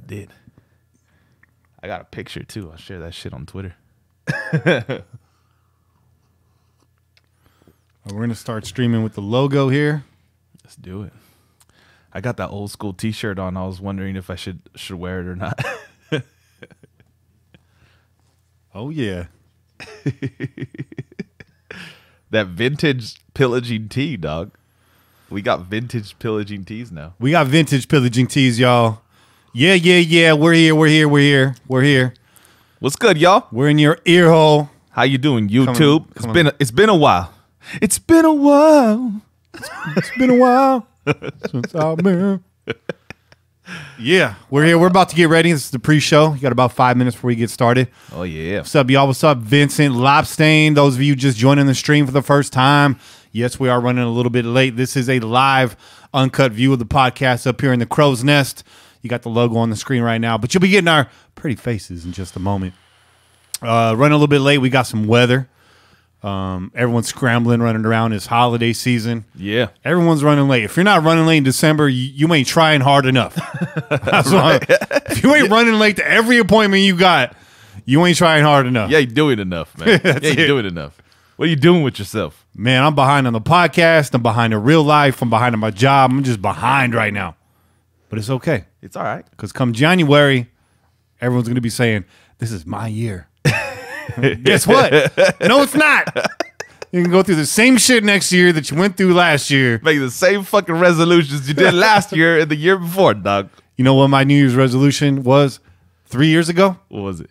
did. I got a picture too. I'll share that shit on Twitter. We're going to start streaming with the logo here. Let's do it. I got that old school t-shirt on. I was wondering if I should wear it or not. Oh, yeah. That vintage pillaging tee, dog. We got vintage pillaging tees now. We got vintage pillaging tees, y'all. Yeah. We're here. What's good, y'all? We're in your ear hole. How you doing, YouTube? Come on. It's been a while. It's been a while. It's been a while since I've been. Yeah, we're here. We're about to get ready. This is the pre-show. You got about 5 minutes before we get started. Oh, yeah. What's up, y'all? What's up, Vincent Lopstain? Those of you just joining the stream for the first time. Yes, we are running a little bit late. This is a live, uncut view of the podcast up here in the Crow's Nest. You got the logo on the screen right now, but you'll be getting our pretty faces in just a moment. Running a little bit late. We got some weather. Everyone's scrambling, running around. It's holiday season. Yeah. Everyone's running late. If you're not running late in December, you ain't trying hard enough. That's right. If you ain't running late to every appointment you got, you ain't trying hard enough. Yeah, you're doing enough, man. Yeah, you're doing enough. What are you doing with yourself? Man, I'm behind on the podcast. I'm behind in real life. I'm behind on my job. I'm just behind right now. But it's okay. It's all right. Because come January, everyone's going to be saying, this is my year. Guess what? No, it's not. You can go through the same shit next year that you went through last year. Make the same fucking resolutions you did last year and the year before, dog. You know what my New Year's resolution was 3 years ago? What was it?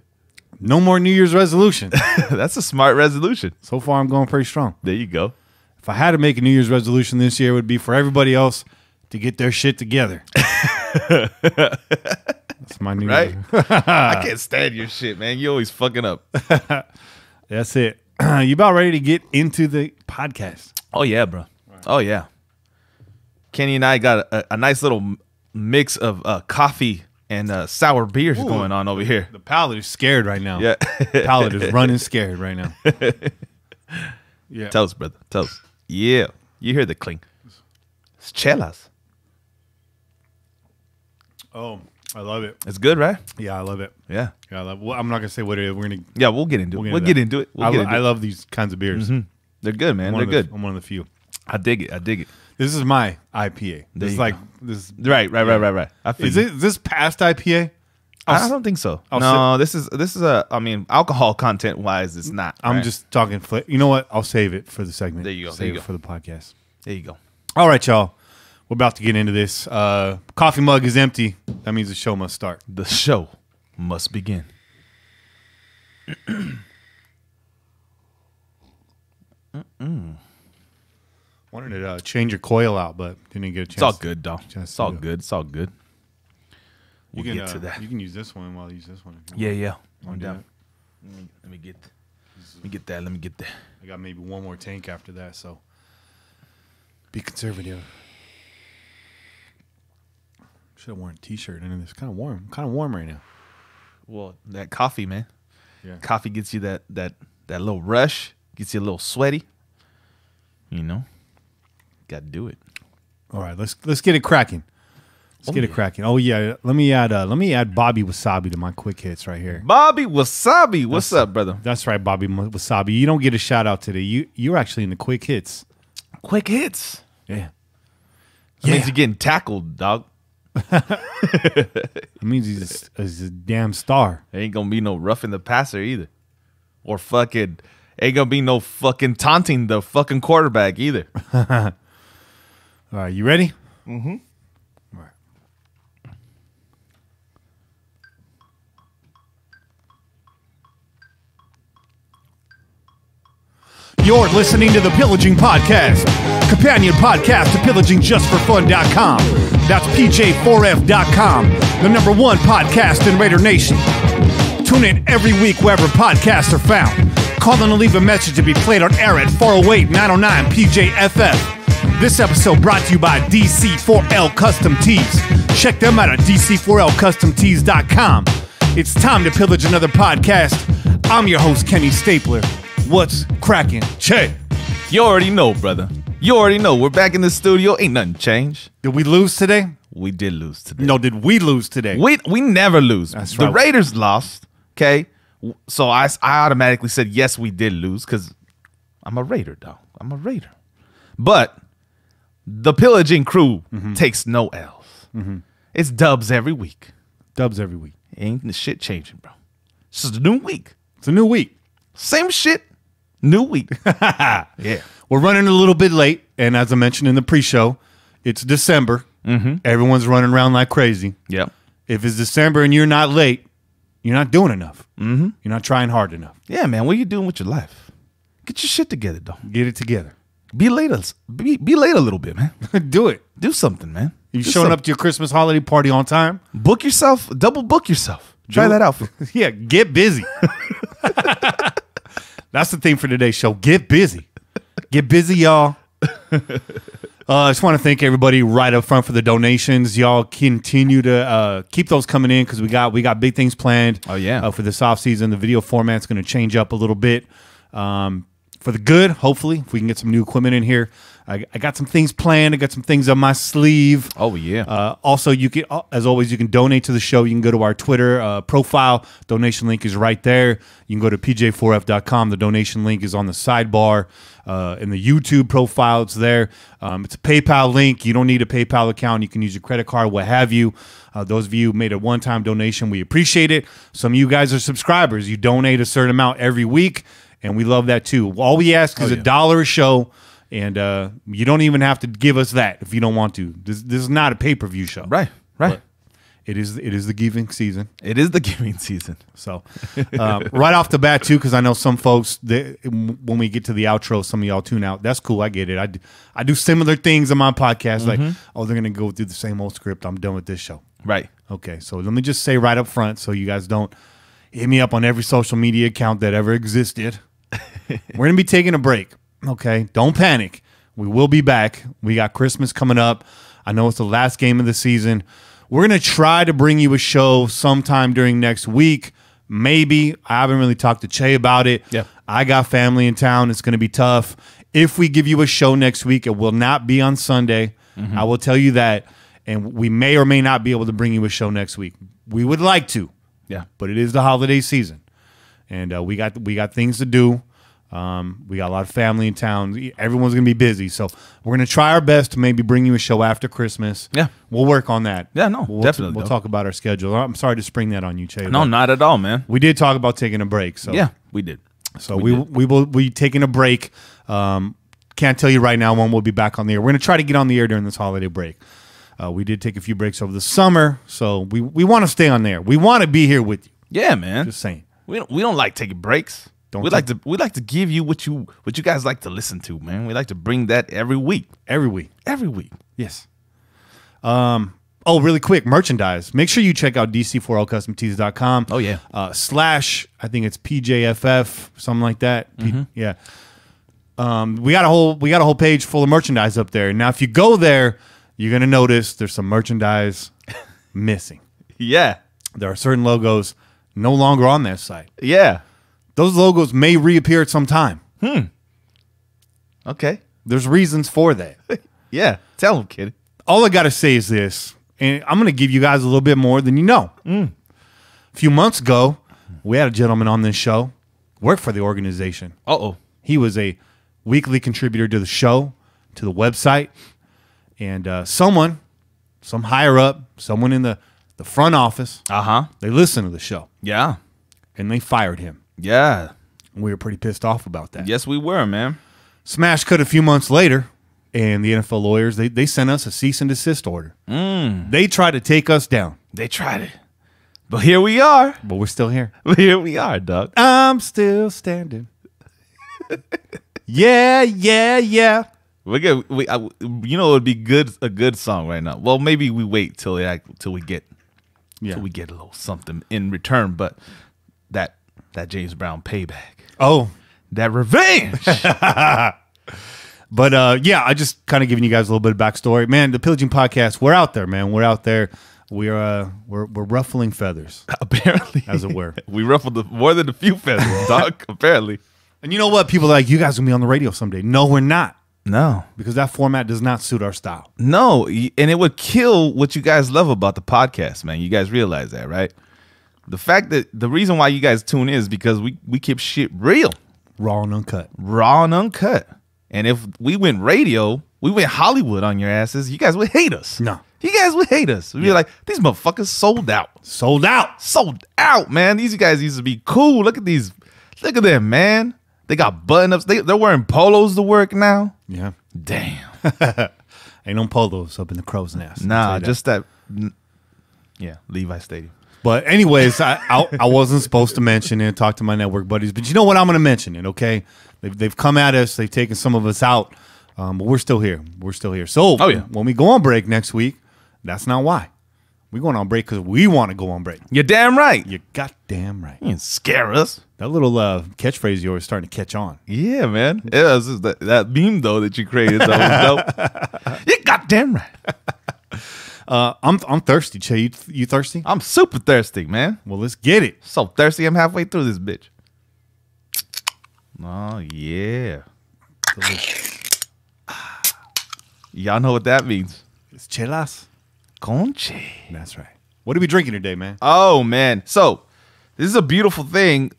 No more New Year's resolution. That's a smart resolution. So far, I'm going pretty strong. There you go. If I had to make a New Year's resolution this year, it would be for everybody else to get their shit together. That's my New Right? Year's. I can't stand your shit, man. You always fucking up. That's it. You about ready to get into the podcast? Oh, yeah, bro. Right. Oh, yeah. Kenny and I got a nice little mix of coffee and sour beers going on over here. The palate is scared right now. Yeah. The palate is running scared right now. Yeah. Tell us, brother. Tell us. Yeah. You hear the clink. It's chelas. Oh, I love it. It's good, right? Yeah, I love it. Yeah. Yeah, I love it. Well, I'm not going to say what it is. We're gonna. Yeah, we'll get into it. We'll get into it. I love these kinds of beers. Mm-hmm. They're good, man. They're good. I'm one of the few. I dig it. I dig it. This is my IPA. This is like go. this. Right. I feel Is this past IPA? I don't think so. This is I mean, alcohol content wise, it's not. I'm just talking. You know what? I'll save it for the segment. There you go. Save it for the podcast. There you go. All right, y'all. We're about to get into this. Coffee mug is empty. That means the show must start. The show must begin. Wanted to change your coil out, but didn't get a chance. It's all good, dog. It's all good. It's all good. We'll get to that. You can use this one while I use this one. Yeah. I'm down. Let me get that. Let me get that. I got maybe one more tank after that, so be conservative. Should have worn a t-shirt into this. Kind of warm right now. Well, that coffee, man. Yeah. Coffee gets you that little rush, gets you a little sweaty. You know, got to do it. All right, let's get it cracking. Let's get it cracking. Oh yeah, let me add Bobby Wasabi to my quick hits right here. Bobby Wasabi, what's up, brother? That's right, Bobby Wasabi. You don't get a shout out today. You're actually in the quick hits. Quick hits. Yeah. That means you're getting tackled, dog. It means he's a damn star. Ain't gonna be no roughing the passer either, or fucking ain't gonna be no fucking taunting the fucking quarterback either. All right, you ready? Mm-hmm. All right. You're listening to the Pillaging Podcast, companion podcast to PillagingJustForFun.com. That's PJ4F.com, the #1 podcast in Raider Nation. Tune in every week wherever podcasts are found. Call in and leave a message to be played on air at 408-909-PJFF. This episode brought to you by DC4L Custom Tees. Check them out at DC4LCustomTees.com. It's time to pillage another podcast. I'm your host, Kenny Stapler. What's cracking? Che. You already know, brother. You already know. We're back in the studio. Ain't nothing changed. Did we lose today? We did lose today. No, did we lose today? We never lose. That's the right. Raiders lost. Okay, so I automatically said yes, we did lose because I'm a Raider, dog. I'm a Raider. But the Pillaging crew takes no L's. It's dubs every week. Dubs every week. Ain't the shit changing, bro. It's just a new week. It's a new week. Same shit, new week. Yeah. We're running a little bit late, and as I mentioned in the pre-show, it's December. Everyone's running around like crazy. Yep. If it's December and you're not late, you're not doing enough. You're not trying hard enough. Yeah, man. What are you doing with your life? Get your shit together, though. Get it together. Be late. Be late a little bit, man. Do it. Do something, man. You showing up to your Christmas holiday party on time? Book yourself. Double book yourself. Try that out. Yeah, get busy. That's the theme for today's show. Get busy. Get busy, y'all. I just want to thank everybody right up front for the donations. Y'all continue to keep those coming in because we got big things planned. Oh, yeah. For this off season, the video format's going to change up a little bit for the good. Hopefully, if we can get some new equipment in here. I got some things planned. I got some things on my sleeve. Oh, yeah. Also, you can, as always, you can donate to the show. You can go to our Twitter profile. Donation link is right there. You can go to pj4f.com. The donation link is on the sidebar. In the YouTube profile, it's there. It's a PayPal link. You don't need a PayPal account. You can use your credit card, what have you. Those of you who made a one-time donation, we appreciate it. Some of you guys are subscribers. You donate a certain amount every week, and we love that too. All we ask is $1 a show. And you don't even have to give us that if you don't want to. This is not a pay-per-view show. Right. But it is the giving season. It is the giving season. So right off the bat, too, because I know some folks, when we get to the outro, some of y'all tune out. That's cool. I get it. I do similar things on my podcast. Like, oh, they're going to go through the same old script. I'm done with this show. Right. Okay, so let me just say right up front so you guys don't hit me up on every social media account that ever existed. We're going to be taking a break. Okay, don't panic. We will be back. We got Christmas coming up. I know it's the last game of the season. We're going to try to bring you a show sometime during next week. Maybe. I haven't really talked to Che about it. Yeah. I got family in town. It's going to be tough. If we give you a show next week, it will not be on Sunday. I will tell you that. And we may or may not be able to bring you a show next week. We would like to. Yeah. But it is the holiday season. And we got things to do. We got a lot of family in town. Everyone's going to be busy. So we're going to try our best to maybe bring you a show after Christmas. Yeah. We'll work on that. Yeah, no, definitely. We'll talk about our schedule. I'm sorry to spring that on you, Che. No, not at all, man. We did talk about taking a break. So Yeah, we did. So we will be taking a break. Can't tell you right now when we'll be back on the air. We're going to try to get on the air during this holiday break. We did take a few breaks over the summer. So we want to stay on there. We want to be here with you. Yeah, man. Just saying. We don't like taking breaks. We like to give you what you guys like to listen to, man. We like to bring that every week. Every week. Every week. Yes. Oh, really quick, merchandise. Make sure you check out dc4lcustomtees.com. Oh, yeah. / I think it's PJFF, something like that. Yeah. We got a whole page full of merchandise up there. Now, if you go there, you're gonna notice there's some merchandise missing. Yeah. There are certain logos no longer on that site. Yeah. Those logos may reappear at some time. Okay. There's reasons for that. Yeah. Tell them, kid. All I got to say is this, and I'm going to give you guys a little bit more than you know. A few months ago, we had a gentleman on this show, worked for the organization. Uh-oh. He was a weekly contributor to the show, to the website, and some higher up, someone in the front office, they listened to the show. Yeah. And they fired him. Yeah. And we were pretty pissed off about that. Yes, we were, man. Smash cut a few months later, and the NFL lawyers, they sent us a cease and desist order. They tried to take us down. They tried it. But here we are. But we're still here. Here we are, dog. I'm still standing. Yeah. We get, you know, it would be a good song right now. Well, maybe we wait till we get a little something in return. But that James Brown payback. Oh, that revenge. But I just kind of giving you guys a little bit of backstory, man. The Pillaging Podcast, we're out there, man. We're out there. We're ruffling feathers, apparently, as it were. We ruffled more than a few feathers, dog. Apparently. And you know what? People are like, you guys gonna be on the radio someday. No, we're not. No. Because that format does not suit our style. No, and it would kill what you guys love about the podcast, man. You guys realize that, right? The fact that the reason why you guys tune in is because we keep shit real. Raw and uncut. Raw and uncut. And if we went radio, we went Hollywood on your asses, you guys would hate us. No. You guys would hate us. We'd be like, these motherfuckers sold out. Sold out. Sold out, man. These guys used to be cool. Look at these. Look at them, man. They got button-ups. They're wearing polos to work now. Yeah. Damn. Ain't no polos up in the crow's nest. Nah, just that. Yeah, Levi Stadium. But anyways, I wasn't supposed to mention it, talk to my network buddies. But you know what? I'm going to mention it, okay? They've come at us. They've taken some of us out. But we're still here. We're still here. So when we go on break next week, that's not why. We're going on break because we want to go on break. You're damn right. You're goddamn right. You didn't scare us. That little catchphrase of yours is starting to catch on. Yeah, man. It was that meme, though, that you created. Though, was dope. You're goddamn right. I'm thirsty, Che. You thirsty? I'm super thirsty, man. Well, let's get it. So thirsty, I'm halfway through this bitch. Oh, yeah. Y'all know what that means. It's chelas. Conche. That's right. What are we drinking today, man? Oh, man. So this is a beautiful thing,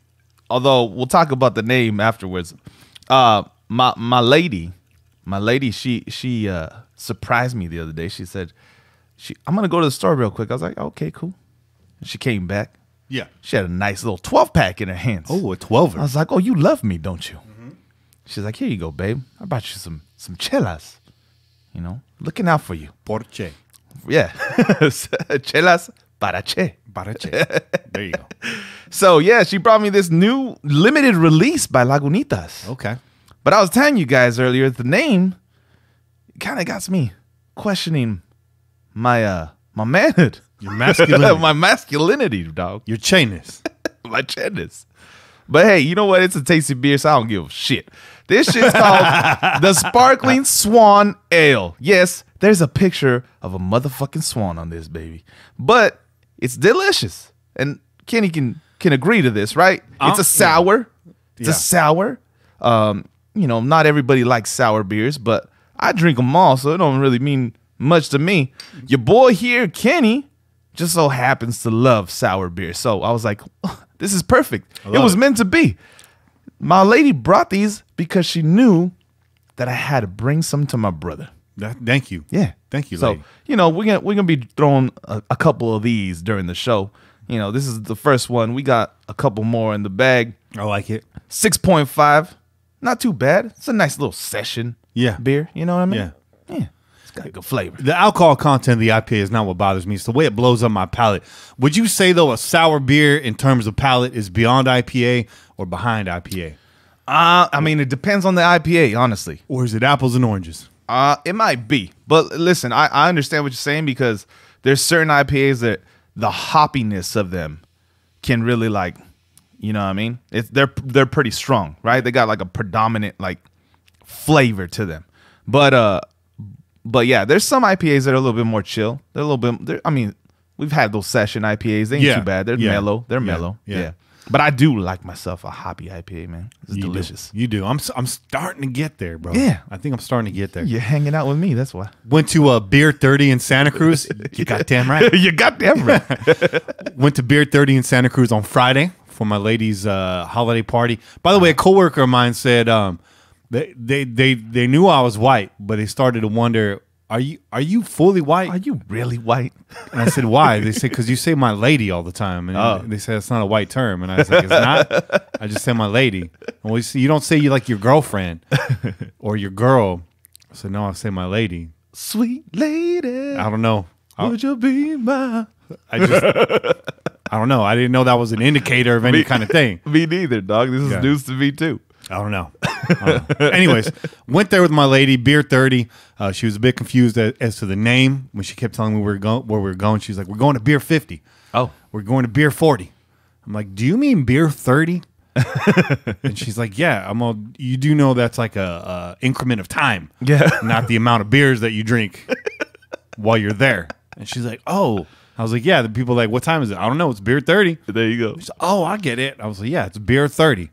although we'll talk about the name afterwards. My lady, she surprised me the other day. She said, I'm going to go to the store real quick. I was like, okay, cool. And she came back. Yeah. She had a nice little 12-pack in her hands. Oh, a 12er. I was like, oh, you love me, don't you? Mm-hmm. She's like, here you go, babe. I brought you some chelas. You know, looking out for you. Por Che. Yeah. Chelas para Che. Para Che. There you go. So, yeah, she brought me this new limited release by Lagunitas. Okay. But I was telling you guys earlier, the name kind of got me questioning my manhood. Your masculinity. My masculinity, dog. Your chainness. My chainness. But hey, you know what? It's a tasty beer, so I don't give a shit. This shit's called the Sparkling Swan Ale. Yes, there's a picture of a motherfucking swan on this, baby. But it's delicious. And Kenny can agree to this, right? It's a sour. It's a sour. You know, not everybody likes sour beers, but I drink them all, so it don't really mean much to me. Your boy here, Kenny, just so happens to love sour beer. So I was like, oh, this is perfect. It was meant to be. My lady brought these because she knew that I had to bring some to my brother. Thank you. Yeah. Thank you, so, lady. You know, we're gonna be throwing a couple of these during the show. You know, this is the first one. We got a couple more in the bag. I like it. 6.5. Not too bad. It's a nice little session beer. You know what I mean? Yeah. It's got a good flavor. The alcohol content of the IPA is not what bothers me. It's the way it blows up my palate. Would you say, though, a sour beer in terms of palate is beyond IPA or behind IPA? I mean, it depends on the IPA, honestly. Or is it apples and oranges? It might be. But listen, I understand what you're saying because there's certain IPAs that the hoppiness of them can really like, you know what I mean? They're pretty strong, right? They got like a predominant like flavor to them. But yeah, there's some IPAs that are a little bit more chill. They're a little bit. I mean, we've had those session IPAs. They ain't too bad. They're mellow. They're mellow. Yeah. But I do like myself a hoppy IPA, man. It's delicious. You do. I'm starting to get there, bro. Yeah. I think I'm starting to get there. You're hanging out with me. That's why. Went to Beer 30 in Santa Cruz. You goddamn right. You goddamn right. Went to Beer 30 in Santa Cruz on Friday for my lady's holiday party. By the way, a coworker of mine said they knew I was white, but they started to wonder, are you fully white? Are you really white? And I said, why? They said, because you say my lady all the time. And they said, it's not a white term. And I was like, it's not? I just said my lady. And you don't say you like your girlfriend or your girl. I said, no, I say my lady. Sweet lady. I don't know. Would you be my... I don't know. I didn't know that was an indicator of any kind of thing. Me neither, dog. This is news to me, too. I don't know. Anyways, went there with my lady, Beer 30. She was a bit confused as to the name when she kept telling me where we were going. She's like, we're going to Beer 50. Oh. We're going to Beer 40. I'm like, do you mean Beer 30? And she's like, yeah. You do know that's like a increment of time. Yeah. Not the amount of beers that you drink while you're there. And she's like, oh. I was like, yeah. The people are like, what time is it? I don't know. It's Beer 30. There you go. She's like, oh, I get it. I was like, yeah, it's Beer 30.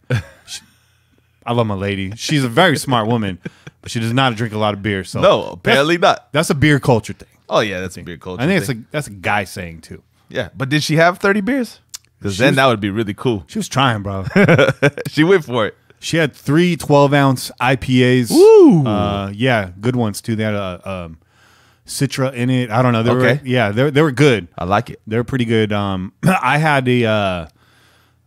I love my lady. She's a very smart woman, but she does not drink a lot of beer. So No, apparently not. that's a beer culture thing. Oh yeah, that's a beer culture. I think thing. that's a guy saying too. Yeah, but did she have 30 beers? Because then that would be really cool. She was trying, bro. She went for it. She had 3 12-ounce IPAs. Woo! Yeah, good ones too. They had a Citra in it. I don't know. Okay. They were good. I like it. They're pretty good. I had a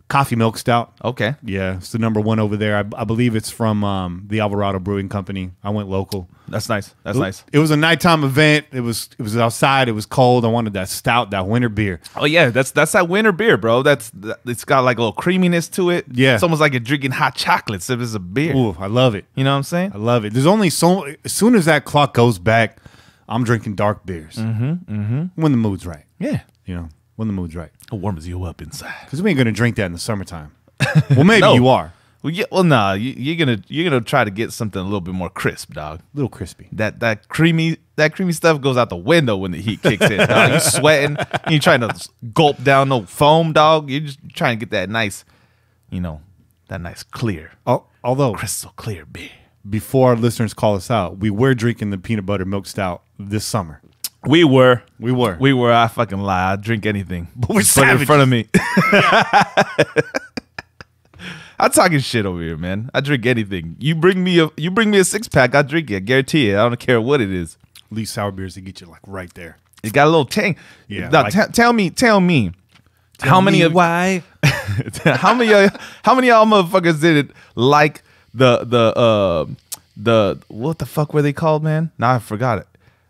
coffee milk stout. Okay. Yeah, it's the number 1 over there. I believe it's from the Alvarado Brewing Company. I went local. That's nice. That's nice. It was a nighttime event. It was outside. It was cold. I wanted that stout, that winter beer. Oh yeah, that's that winter beer, bro. It's got like a little creaminess to it. Yeah. It's almost like you're drinking hot chocolate if it's a beer. Ooh, I love it. You know what I'm saying? I love it. There's only so as soon as that clock goes back, I'm drinking dark beers. When the mood's right. Yeah. You know, when the mood's right. It warms you up inside. Because we ain't gonna drink that in the summertime. Well, maybe No. you are. Well, yeah. Well, nah. You're gonna try to get something a little bit more crisp, dog. A little crispy. That creamy stuff goes out the window when the heat kicks in. Dog. You sweating. You trying to gulp down no foam, dog. You're just trying to get that nice, that nice clear, Although crystal clear beer. before our listeners call us out, we were drinking the peanut butter milk stout this summer. We were. We I fucking lie. I drink anything. But we're Just put it in savages. front of me. I'm talking shit over here, man. I drink anything. You bring me a 6-pack, I drink it. I guarantee it. I don't care what it is. At least sour beers that get you like right there. It got a little tang. Yeah, Now, like- tell me. How many of why? how many of y'all motherfuckers did it like the what the fuck were they called, man? Now I forgot it.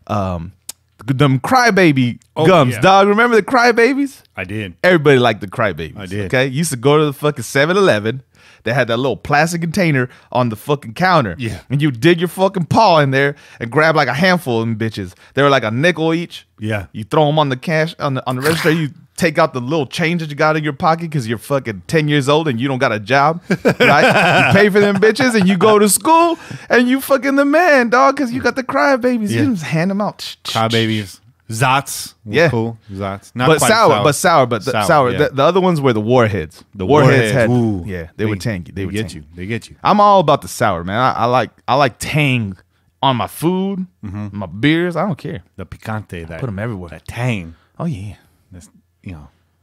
Them crybaby gums, yeah. dog. Remember the crybabies? I did. Everybody liked the crybabies. I did. Okay, you used to go to the fucking 7-Eleven. They had that little plastic container on the fucking counter. Yeah. And you dig your fucking paw in there and grab like a handful of them bitches. They were like a nickel each. Yeah. You throw them on the cash on the register. You take out the little change that you got in your pocket because you're fucking 10 years old and you don't got a job, right? You pay for them bitches and you go to school and you fucking the man, dog, because you got the crybabies. Yeah. You just hand them out. Crybabies. Zots. Was Yeah. Cool. Zots. Not But quite sour. yeah. The other ones were the warheads. The warheads had, ooh. yeah, they were tanky. They would get tanky. you. They get you. I'm all about the sour, man. I like tang on my food, my beers. I don't care. The picante. That Put them everywhere. That tang. Oh yeah, That's,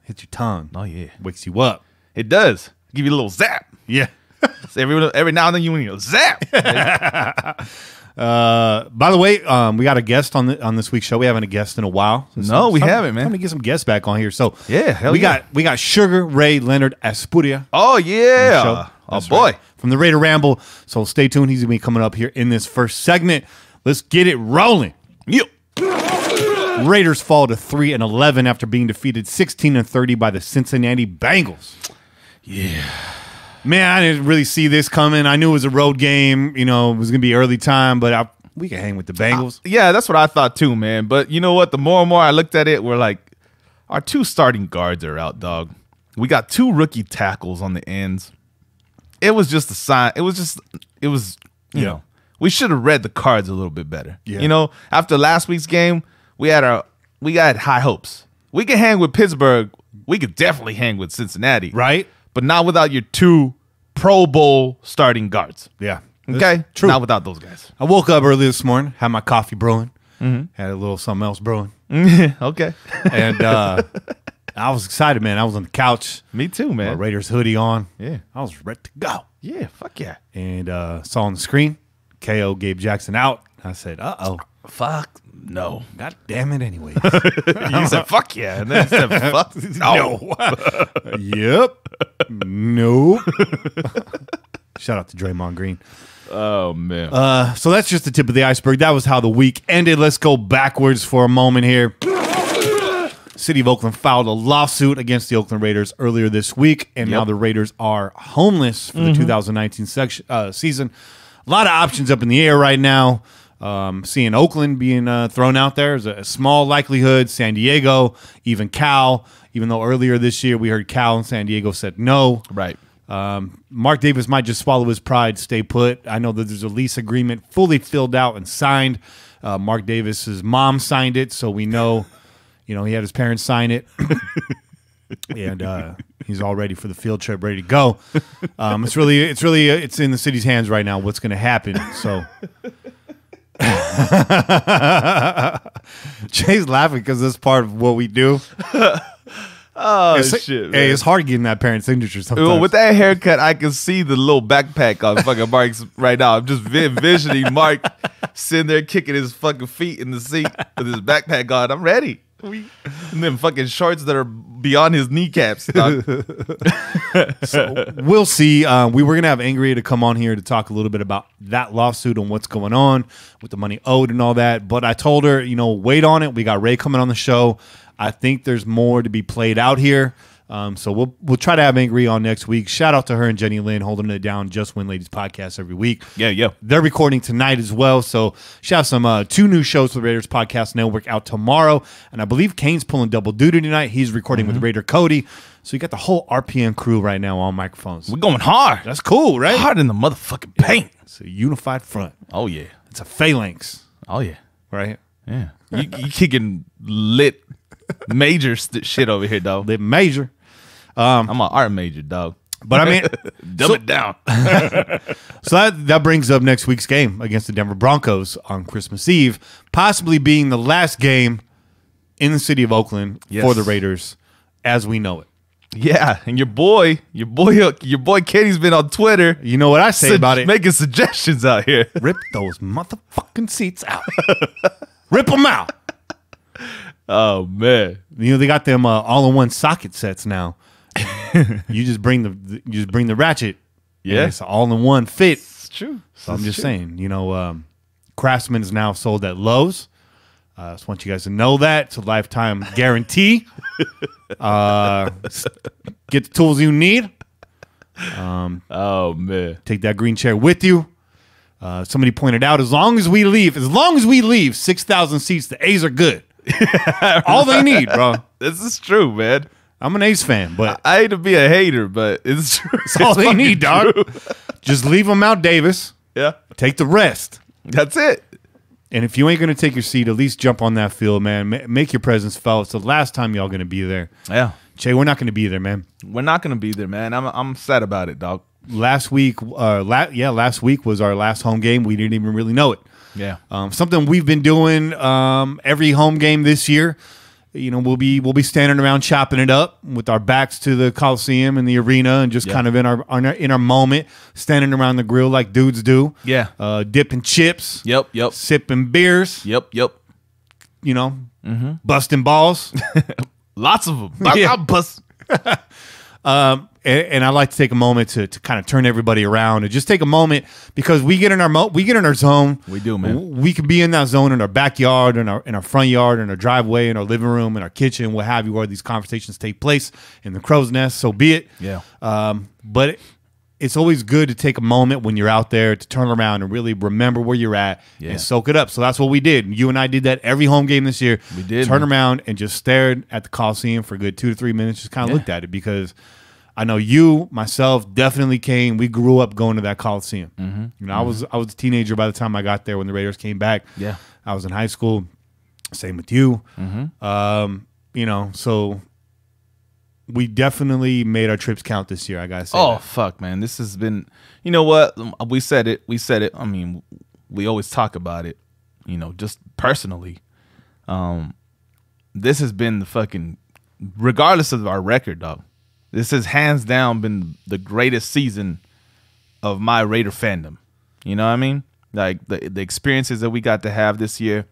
hits your tongue. oh yeah. Wakes you up. It does give you a little zap. Yeah. So every now and then you want to zap. By the way, we got a guest on this week's show. We haven't a guest in a while. No, we haven't, man. Time to get some guests back on here. So Yeah, hell we yeah. got Sugar Ray Leonard Aspuria. Oh yeah. show. Oh That's boy. right. From the Raider Ramble. So stay tuned. He's gonna be coming up here in this first segment. Let's get it rolling. Yep. Raiders fall to 3-11 after being defeated 16-30 by the Cincinnati Bengals. Yeah. Man, I didn't really see this coming. I knew it was a road game. It was gonna be early time, but we can hang with the Bengals. Yeah, that's what I thought too, man. But you know what? The more and more I looked at it, we're like, our 2 starting guards are out, dog. We got 2 rookie tackles on the ends. It was just a sign. It was, you know, we should have read the cards a little bit better. Yeah. After last week's game, we had high hopes. We could hang with Pittsburgh. We could definitely hang with Cincinnati. Right? But not without your 2 Pro Bowl starting guards. Yeah. Okay? True. Not without those guys. I woke up early this morning, had my coffee brewing, had a little something else brewing, Okay. and I was excited, man. I was on the couch, Me too, my man. Raiders hoodie on. Yeah. I was ready to go. Yeah, fuck yeah. And saw on the screen, KO Gabe Jackson out. I said, uh-oh. Fuck no. God damn it anyways. You said fuck yeah, and then you said fuck no. Yep. Nope. Shout out to Draymond Green. Oh man. So that's just the tip of the iceberg. That was how the week ended. Let's go backwards for a moment here. City of Oakland filed a lawsuit against the Oakland Raiders earlier this week, and now the Raiders are homeless for the 2019 season. A lot of options up in the air right now. Seeing Oakland being thrown out there is a small likelihood. San Diego, even Cal, even though earlier this year we heard Cal and San Diego said no. Right. Mark Davis might just swallow his pride, stay put. I know that there's a lease agreement fully filled out and signed. Mark Davis's mom signed it, so we know, he had his parents sign it. And He's all ready for the field trip, ready to go. It's in the city's hands right now. What's going to happen? So Jay's laughing because that's part of what we do. Shit, man. Hey, it's hard getting that parent signature sometimes. Well, with that haircut, I can see the little backpack on fucking Mark's right now. I'm just envisioning Mark sitting there kicking his fucking feet in the seat with his backpack on. I'm ready. And then fucking shorts that are beyond his kneecaps. So we'll see. We were going to have Angry to come on here to talk a little bit about that lawsuit and what's going on with the money owed and all that. But I told her, wait on it. We got Ray coming on the show. I think there's more to be played out here. So we'll try to have Angry on next week. Shout out to her and Jenny Lynn holding it down. Just Win Ladies podcast every week. Yeah. They're recording tonight as well. So shout out some 2 new shows for the Raiders Podcast Network out tomorrow. And I believe Kane's pulling double duty tonight. He's recording with Raider Cody. So you got the whole RPN crew right now on microphones. We're going hard. That's cool, right? Hard in the motherfucking paint. It's a unified front. Oh, yeah. It's a phalanx. Oh, yeah. Right? Yeah. You kicking lit major shit over here, dog. Lit major. I'm an art major, dog. But I mean, dumb it down. So that brings up next week's game against the Denver Broncos on Christmas Eve, possibly being the last game in the city of Oakland for the Raiders as we know it. Yeah, and your boy Kenny's been on Twitter. You know what I say about it? Making suggestions out here. Rip those motherfucking seats out. Rip them out. Oh man, they got them all-in-one socket sets now. You just bring the ratchet. Yeah, it's an all-in-one fit. It's true. So I'm just saying, Craftsman is now sold at Lowe's. I just want you guys to know that. It's a lifetime guarantee. Get the tools you need. Oh man, take that green chair with you. Somebody pointed out, as long as we leave 6,000 seats, the A's are good. All they need, bro. This is true, man. I'm an A's fan, but I hate to be a hater, but it's true. It's all they need, dog. Just leave them out, Davis. Yeah, take the rest. That's it. And if you ain't going to take your seat, at least jump on that field, man. Make your presence felt. It's the last time y'all going to be there. Yeah. Jay, we're not going to be there, man. We're not going to be there, man. I'm sad about it, dog. Last week was our last home game. We didn't even really know it. Yeah. Something we've been doing every home game this year. We'll be standing around chopping it up with our backs to the Coliseum and the arena, and just kind of in our moment, standing around the grill like dudes do. Yeah. Dipping chips. Yep. Sipping beers. Yep. Busting balls. Lots of them. Yeah. I'll bust. And I like to take a moment to kind of turn everybody around and just take a moment, because we get in our zone. We do, man. We can be in that zone in our backyard, in our front yard, in our driveway, in our living room, in our kitchen, what have you, where these conversations take place in the crow's nest. So be it. Yeah. But it's always good to take a moment when you're out there to turn around and really remember where you're at and soak it up. So that's what we did. You and I did that every home game this year. We did. Turn around and just stared at the Coliseum for a good 2 to 3 minutes. Just kind of looked at it, because I know you, myself, definitely came. We grew up going to that Coliseum. Mm-hmm. I was a teenager by the time I got there when the Raiders came back. Yeah, I was in high school. Same with you. Mm-hmm. So we definitely made our trips count this year. I gotta say. Oh fuck, man! This has been. You know what? We said it. I mean, we always talk about it. Just personally. This has been the fucking, regardless of our record, dog. This has hands down been the greatest season of my Raider fandom. You know what I mean? Like the experiences that we got to have this year.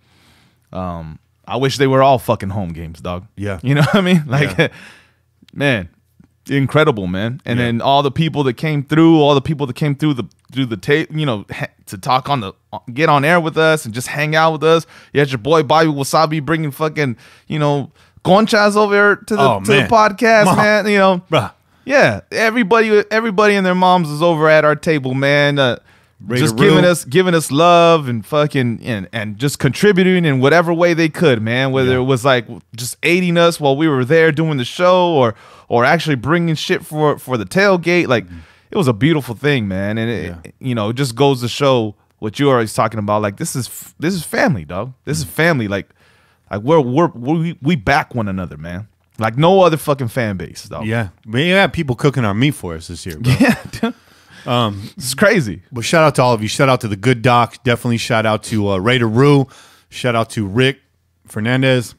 I wish they were all fucking home games, dog. Yeah. You know what I mean? Like, man, incredible, man. And then all the people that came through, the tape, to talk get on air with us and just hang out with us. You had your boy Bobby Wasabi bringing fucking, conchas over here to the podcast, Mom. Man. Bruh. Yeah, everybody and their moms was over at our table, man. Just giving us love and fucking and just contributing in whatever way they could, man. Whether it was like just aiding us while we were there doing the show, or actually bringing shit for the tailgate. Like, it was a beautiful thing, man. And it just goes to show what you're always talking about. Like, this is family, dog. This is family. Like we back one another, man. Like no other fucking fan base, though. Yeah. We had people cooking our meat for us this year, bro. Yeah, dude. It's crazy. But shout out to all of you. Shout out to the good doc. Definitely shout out to Raider Rue. Shout out to Rick Fernandez.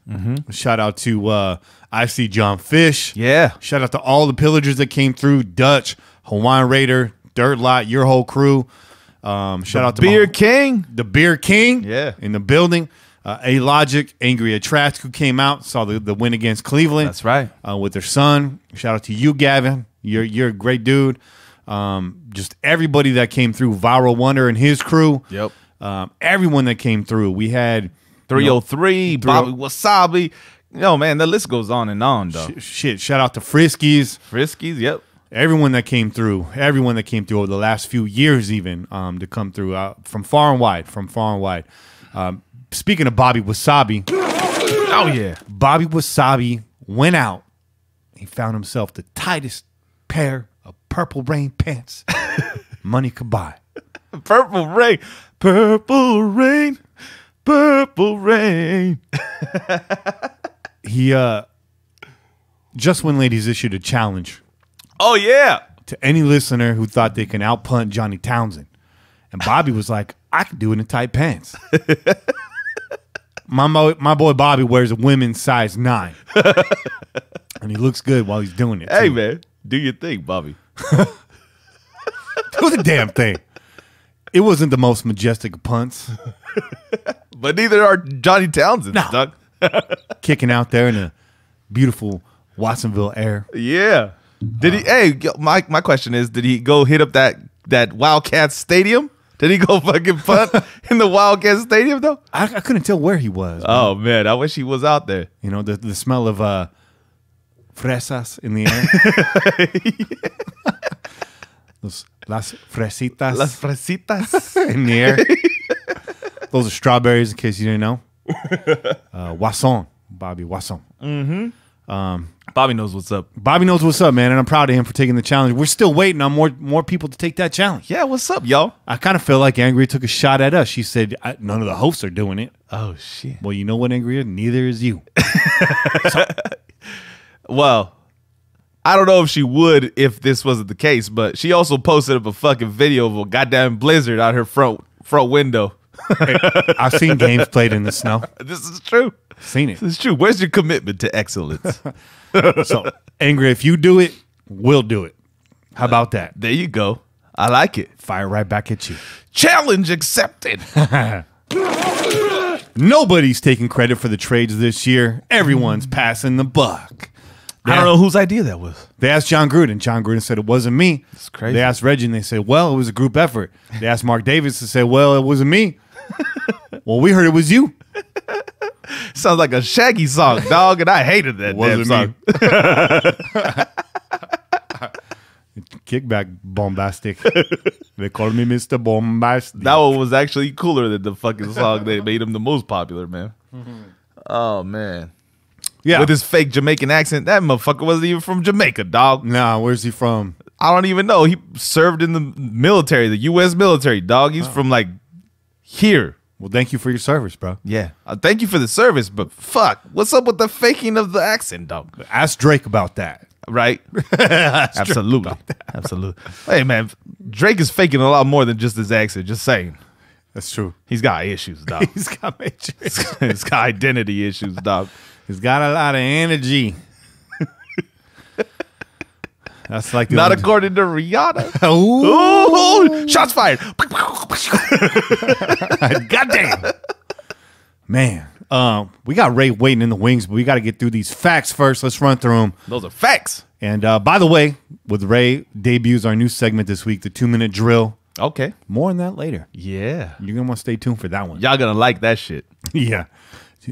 Shout out to I See John Fish. Yeah. Shout out to all the pillagers that came through. Dutch, Hawaiian Raider, Dirt Lot, your whole crew. Shout out to Beer King. the Beer King. Yeah. In the building. A Logic, Angry at Trask, who came out, saw the win against Cleveland. That's right. With their son. Shout out to you, Gavin. You're a great dude. Just everybody that came through. Viral Wonder and his crew. Yep. Everyone that came through. We had 303, Bobby Wasabi. Yo, man, the list goes on and on, though. shit. Shout out to Friskies. Friskies, yep. Everyone that came through. Everyone that came through over the last few years, even to come through from far and wide. Speaking of Bobby Wasabi. Oh, yeah. Bobby Wasabi went out. He found himself the tightest pair of Purple Rain pants money could buy. Purple Rain. Purple Rain. Purple Rain. He Just When Ladies issued a challenge Oh, yeah. to any listener who thought they can outpunt Johnny Townsend. And Bobby was like, I can do it in tight pants. My boy Bobby wears a women's size 9. And he looks good while he's doing it. Hey, too. man. Do your thing, Bobby. Do the damn thing. It wasn't the most majestic of punts. But neither are Johnny Townsend's, No. Doug. Kicking out there in a beautiful Watsonville air. Yeah. Did he? Hey, my question is, did he go hit up that Wildcats stadium? Did he go fucking punt in the Wildcats stadium though? I couldn't tell where he was. Man. Oh man, I wish he was out there. You know, the smell of fresas in the air. Las fresitas Las fresitas. in the air. Those are strawberries, in case you didn't know. Wasson. Bobby Wasson. Bobby knows what's up. Bobby knows what's up, man, and I'm proud of him for taking the challenge. We're still waiting on more people to take that challenge. Yeah, what's up, y'all? I kind of feel like Angry took a shot at us. She said, none of the hosts are doing it. Oh shit. Well, you know what, Angry? Neither is you. Well, I don't know if she would if this wasn't the case, but she also posted up a fucking video of a goddamn blizzard out her front window. I've seen games played in the snow. This is true. Seen it. This is true. Where's your commitment to excellence? So, Angry, if you do it, we'll do it. How about that? There you go. I like it. Fire right back at you. Challenge accepted. Nobody's taking credit for the trades this year. Everyone's passing the buck. I don't know whose idea that was. They asked John Gruden. John Gruden said it wasn't me. It's crazy. They asked Reggie, and they said, well, it was a group effort. They asked Mark Davis to say, well, it wasn't me. Well, we heard it was you. Sounds like a Shaggy song, dog, and I hated that damn song. Kickback bombastic. They call me Mr. Bombastic. That one was actually cooler than the fucking song that made him the most popular, man. Oh, man. Yeah. With his fake Jamaican accent, that motherfucker wasn't even from Jamaica, dog. Nah, where's he from? I don't even know. He served in the military, the U.S. military, dog. He's from, like, here. Well, thank you for your service, bro. Yeah. Thank you for the service, but fuck. What's up with the faking of the accent, dog? Ask Drake about that. Right? Absolutely. Absolutely. Hey, man, Drake is faking a lot more than just his accent. Just saying. That's true. He's got issues, dog. He's got major. He's got identity issues, dog. He's got a lot of energy. That's like the Not only- according to Rihanna. Ooh. Ooh, shots fired. Goddamn. Man, we got Ray waiting in the wings, but we got to get through these facts first. Let's run through them. Those are facts. And by the way, with Ray debuts our new segment this week, the 2-minute drill. Okay. More on that later. Yeah. You're going to want to stay tuned for that one. Y'all gonna like that shit. Yeah.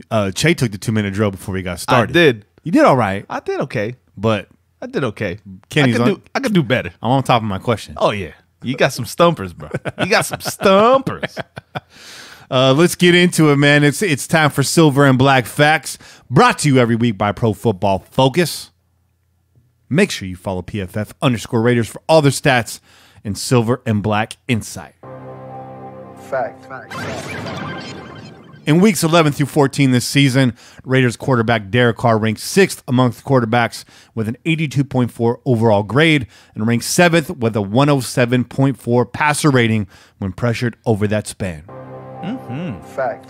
Che took the 2-minute drill before we got started. I did. You did all right, I did okay. but I did okay. Kenny's I could do better. I'm on top of my question. Oh, yeah. You got some stumpers, bro. You got some stumpers. Let's get into it, man. It's time for Silver and Black Facts, brought to you every week by Pro Football Focus. Make sure you follow PFF_Raiders for all their stats and Silver and Black insight. Fact. In weeks 11 through 14 this season, Raiders quarterback Derek Carr ranked 6th amongst quarterbacks with an 82.4 overall grade and ranked 7th with a 107.4 passer rating when pressured over that span. Fact.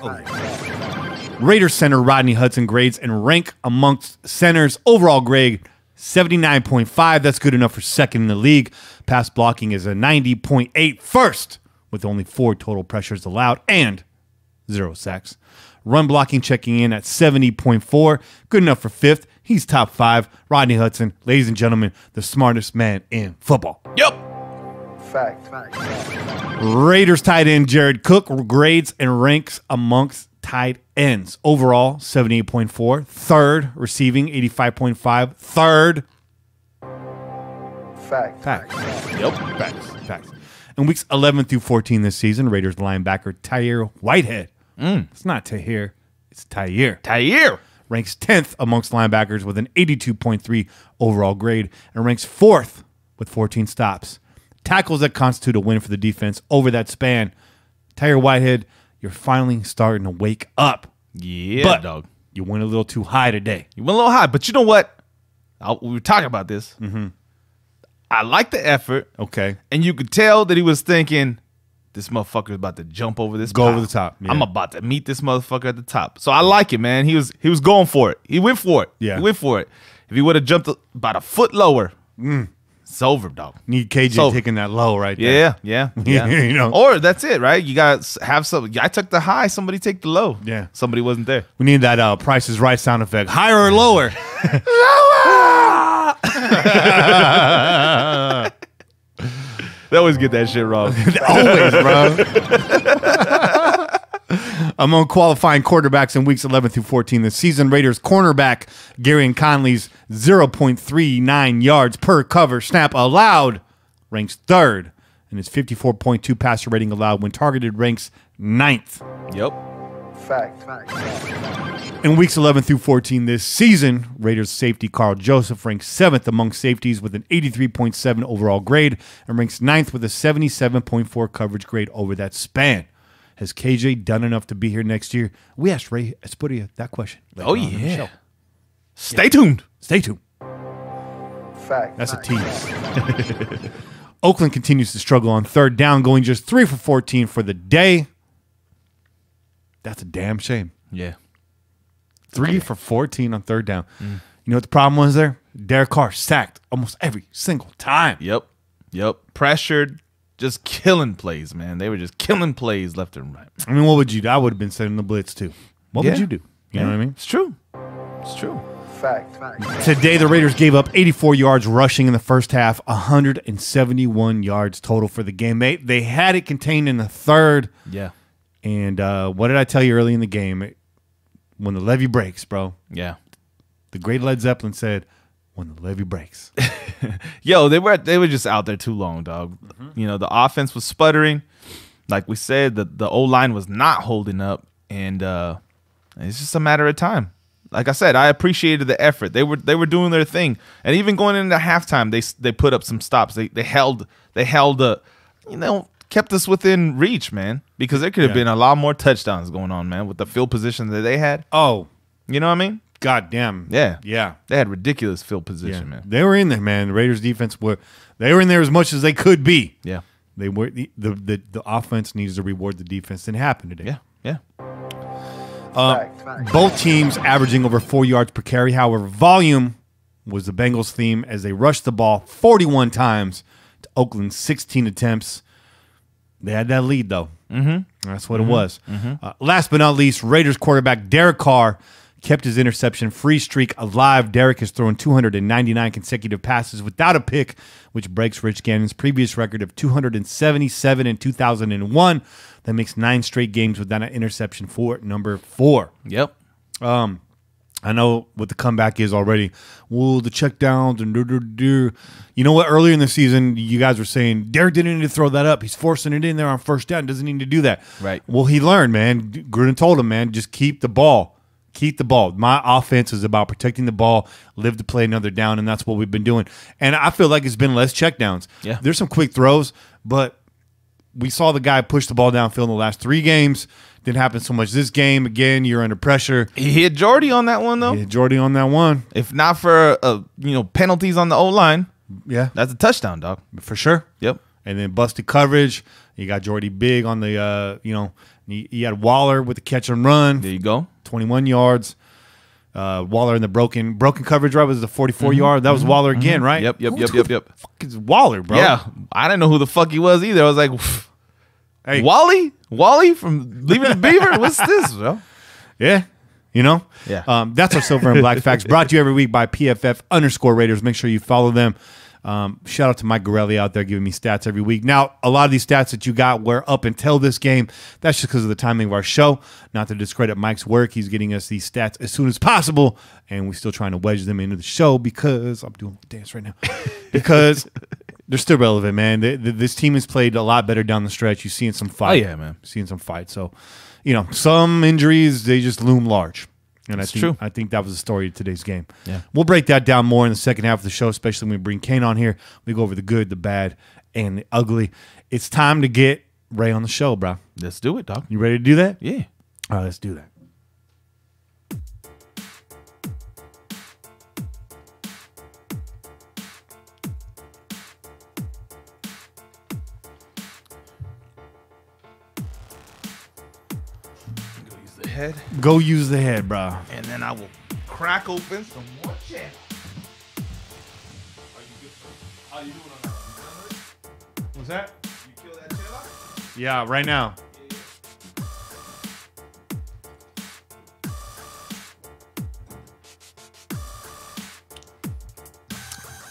Raiders center Rodney Hudson grades and rank amongst centers overall grade 79.5. That's good enough for second in the league. Pass blocking is a 90.8 first with only 4 total pressures allowed and 0 sacks. Run blocking checking in at 70.4. Good enough for 5th. He's top 5. Rodney Hudson, ladies and gentlemen, the smartest man in football. Yep. Fact. Raiders tight end Jared Cook grades and ranks amongst tight ends. Overall, 78.4. Third, receiving 85.5. Third. Fact. Yep. Facts. In weeks 11 through 14 this season, Raiders linebacker Tahir Whitehead. It's not Tahir, it's Tahir. Tahir Ranks 10th amongst linebackers with an 82.3 overall grade and ranks 4th with 14 stops. Tackles that constitute a win for the defense over that span. Tahir Whitehead, you're finally starting to wake up. Yeah, but dog. You went a little too high today. You went a little high, but you know what? We were talking about this. I like the effort. Okay. And you could tell that he was thinking, this motherfucker is about to jump over this Go pile. over the top. Yeah. I'm about to meet this motherfucker at the top. So I like it, man. He was going for it. He went for it. Yeah. He went for it. If he would have jumped about a foot lower, it's over, dog. Need KJ So- taking that low right there. Yeah. You know. Or that's it, right? You got to have some. I took the high. Somebody take the low. Yeah. Somebody wasn't there. We need that Price is Right sound effect. Higher or lower? They always get that shit wrong. Always, bro. Among qualifying quarterbacks in weeks 11 through 14 this season, Raiders cornerback Gary Conley's 0.39 yards per cover snap allowed ranks 3rd, and his 54.2 passer rating allowed when targeted ranks 9th. Yep. Fact. In weeks 11 through 14 this season, Raiders safety Carl Joseph ranks 7th among safeties with an 83.7 overall grade and ranks 9th with a 77.4 coverage grade over that span. Has KJ done enough to be here next year? We asked Ray Espuria that question. Oh, later on in the yeah. show. Stay tuned. Stay tuned. Fact. That's a tease. Oakland continues to struggle on 3rd down, going just 3 for 14 for the day. That's a damn shame. Yeah. 3 for 14 on 3rd down. You know what the problem was there? Derek Carr sacked almost every single time. Yep. Pressured, just killing plays, man. They were just killing plays left and right. I mean, what would you do? I would have been sending the blitz too. What would Yeah. you do? You know what I mean? It's true. It's true. Fact. Today, the Raiders gave up 84 yards rushing in the first half, 171 yards total for the game. They had it contained in the 3rd. Yeah. And what did I tell you early in the game? When the levee breaks, bro. Yeah. The great Led Zeppelin said, when the levee breaks. Yo, they were just out there too long, dog. You know, the offense was sputtering. Like we said, the O-line was not holding up, and it's just a matter of time. Like I said, I appreciated the effort. They were doing their thing, and even going into halftime, they put up some stops. They held kept us within reach, man. Because there could have been a lot more touchdowns going on, man, with the field position that they had. Oh, You know what I mean? God damn. Yeah. Yeah. They had ridiculous field position, man. They were in there, man. The Raiders defense were in there as much as they could be. Yeah. They were the offense needs to reward the defense. And it happened today. Yeah. Fact. Both teams averaging over 4 yards per carry. However, volume was the Bengals' theme as they rushed the ball 41 times to Oakland's 16 attempts. They had that lead, though. That's what it was. Last but not least, Raiders quarterback Derek Carr kept his interception-free streak alive. Derek has thrown 299 consecutive passes without a pick, which breaks Rich Gannon's previous record of 277 in 2001. That makes 9 straight games without an interception for number 4. Yep. I know what the comeback is already. Well, the check downs and You know what? Earlier in the season, you guys were saying, Derek didn't need to throw that up. He's forcing it in there on first down. Doesn't need to do that. Right. Well, he learned, man. Gruden told him, man, just keep the ball. Keep the ball. My offense is about protecting the ball, live to play another down, and that's what we've been doing. And I feel like it's been less checkdowns. Yeah. There's some quick throws, but we saw the guy push the ball downfield in the last 3 games. Didn't happen so much this game. Again, you're under pressure. He hit Jordy on that one, though. He hit Jordy on that one. If not for penalties on the O-line, Yeah, that's a touchdown, dog. for sure. Yep. And then busted coverage. You got Jordy big on the, you had Waller with the catch and run. There you go. 21 yards. Waller in the broken coverage, right? Was the 44-yard? That was Waller again, right? Yep. Who the fuck is Waller, bro? Yeah, I didn't know who the fuck he was either. I was like, Hey. Wally from Leaving the Beaver? What's this, bro? Yeah. Yeah. That's our Silver and Black Facts, brought to you every week by PFF_Raiders. Make sure you follow them. Shout out to Mike Gorelli out there giving me stats every week. Now, a lot of these stats that you got were up until this game. That's just because of the timing of our show. Not to discredit Mike's work. He's getting us these stats as soon as possible, and we're still trying to wedge them into the show because I'm doing the dance right now. Because they're still relevant, man. This team has played a lot better down the stretch. You're seeing some fight. Oh, yeah, man. Seeing some fight. So, some injuries, they just loom large. And That's true. I think that was the story of today's game. Yeah. We'll break that down more in the second half of the show, especially when we bring Kane on here. We go over the good, the bad, and the ugly. It's time to get Ray on the show, bro. Let's do it, dog. You ready to do that? Yeah. All right, let's do that. Head, Go use the head, bro. and then I will crack open some more channel. How you doing on that one? What's that? You kill that channel? Yeah, right now.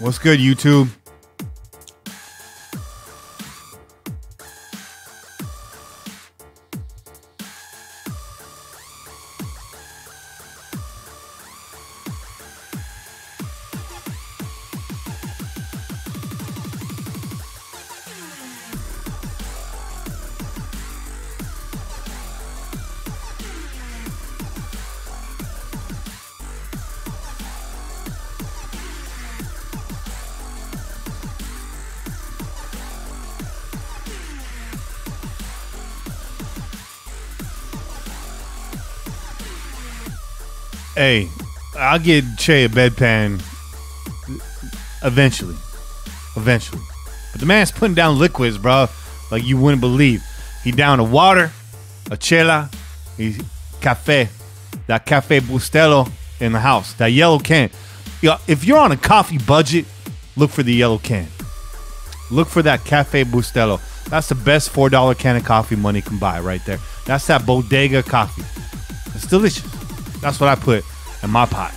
What's good, YouTube? Hey, I'll get Che a bedpan eventually. But the man's putting down liquids, bro, like you wouldn't believe. He down a water, a chela, cafe, that Cafe Bustelo in the house, that yellow can. If you're on a coffee budget, look for the yellow can. Look for that Cafe Bustelo. That's the best $4 can of coffee money can buy right there. That's that bodega coffee. It's delicious. That's what I put in my pot.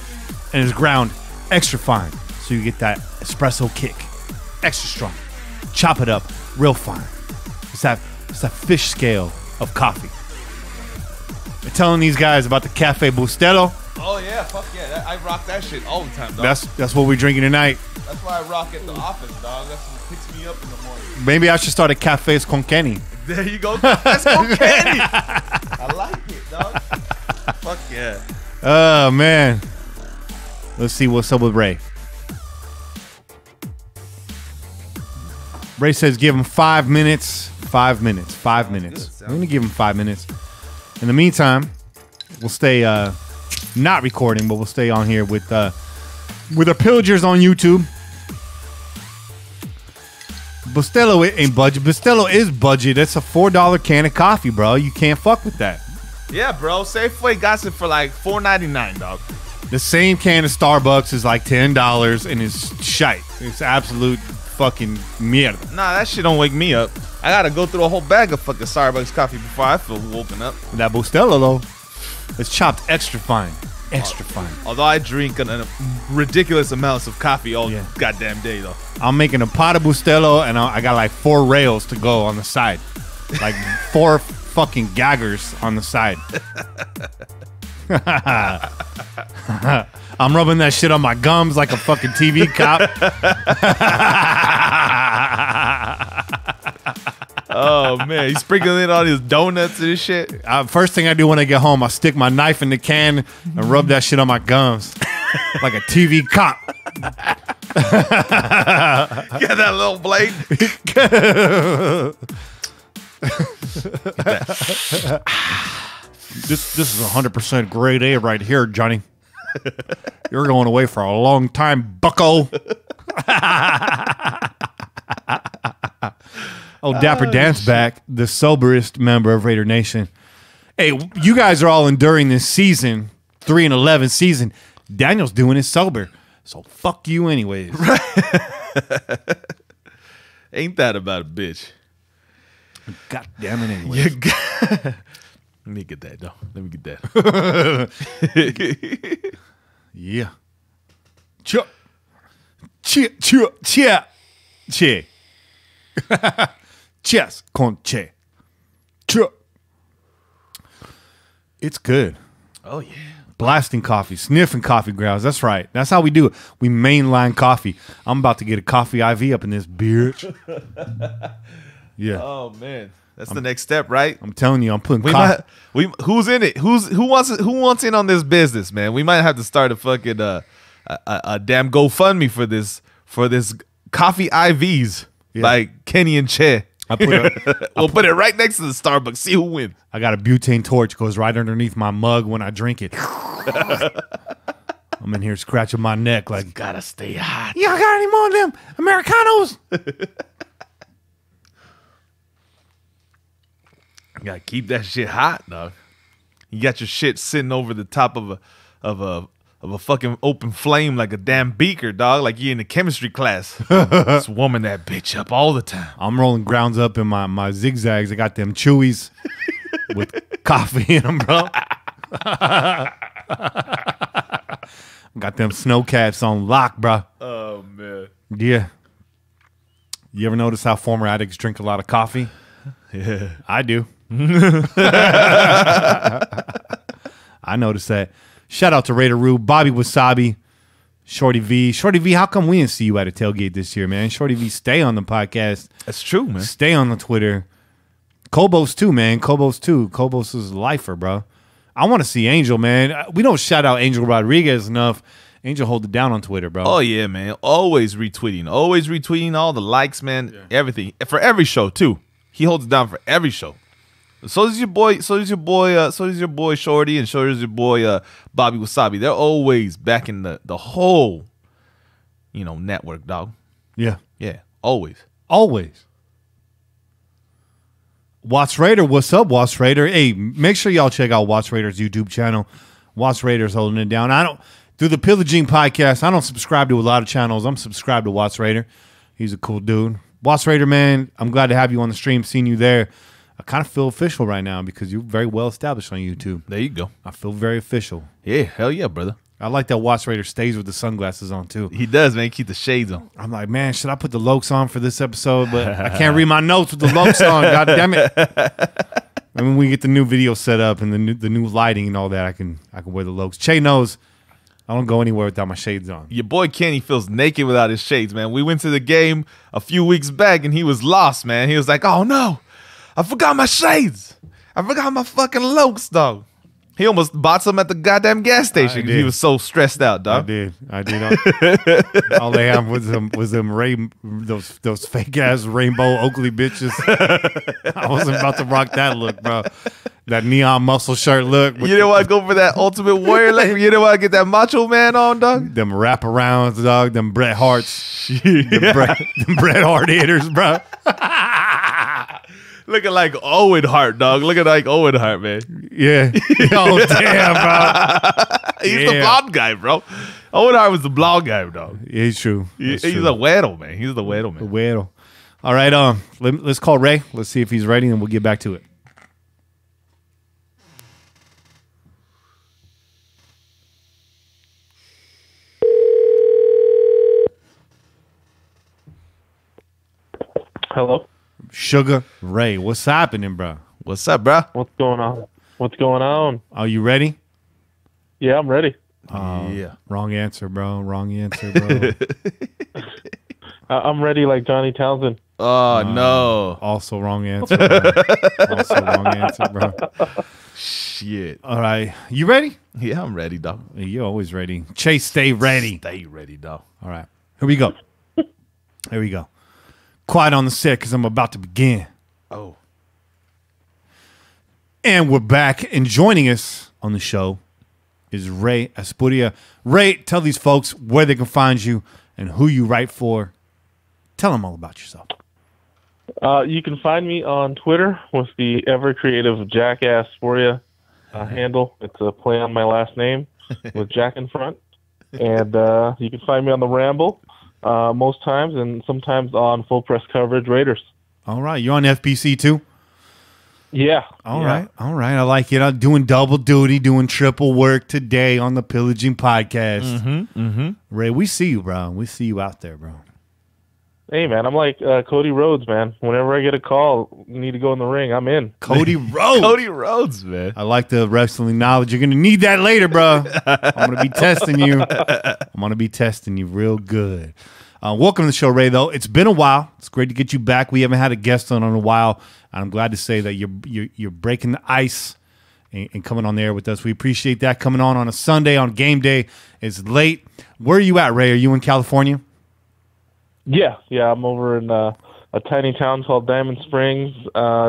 And it's ground extra fine. So you get that espresso kick. Extra strong. Chop it up real fine. It's that fish scale of coffee. They're telling these guys about the Cafe Bustelo. Oh yeah, fuck yeah! I rock that shit all the time, dog. That's what we're drinking tonight. That's why I rock at the office, dog. That's what picks me up in the morning. Maybe I should start a Cafes con Kenny. There you go. Let's go, Kenny. I like it, dog. Fuck yeah. Oh, man. Let's see what's up with Ray. Ray says give him 5 minutes. 5 minutes. 5 minutes. We're going to give him 5 minutes. In the meantime, we'll stay not recording, but we'll stay on here with our pillagers on YouTube. Bustelo ain't budget. Bustelo is budget. That's a $4 can of coffee, bro. You can't fuck with that. Yeah, bro. Safeway got it for like $4.99, dog. The same can of Starbucks is like $10 and it's shite. It's absolute fucking mierda. Nah, that shit don't wake me up. I gotta go through a whole bag of fucking Starbucks coffee before I feel woken up. That Bustelo, though, it's chopped extra fine. Extra fine. Although I drink ridiculous amounts of coffee all Yeah. goddamn day, though. I'm making a pot of Bustelo and I got like 4 rails to go on the side. Like 4 fucking gaggers on the side. I'm rubbing that shit on my gums like a fucking TV cop. Oh, man. He's sprinkling it on his donuts and shit. First thing I do when I get home, I stick my knife in the can and rub that shit on my gums like a TV cop. Get that little blade. This is 100% grade A right here, Johnny. You're going away for a long time, bucko. Dapper Dan's back, the soberest member of Raider Nation. Hey, you guys are all enduring this season, 3-11 season. Daniel's doing it sober. So fuck you anyways. Ain't that about a bitch? God damn it anyways. Let me get that, though. Let me get that. Yeah. Chia. Chia. Chia. Chia. Chia. Chess. Con che. Chia. It's good. Oh, yeah. Blasting coffee, sniffing coffee grounds. That's right. That's how we do it. We mainline coffee. I'm about to get a coffee IV up in this bitch. Yeah. Oh, man. That's the next step, right? I'm telling you, I'm putting coffee. Who's in it? Who wants in on this business, man? We might have to start a fucking a damn GoFundMe for this coffee IVs like Kenny and Che. We'll put it right next to the Starbucks. See who wins. I got a butane torch goes right underneath my mug when I drink it. I'm in here scratching my neck like, gotta stay hot. Y'all got any more of them Americanos? You gotta keep that shit hot, dog. You got your shit sitting over the top of a fucking open flame like a damn beaker, dog. Like you in a chemistry class. Just warming that bitch up all the time. I'm rolling grounds up in my zigzags. I got them chewies with coffee in them, bro. Got them snowcats on lock, bro. Oh, man. Yeah. You ever notice how former addicts drink a lot of coffee? Yeah. I do. I noticed that. Shout out to Raider Rube, Bobby Wasabi, Shorty V. Shorty V, how come we didn't see you at a tailgate this year, man? Shorty V, stay on the podcast. That's true, man. Stay on the Twitter. Kobos too, man. Kobos too. Kobos is a lifer, bro. I want to see Angel, man. We don't shout out Angel Rodriguez enough. Angel hold it down on Twitter, bro. Oh, yeah, man. Always retweeting. Always retweeting all the likes, man. Yeah. Everything. For every show, too. He holds it down for every show. So does your boy Shorty, and so does your boy Bobby Wasabi. They're always backing the whole, network, dog. Yeah. Yeah. Always. Always. Watts Raider, what's up, Watts Raider? Hey, make sure y'all check out Watts Raider's YouTube channel. Watts Raider's holding it down. Through the Pillaging Podcast, I don't subscribe to a lot of channels. I'm subscribed to Watts Raider. He's a cool dude. Watts Raider, man, I'm glad to have you on the stream, seeing you there. I kind of feel official right now because you're very well established on YouTube. There you go. I feel very official. Yeah, hell yeah, brother. I like that Watts Raider stays with the sunglasses on, too. He does, man. Keep the shades on. I'm like, man, should I put the Lokes on for this episode? But I can't read my notes with the Lokes on. God damn it. And when we get the new video set up and the new lighting and all that, I can wear the Lokes. Che knows I don't go anywhere without my shades on. Your boy Kenny feels naked without his shades, man. We went to the game a few weeks back and he was lost, man. He was like, oh no, I forgot my shades. I forgot my fucking Lokes, dog. He almost bought some at the goddamn gas station. He was so stressed out, dog. I did. All they have was those fake ass rainbow Oakley bitches. I wasn't about to rock that look, bro. That neon muscle shirt look. You didn't want to go for that Ultimate Warrior look? You didn't want to get that Macho Man on, dog? Them wraparounds, dog. Them Bret Harts. them Bret Hart hitters, bro. Looking like Owen Hart, dog. Looking like Owen Hart, man. Yeah. Oh, damn, bro. He's the blonde guy, bro. Owen Hart was the blonde guy, dog. Yeah, it's true. He's a güero, man. He's the güero, man. The güero. All right, let's call Ray. Let's see if he's ready, and we'll get back to it. Hello. Sugar Ray, what's happening, bro? What's up, bro? What's going on? What's going on? Are you ready? Yeah, I'm ready. Yeah. Wrong answer, bro. Wrong answer, bro. I'm ready like Johnny Townsend. Oh, no. Also wrong answer, bro. Also wrong answer, bro. Shit. All right. You ready? Yeah, I'm ready, dog. You're always ready. Chase, stay ready. Stay ready, dog. All right. Here we go. Here we go. Quiet on the set because I'm about to begin. Oh. And we're back, and joining us on the show is Ray Espuria. Ray, tell these folks where they can find you and who you write for. Tell them all about yourself. You can find me on Twitter with the ever creative Jackass Sporia handle. It's a play on my last name with Jack in front. And you can find me on the Ramble most times, and sometimes on Full Press Coverage Raiders. All right. You're on FBC too? Yeah. All right. I like it. I'm doing double duty, doing triple work today on the Pillaging Podcast. Ray, we see you, bro. We see you out there, bro. Hey, man, I'm like Cody Rhodes, man. Whenever I get a call, you need to go in the ring, I'm in. Cody Rhodes. Cody Rhodes, man. I like the wrestling knowledge. You're going to need that later, bro. I'm going to be testing you. I'm going to be testing you real good. Welcome to the show, Ray, though. It's been a while. It's great to get you back. We haven't had a guest on in a while. I'm glad to say that you're breaking the ice and coming on there with us. We appreciate that, coming on a Sunday on game day. It's late. Where are you at, Ray? Are you in California? Yeah, I'm over in a tiny town called Diamond Springs,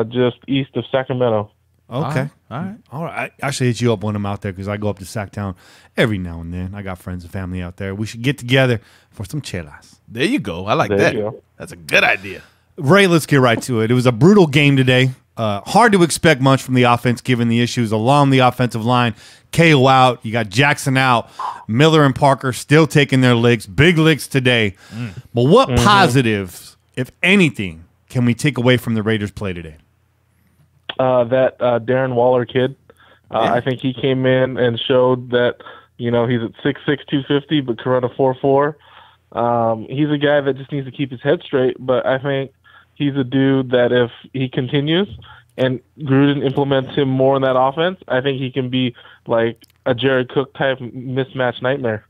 just east of Sacramento. Okay. All right. I should hit you up when I'm out there because I go up to Sacktown every now and then. I got friends and family out there. We should get together for some chelas. There you go. I like There that. you go. That's a good idea. Ray, let's get right to it. It was a brutal game today. Hard to expect much from the offense given the issues along the offensive line. KO out. You got Jackson out. Miller and Parker still taking their licks. Big licks today. But what positives, if anything, can we take away from the Raiders' play today? That Darren Waller kid, I think he came in and showed that, he's at 6'6", 250, but can run a 4.4. He's a guy that just needs to keep his head straight, but I think he's a dude that if he continues and Gruden implements him more in that offense, I think he can be like a Jared Cook type mismatch nightmare.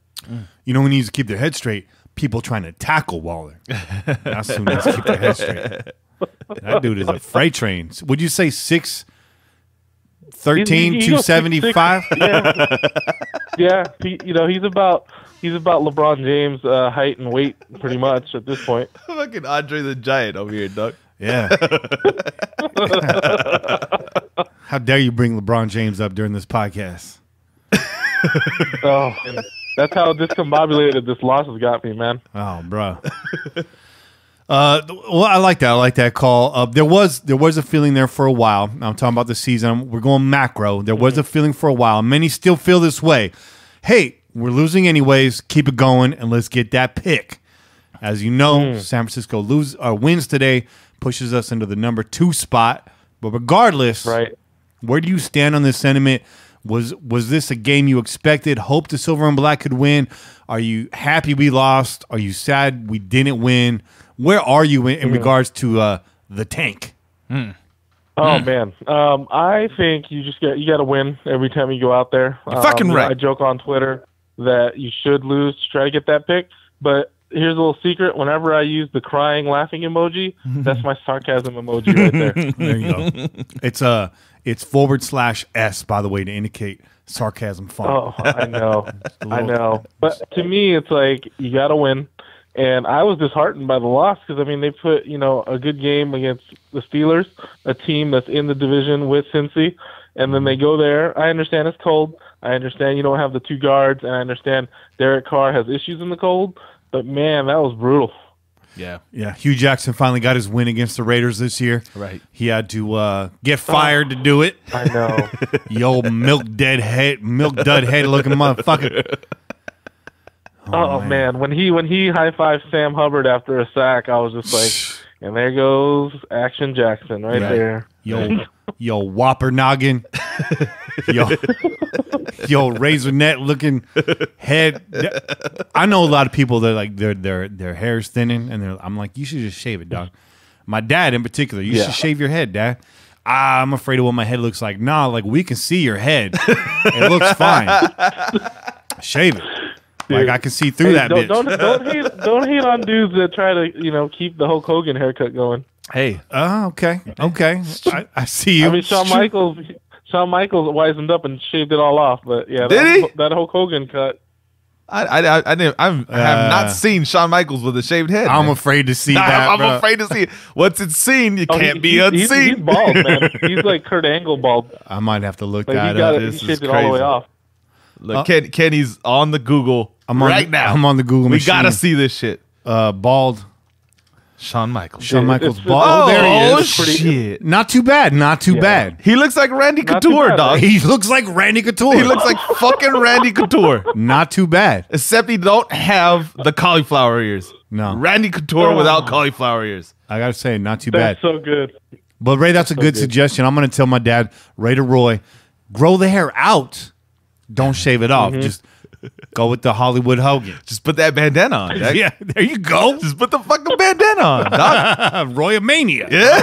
You know who needs to keep their head straight? People trying to tackle Waller. That's who needs to keep their head straight. That dude is a freight train. Would you say 6'13", 275? Yeah, he's about LeBron James height and weight pretty much at this point. Fucking Andre the Giant over here, Doug. Yeah. How dare you bring LeBron James up during this podcast? Oh, that's how discombobulated this loss has got me, man. Oh, bro. Well, I like that. I like that call. There was a feeling there for a while. I'm talking about the season. We're going macro. There was a feeling for a while. Many still feel this way. Hey, we're losing anyways. Keep it going, and let's get that pick. As you know, San Francisco wins today, pushes us into the number 2 spot. But regardless, Right. Where do you stand on this sentiment? Was this a game you expected? Hoped the Silver and Black could win? Are you happy we lost? Are you sad we didn't win? Where are you in regards to the tank? Oh man, I think you got to win every time you go out there. You're fucking right. I joke on Twitter that you should lose to try to get that pick, but here's a little secret. Whenever I use the crying laughing emoji, that's my sarcasm emoji right there. There you go. It's /S, by the way, to indicate sarcasm font. Oh, I know. But to me, it's like you got to win. And I was disheartened by the loss because, they put, a good game against the Steelers, a team that's in the division with Cincy, and then they go there. I understand it's cold. I understand you don't have the 2 guards, and I understand Derek Carr has issues in the cold. But, man, that was brutal. Yeah. Hugh Jackson finally got his win against the Raiders this year. Right. He had to get fired to do it. I know. You old milk dud head looking motherfucker. Oh man, when he high-fived Sam Hubbard after a sack, I was just like, and there goes Action Jackson right there. Yo, whopper noggin. yo, razor net looking head. I know a lot of people that like their hair's thinning, and I'm like, you should just shave it, dog. My dad in particular, you should shave your head, Dad. I'm afraid of what my head looks like. Nah, like we can see your head. It looks fine. Shave it. Like I can see through that bitch. Don't hate on dudes that try to keep the Hulk Hogan haircut going. Hey. Okay. I see you. Shawn Michaels wisened up and shaved it all off, but yeah, Did he? That Hulk Hogan cut. I have not seen Shawn Michaels with a shaved head. I'm man. afraid to see that. I'm bro. afraid to see it. Once it's seen, you can't be He's unseen. bald, man. He's like Kurt Angle bald. I might have to look Like that he got up. it. He This is shaved it all the way crazy. off. Look, Kenny's on the Google right now. I'm on the Google We machine. gotta see this shit. Bald. Shawn Michaels. Shawn Michaels it's- bald. Oh, there he is. It's pretty- shit. Not too bad. Not too Yeah. bad. He looks like Randy Not too Couture, bad, dog. He looks like Randy Couture. He looks like fucking Randy Couture. Not too bad. Except he don't have the cauliflower ears. No. Randy Couture without cauliflower ears. I gotta say, not too bad. That's so good. But Ray, that's a good good. suggestion. I'm gonna tell my dad, Ray to Roy, grow the hair out. Don't shave it off. Just go with the Hollywood Hogan. Just put that bandana on. Dog. Yeah, there you go. Just put the fucking bandana on, dog. Roy Mania. Yeah.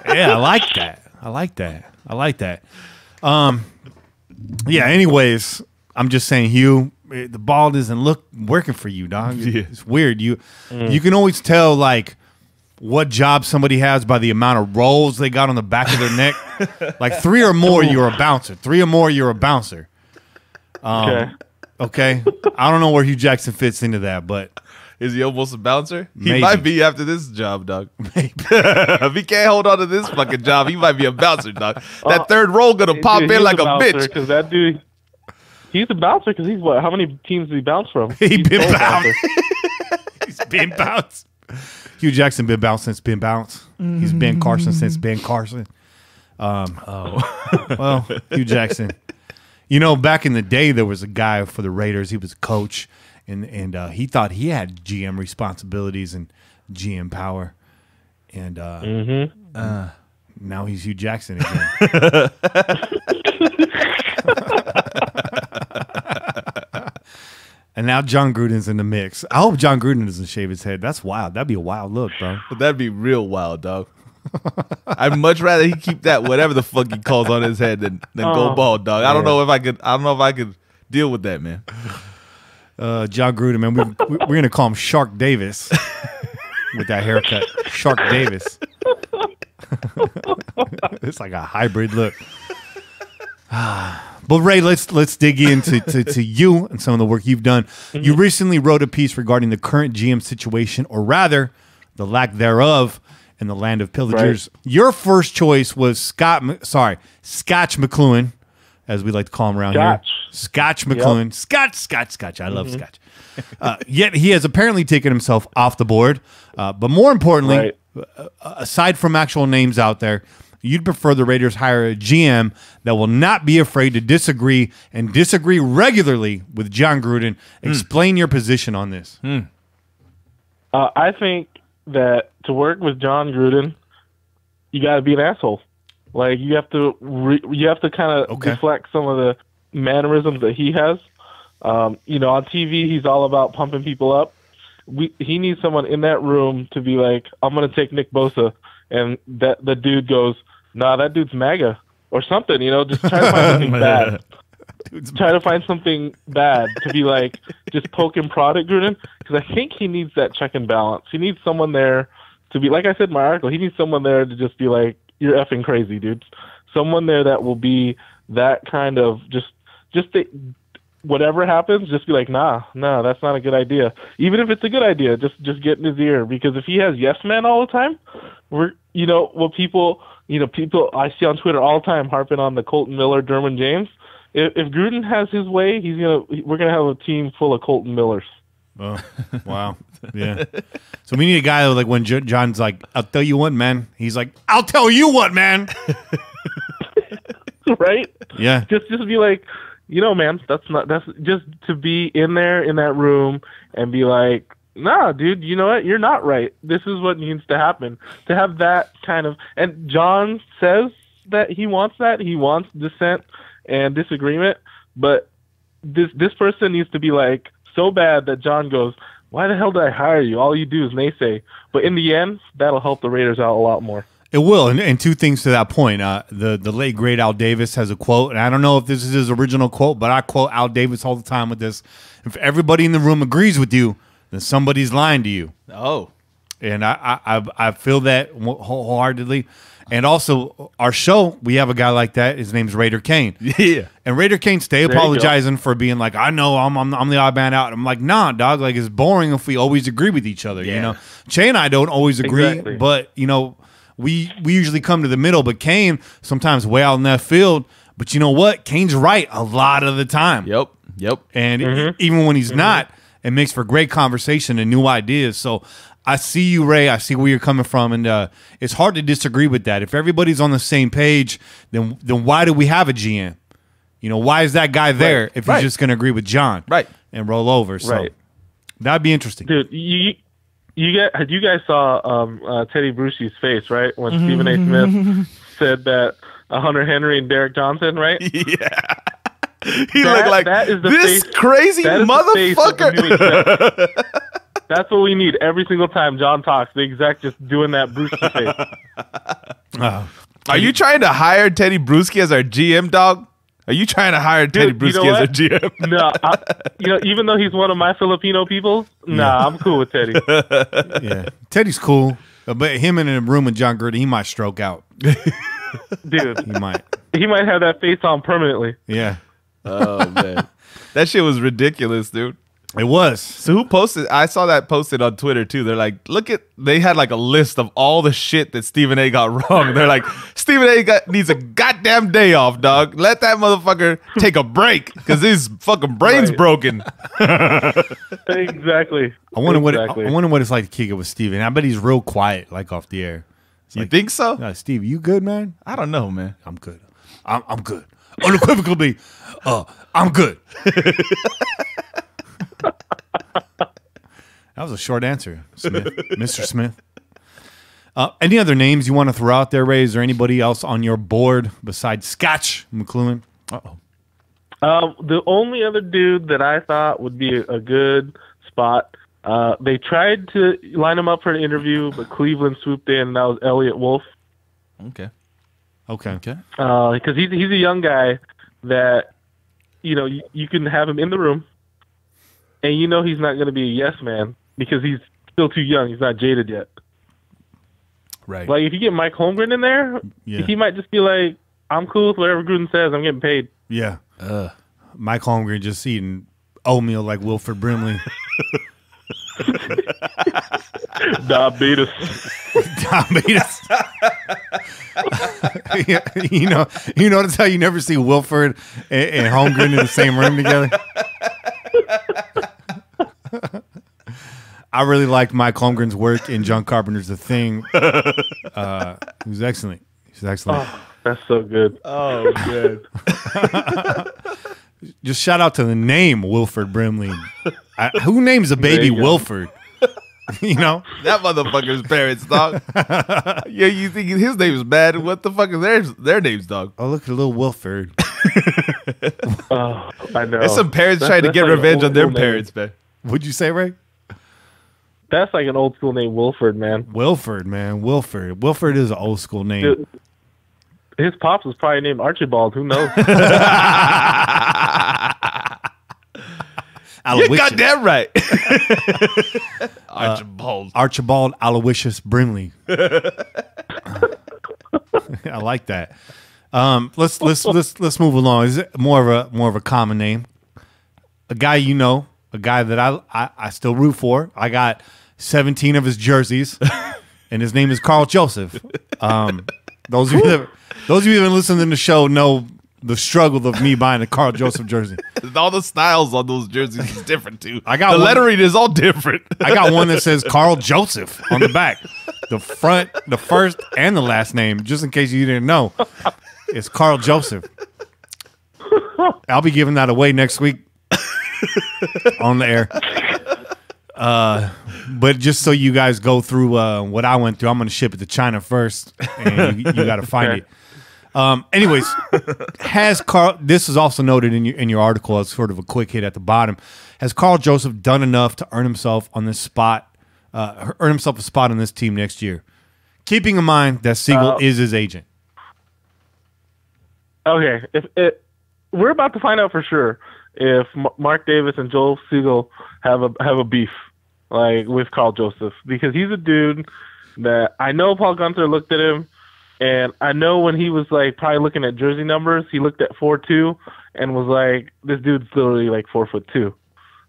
Yeah, I like that. I like that. I like that. Yeah, anyways, I'm just saying, Hugh, the bald isn't working for you, dog. Yeah. It's weird. You can always tell like what job somebody has by the amount of rolls they got on the back of their neck. Like 3 or more, you're a bouncer. 3 or more, you're a bouncer. Okay. Okay. I don't know where Hugh Jackson fits into that, but Is he almost a bouncer? He Maybe. might be after this job, dog. If he can't hold on to this fucking job, he might be a bouncer, dog. That third roll gonna pop Dude, in he's like a bouncer, bitch. Because that dude, he's a bouncer because he's what? How many teams did he bounce from? he He's been so bounced. He's been bounced. Hugh Jackson been bounced since been bounced. He's Ben Carson since Ben Carson. Well, Hugh Jackson. You know, back in the day, there was a guy for the Raiders. He was a coach, and he thought he had GM responsibilities and GM power. And now he's Hugh Jackson again. And now John Gruden's in the mix. I hope John Gruden doesn't shave his head. That's wild. That'd be a wild look, bro. But that'd be real wild, dog. I'd much rather he keep that whatever the fuck he calls on his head than go bald, dog. I don't know if I could deal with that, man. John Gruden, man, we're gonna call him Shark Davis with that haircut. Shark Davis. It's like a hybrid look. But Ray, let's dig into to you and some of the work you've done. You recently wrote a piece regarding the current GM situation, or rather, the lack thereof, in the land of pillagers. Right. Your first choice was Scotch McLuhan, as we like to call him around here. Scotch McLuhan. Yep. Scotch. I love Scotch. Yet he has apparently taken himself off the board. But more importantly, aside from actual names out there, you'd prefer the Raiders hire a GM that will not be afraid to disagree and disagree regularly with John Gruden. Explain your position on this. I think that to work with John Gruden, you got to be an asshole. Like you have to kind of deflect some of the mannerisms that he has. You know, on TV, he's all about pumping people up. He needs someone in that room to be like, I'm going to take Nick Bosa. And that the dude goes, nah, that dude's MAGA or something, you know, just try to find something bad. Try to find something bad to be like, just poke and prod at Gruden. Because I think he needs that check and balance. He needs someone there to be, like I said in my article, he needs someone there to just be like, you're effing crazy, dude. Someone there that will be that kind of whatever happens, just be like, nah, that's not a good idea. Even if it's a good idea, just get in his ear. Because if he has yes men all the time, people I see on Twitter all the time harping on the Colton Miller, Derwin James. If Gruden has his way, we're gonna have a team full of Colton Millers. Oh, wow. Yeah. So we need a guy like when John's like, I'll tell you what, man. He's like, I'll tell you what, man. Right? Yeah. Just be like, man, that's just to be in there in that room and be like, nah, dude, you know what? You're not right. This is what needs to happen. To have that kind of, and John says that he wants that. He wants dissent and disagreement, but this person needs to be like so bad that John goes, why the hell did I hire you? All you do is naysay. But in the end, that'll help the Raiders out a lot more. It will, and two things to that point. The late, great Al Davis has a quote, and I don't know if this is his original quote, but I quote Al Davis all the time with this. If everybody in the room agrees with you, then somebody's lying to you. Oh. And I feel that wholeheartedly. And also, our show, we have a guy like that. His name's Raider Kane. Yeah. And Raider Kane stay you go. apologizing for being like, I know I'm the odd man out. I'm like, nah, dog. Like, it's boring if we always agree with each other. You Yeah. know, Che and I don't always agree, Exactly. but you know, we usually come to the middle. But Kane sometimes way out in that field. But you know what? Kane's right a lot of the time. Yep. And even when he's not, it makes for great conversation and new ideas. So I see you, Ray. I see where you're coming from, and it's hard to disagree with that. If everybody's on the same page, then why do we have a GM? You know, why is that guy there if he's just going to agree with John and roll over? So that'd be interesting. Dude, you guys saw Teddy Bruschi's face, right? When Stephen A. Smith said that Hunter Henry and Derek Johnson, right? Yeah. He looked like that is the this face, crazy that is the face of the new motherfucker. exec. That's what we need every single time John talks. The exec just doing that Bruschi face. Are you trying to hire Teddy Bruschi as our GM, dog? Are you trying to hire Teddy Dude, you know Bruschi as our what? GM? No, even though he's one of my Filipino people, I'm cool with Teddy. Yeah, Teddy's cool, but him in a room with John Gruden, he might stroke out. Dude, He might. he might have that face on permanently. Yeah, Oh man, that shit was ridiculous, dude. it was. So who posted? I saw that posted on Twitter too. They're like, they had like a list of all the shit that Stephen A. got wrong. They're like, Stephen A. needs a goddamn day off, dog. Let that motherfucker take a break because his fucking brain's broken. Exactly. I wonder Exactly. I wonder what it's like to kick it with Steven. I bet he's real quiet, like off the air. You think so? Steve, you good, man? I don't know, man. I'm good. I'm good. Unequivocally, I'm good. That was a short answer, Smith. Mr. Smith. Any other names you want to throw out there, Ray? Is there anybody else on your board besides Scotch McLuhan? The only other dude that I thought would be a good spot, they tried to line him up for an interview, but Cleveland swooped in, and that was Elliot Wolf. Okay. Because he's a young guy that, you know, you can have him in the room, and you know he's not going to be a yes man because he's still too young. He's not jaded yet. Right. Like, if you get Mike Holmgren in there, he might just be like, I'm cool with whatever Gruden says. I'm getting paid. Yeah. Mike Holmgren just eating oatmeal like Wilford Brimley. Diabetes. Diabetes. Yeah, you notice how you never see Wilford and Holmgren in the same room together? I really liked Mike Holmgren's work in John Carpenter's The Thing. He was excellent. He's excellent. Oh, that's so good. Oh, good. Just shout out to the name Wilford Brimley. Who names a baby Wilford? You know? That motherfucker's parents, dog. Yeah, you think his name is bad? What the fuck is their names, dog? Oh, look at little Wilford. Oh, I know. There's some parents trying to get like an revenge on their old school parents, man. What'd you say, Ray? That's like an old school name, Wilford, man. Wilford, man. Wilford. Wilford is an old school name. Dude, his pops was probably named Archibald. Who knows? You're goddamn right. Archibald Aloysius Brimley. I like that. Let's move along. Is it more of a common name? A guy you know, a guy that I still root for. I got 17 of his jerseys, and his name is Carl Joseph. Those of you that have been listening to the show know the struggle of me buying a Carl Joseph jersey. All the styles on those jerseys is different too. The lettering is all different. I got one that says Carl Joseph on the back. The front, the first, and the last name, just in case you didn't know. It's Carl Joseph. I'll be giving that away next week on the air. But just so you guys go through what I went through, I'm going to ship it to China first, and you got to find it. Anyways, has Carl? This is also noted in your article as sort of a quick hit at the bottom. Has Carl Joseph done enough to earn himself on this spot? Earn himself a spot on this team next year, keeping in mind that Siegel is his agent. Okay, we're about to find out for sure if Mark Davis and Joel Siegel have a beef like with Carl Joseph, because he's a dude that I know Paul Gunther looked at him And I know when he was like probably looking at jersey numbers, he looked at 4'2" and was like, "This dude's literally like 4'2."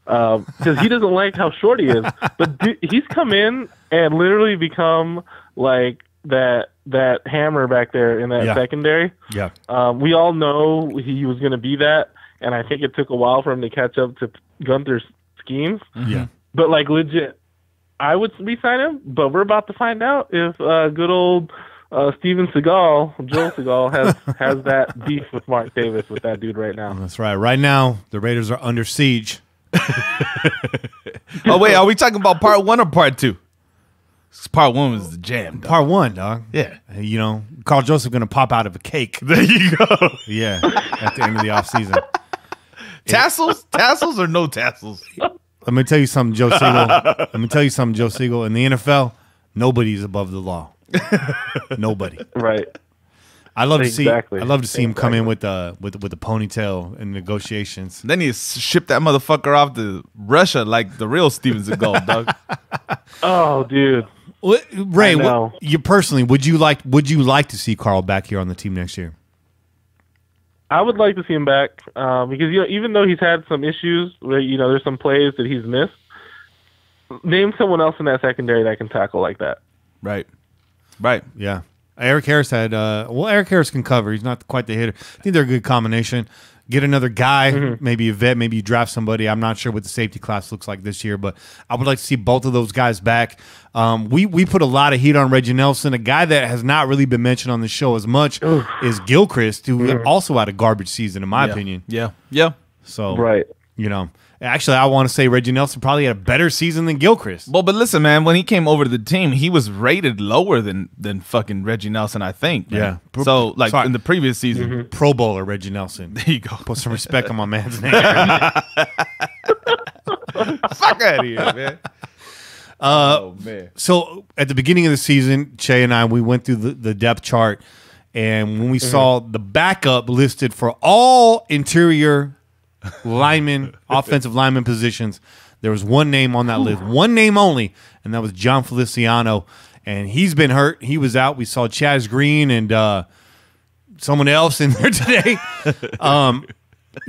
Because he doesn't like how short he is. But he's come in and literally become like that hammer back there in that secondary. Yeah. We all know he was going to be that, and I think it took a while for him to catch up to Gunther's schemes. Yeah. But like legit, I would re-sign him. But we're about to find out if good old Steven Seagal, Joel Seagal, has that beef with Mark Davis with that dude right now. That's right. Right now, the Raiders are under siege. Oh wait, are we talking about part 1 or part 2? Part 1 was the jam. Dog. Part 1, dog. Yeah. You know, Carl Joseph going to pop out of a cake. There you go. Yeah, at the end of the offseason. Tassels or no tassels? Let me tell you something, Joe Siegel. In the NFL, nobody's above the law. Nobody. Right. I love Exactly. to see him come in with the ponytail in negotiations. Then you ship that motherfucker off to Russia like the real Steven Seagal, dog. Oh, dude. Ray, I know. you personally, would you like to see Carl back here on the team next year? I would like to see him back because even though he's had some issues, where there's some plays that he's missed. Name someone else in that secondary that can tackle like that. Right. Yeah. Eric Harris Eric Harris can cover. He's not quite the hitter. I think they're a good combination. Get another guy, maybe a vet, maybe you draft somebody. I'm not sure what the safety class looks like this year, but I would like to see both of those guys back. We put a lot of heat on Reggie Nelson, a guy that has not really been mentioned on the show as much is Gilchrist, who also had a garbage season, in my opinion. Yeah. So, Right. Actually, I want to say Reggie Nelson probably had a better season than Gilchrist. Well, but listen, man, when he came over to the team, he was rated lower than fucking Reggie Nelson, I think. Man. Yeah. So, like, in the previous season. Pro Bowler Reggie Nelson. There you go. Put some respect on my man's name. Fuck out of here, man. Oh, man. So at the beginning of the season, Che and I, we went through the depth chart, and when we saw the backup listed for all interior linemen, offensive lineman positions, there was one name on that list, one name only, and that was John Feliciano. And he's been hurt. He was out. We saw Chaz Green and someone else in there today.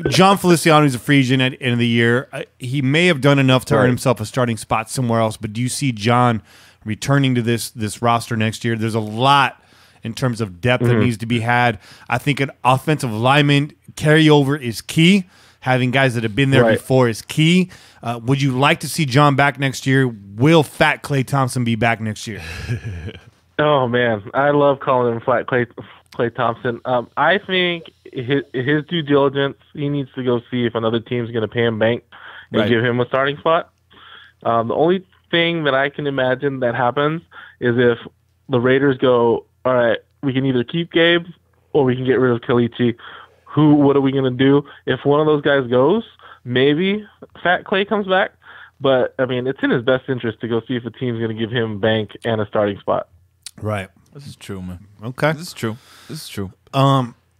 John Feliciano is a free agent at the end of the year. He may have done enough to earn himself a starting spot somewhere else, but do you see John returning to this roster next year? There's a lot in terms of depth that needs to be had. I think an offensive lineman carryover is key. Having guys that have been there before is key. Would you like to see John back next year? Will Fat Klay Thompson be back next year? Oh, man. I love calling him Flat Klay Thompson. I think his due diligence, he needs to go see if another team's going to pay him bank and give him a starting spot. The only thing that I can imagine that happens is if the Raiders go, all right, we can either keep Gabe or we can get rid of Kalichi. What are we going to do? If one of those guys goes, maybe Fat Klay comes back. But, I mean, it's in his best interest to go see if a team's going to give him bank and a starting spot. Right. This is true, man. Okay. This is true.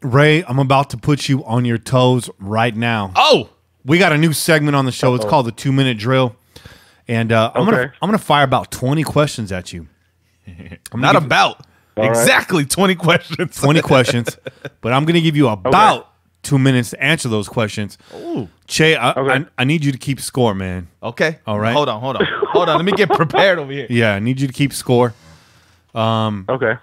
Ray, I'm about to put you on your toes right now. Oh! We got a new segment on the show. It's called the 2-minute drill. And I'm gonna fire about 20 questions at you. Not about. Exactly 20 questions. 20 questions. But I'm going to give you about 2 minutes to answer those questions. Ooh. Che, I need you to keep score, man. Okay. All right. Hold on. Let me get prepared over here. Yeah, I need you to keep score. Okay.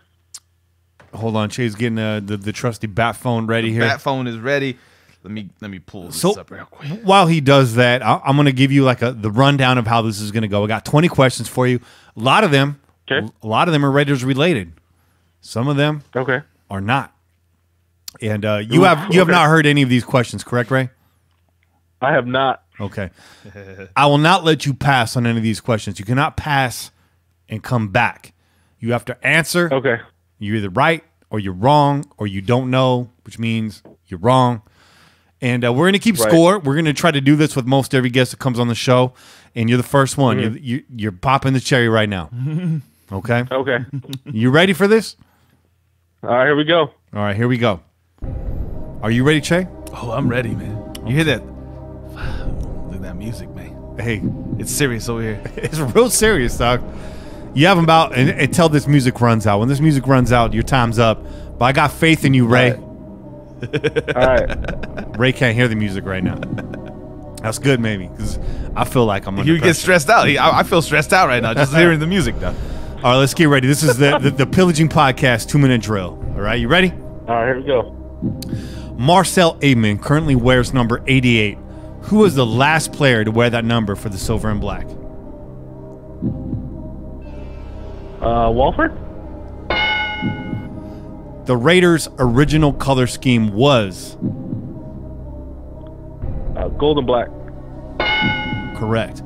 Hold on. Che's getting the trusty bat phone ready here. Bat phone is ready. Let me pull this up real quick. While he does that, I'm going to give you like the rundown of how this is going to go. I got 20 questions for you. A lot of them are Raiders related. Some of them are not. And you have not heard any of these questions, correct, Ray? I have not. Okay. I will not let you pass on any of these questions. You cannot pass and come back. You have to answer. Okay. You're either right or you're wrong or you don't know, which means you're wrong. And we're going to keep score. We're going to try to do this with most every guest that comes on the show. And you're the first one. You're popping the cherry right now. Okay? Okay. You ready for this? All right, here we go. All right, here we go. Are you ready, Che? Oh, I'm ready, man. You hear that? Look at that music, man. Hey, It's serious over here. it's real serious, dog. You have about until this music runs out. When this music runs out, your time's up. But I got faith in you, Ray. All right. Ray can't hear the music right now. That's good, maybe, because I feel like I'm under You get pressure. stressed out. I feel stressed out right now just hearing the music, though. All right, let's get ready. This is the Pillaging Podcast 2-minute drill. All right, you ready? All right, here we go. Marcel Aimon currently wears number 88. Who was the last player to wear that number for the Silver and Black? Walford? The Raiders' original color scheme was Gold and black. correct.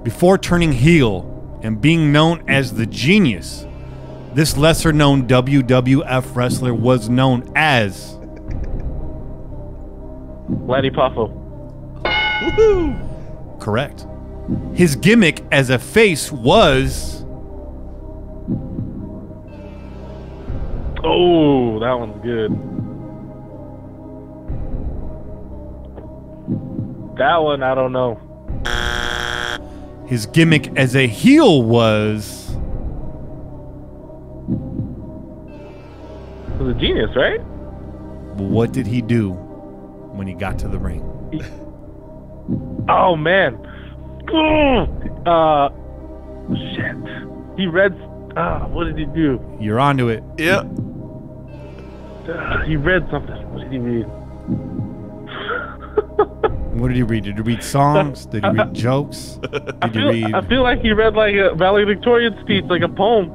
Before turning heel and being known as the Genius, this lesser-known WWF wrestler was known as Lanny Poffo. correct. His gimmick as a face was Oh, that one's good. That one, I don't know. his gimmick as a heel was It was a genius, right? what did he do when he got to the ring? Oh man. Shit. He read. What did he do? You're onto it. Yeah. He read something. What did he read? What did he read? Did he read songs? Did he read jokes? Did he read? I feel like he read like a valedictorian speech, like a poem.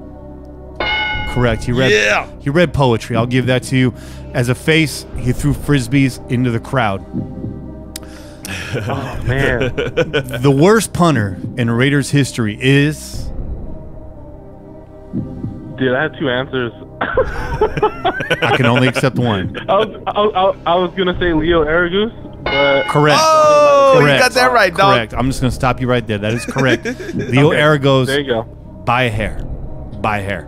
Correct. He read. Yeah. He read poetry. I'll give that to you. As a face, he threw frisbees into the crowd. Oh man. The worst punter in Raiders history is. Dude, I had two answers. I can only accept one. I was gonna say Leo Aragus, but Correct. Oh, Correct. you got that right, dog. Correct. I'm just going to stop you right there. That is correct. Leo Aragos there you go. by a hair. By a hair.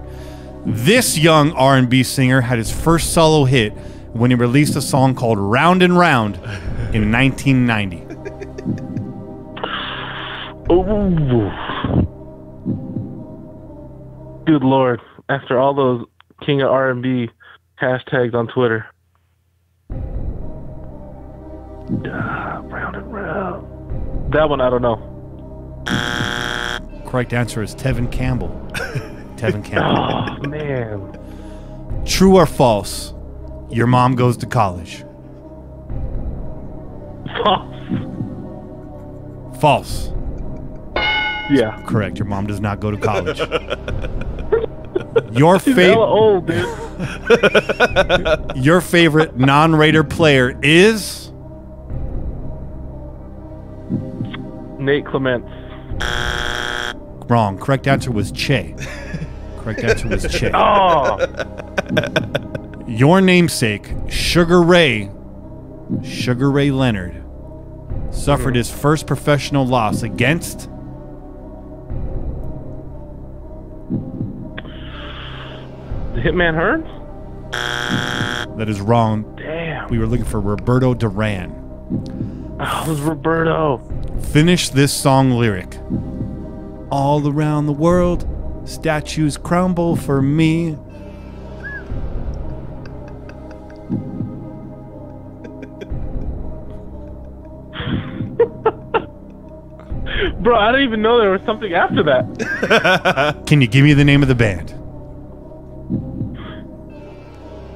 This young R&B singer had his first solo hit when he released a song called Round and Round in 1990. Ooh. Good Lord. After all those King of R&B hashtags on Twitter. Round and round. That one, I don't know. Correct answer is Tevin Campbell. Tevin Campbell. Oh, man. True or false? Your mom goes to college. False. False. Yeah. Correct. Your mom does not go to college. Your She's hella favorite. old, dude. Your favorite non-Raider player is Nate Clements. wrong. Correct answer was Che. Correct answer was Che. Oh. Your namesake, Sugar Ray Leonard, suffered his first professional loss against The Hitman Hearns? that is wrong. Damn. We were looking for Roberto Duran. Oh, it was Roberto. Finish this song lyric. All around the world, statues crumble for me. Bro, I didn't even know there was something after that. Can you give me the name of the band?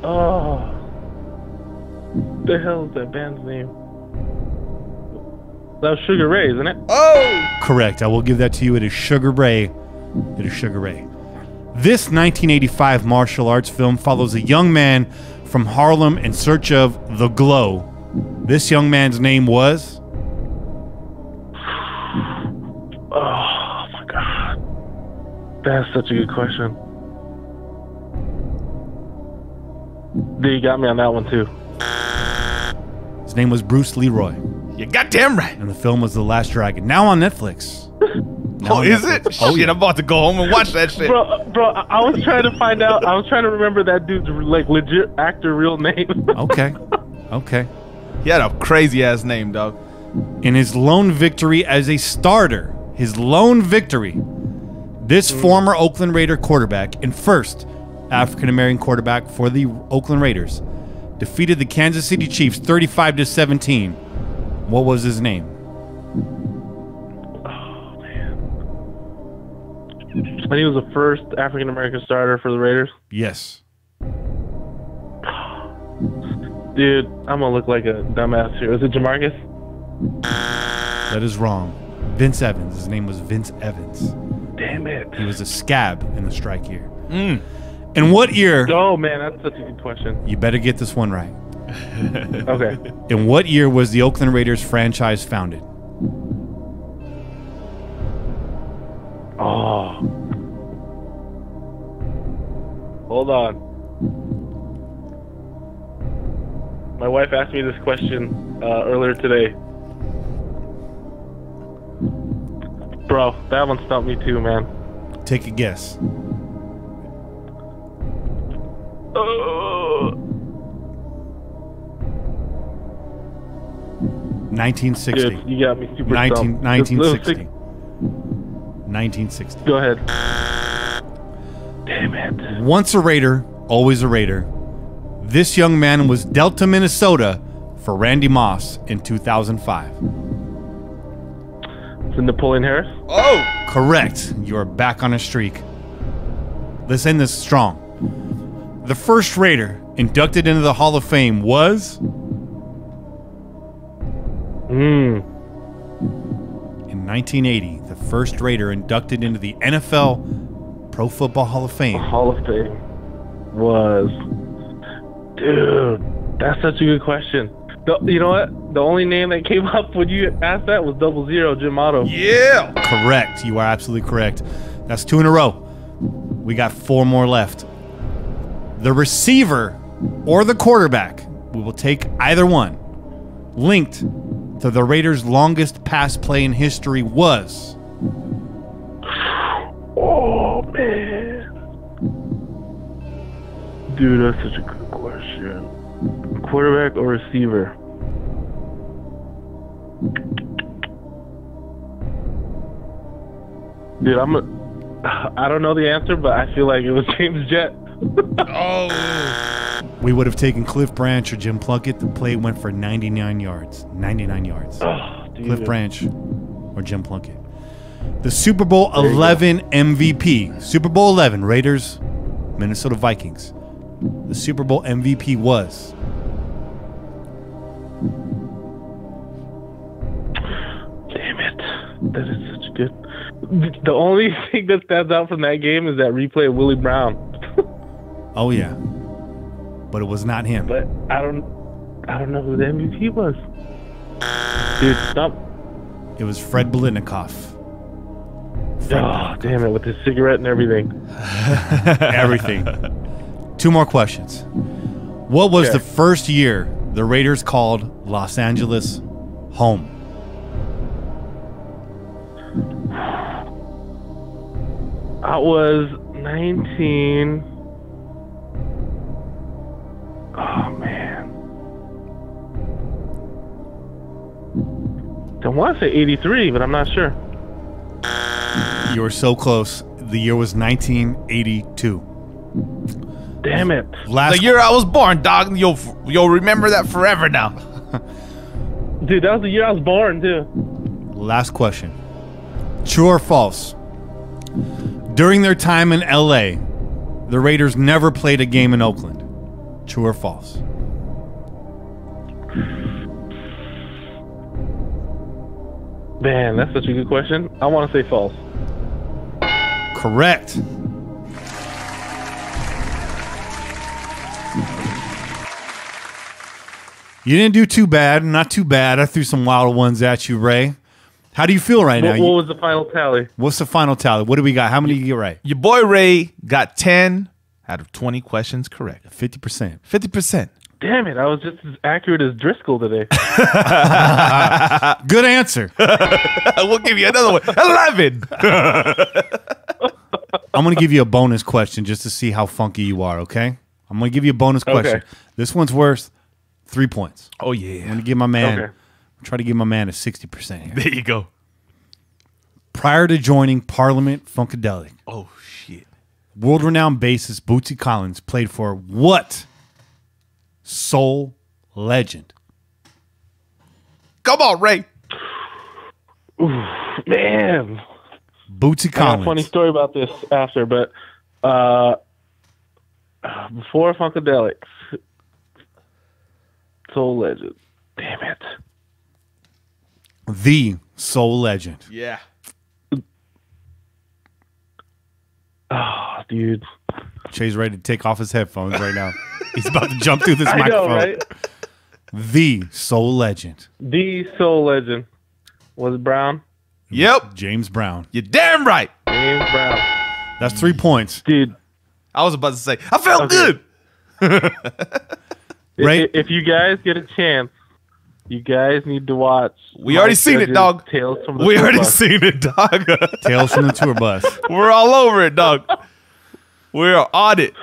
Oh. The hell is that band's name? That was Sugar Ray, isn't it? Oh, Correct. I will give that to you. It is Sugar Ray. It is Sugar Ray. This 1985 martial arts film follows a young man from Harlem in search of the glow. This young man's name was? Oh my god. That's such a good question. Dude, you got me on that one too. His name was Bruce Leroy. you goddamn right. And the film was The Last Dragon. Now on Netflix. Now Oh, on is Netflix. it? Oh, shit, I'm about to go home and watch that shit. Bro, I was trying to find out. I was trying to remember that dude's like legit actor real name. Okay. Okay. He had a crazy ass name, dog. In his lone victory as a starter, his lone victory, This former Oakland Raider quarterback and first African-American quarterback for the Oakland Raiders defeated the Kansas City Chiefs 35-17. What was his name? Oh, man. And he was the first African-American starter for the Raiders? Yes. Dude, I'm going to look like a dumbass here. Is it Jamarcus? That is wrong. Vince Evans. His name was Vince Evans. Damn it. He was a scab in the strike year. In what year? Oh, man, that's such a good question. You better get this one right. Okay. In what year was the Oakland Raiders franchise founded? Oh. Hold on. My wife asked me this question earlier today. Bro, that one stumped me too, man. Take a guess. 1960. Dude, you got me super 1960. 1960. Go ahead. Damn it. Once a Raider, always a Raider. This young man was dealt to Minnesota for Randy Moss in 2005. Is it Napoleon Harris? Oh, Correct. You're back on a streak. Let's end this strong. The first Raider inducted into the Hall of Fame was... In 1980, the first Raider inducted into the NFL Pro Football Hall of Fame. Hall of Fame was... Dude, that's such a good question. You know what? The only name that came up when you asked that was 00 Jim Otto. yeah. Correct. You are absolutely correct. That's 2 in a row. We got 4 more left. The receiver or the quarterback, we will take either one, linked to the Raiders' longest pass play in history was... Oh, man. Dude, that's such a good question. Quarterback or receiver? Dude, I don't know the answer, but I feel like it was James Jett. Oh, We would have taken Cliff Branch or Jim Plunkett. The play went for 99 yards. 99 yards. Oh, dude. Cliff Branch or Jim Plunkett. The Super Bowl 11 MVP. Super Bowl 11, Raiders, Minnesota Vikings. The Super Bowl MVP was... Damn it. That is such a good... The only thing that stands out from that game is that replay of Willie Brown. Oh, yeah. But it was not him. But I don't know who the MVP was. Dude, stop. It was Fred Biletnikoff. Oh, damn it, with his cigarette and everything. Everything. 2 more questions. What was Okay. the first year the Raiders called Los Angeles home? That was 19... Oh, man. I want to say 83, but I'm not sure. You were so close. The year was 1982. Damn it. Last the year I was born, dog. You'll remember that forever now. Dude, that was the year I was born, too. Last question. True or false? During their time in LA, the Raiders never played a game in Oakland. True or false? Man, that's such a good question. I want to say false. Correct. You didn't do too bad. Not too bad. I threw some wild ones at you, Ray. How do you feel right now? What was the final tally? What's the final tally? What do we got? How many did you get right? Your boy Ray got 10 out of 20 questions correct. 50%. 50%. Damn it, I was just as accurate as Driscoll today. Good answer. We'll give you another one. 11. I'm going to give you a bonus question just to see how funky you are, okay? I'm going to give you a bonus question. Okay. This one's worth 3 points. Oh, I'm yeah. going to give my man, Okay. try to give my man a 60% here. There you go. Prior to joining Parliament Funkadelic, Oh shit. world-renowned bassist Bootsy Collins played for what soul legend? Come on, Ray. Man, Bootsy I got a funny Collins. story about this after, but before Funkadelic, Soul Legend. Damn it. The soul legend. Yeah. Oh, dude. Shay's ready to take off his headphones right now. He's about to jump through this I microphone. know, right? The soul legend. The Soul Legend was Brown. Yep. James Brown. You're damn right. James Brown. That's 3 points. Dude, I was about to say, I felt Okay. good. Right. if you guys get a chance, you guys need to watch. We already Mike seen it, Judge's dog. Tales from the We Tour already Bus. seen it, dog. Tales from the Tour Bus. We're all over it, dog. We're on it.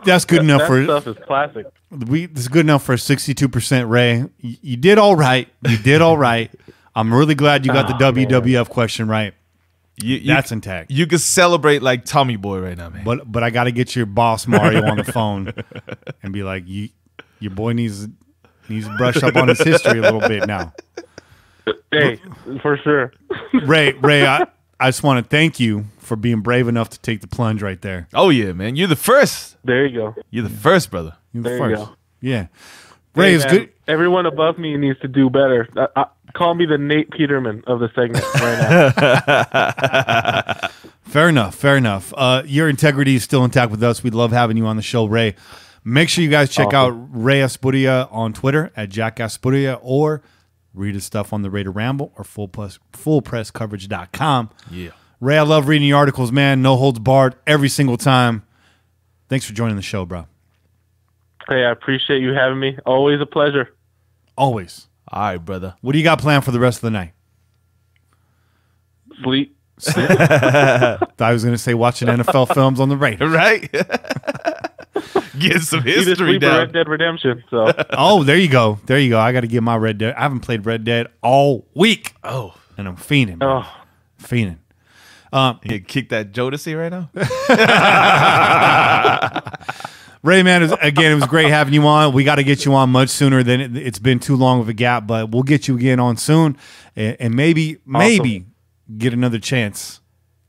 That's good enough That for stuff is classic. This is good enough for 62%. Ray, you did all right. You did all right. I'm really glad you got the WWF question right. That's intact. You can celebrate like Tommy Boy right now, man. But I got to get your boss Mario on the phone and be like, your boy needs to brush up on his history a little bit now. Hey, for sure. Ray, I just want to thank you for being brave enough to take the plunge right there. Oh yeah, man. You're the first. There you go. You're the first, brother. You're the There you first. go. Yeah. Ray Hey, is man, good. Everyone above me needs to do better. Call me the Nate Peterman of the segment right now. Fair enough. Your integrity is still intact with us. We love having you on the show, Ray. Make sure you guys check out Ray Aspudia on Twitter at Jack Aspudia, or read his stuff on the Raider Ramble or fullpresscoverage.com. Yeah. Ray, I love reading your articles, man. No holds barred every single time. Thanks for joining the show, bro. Hey, I appreciate you having me. Always a pleasure. Always. All right, brother. What do you got planned for the rest of the night? Sleep. Thought I was going to say watching NFL films on the Raider. Right? Get some Either history sleep or down. Red Dead Redemption. So Oh, there you go. I got to get my Red Dead. I haven't played Red Dead all week, Oh, and I'm fiending. Man. oh, Fiending. you kick that Jodeci right now? Ray, man, it was great having you on. We got to get you on much sooner than it's been too long of a gap, but we'll get you again on soon, and maybe get another chance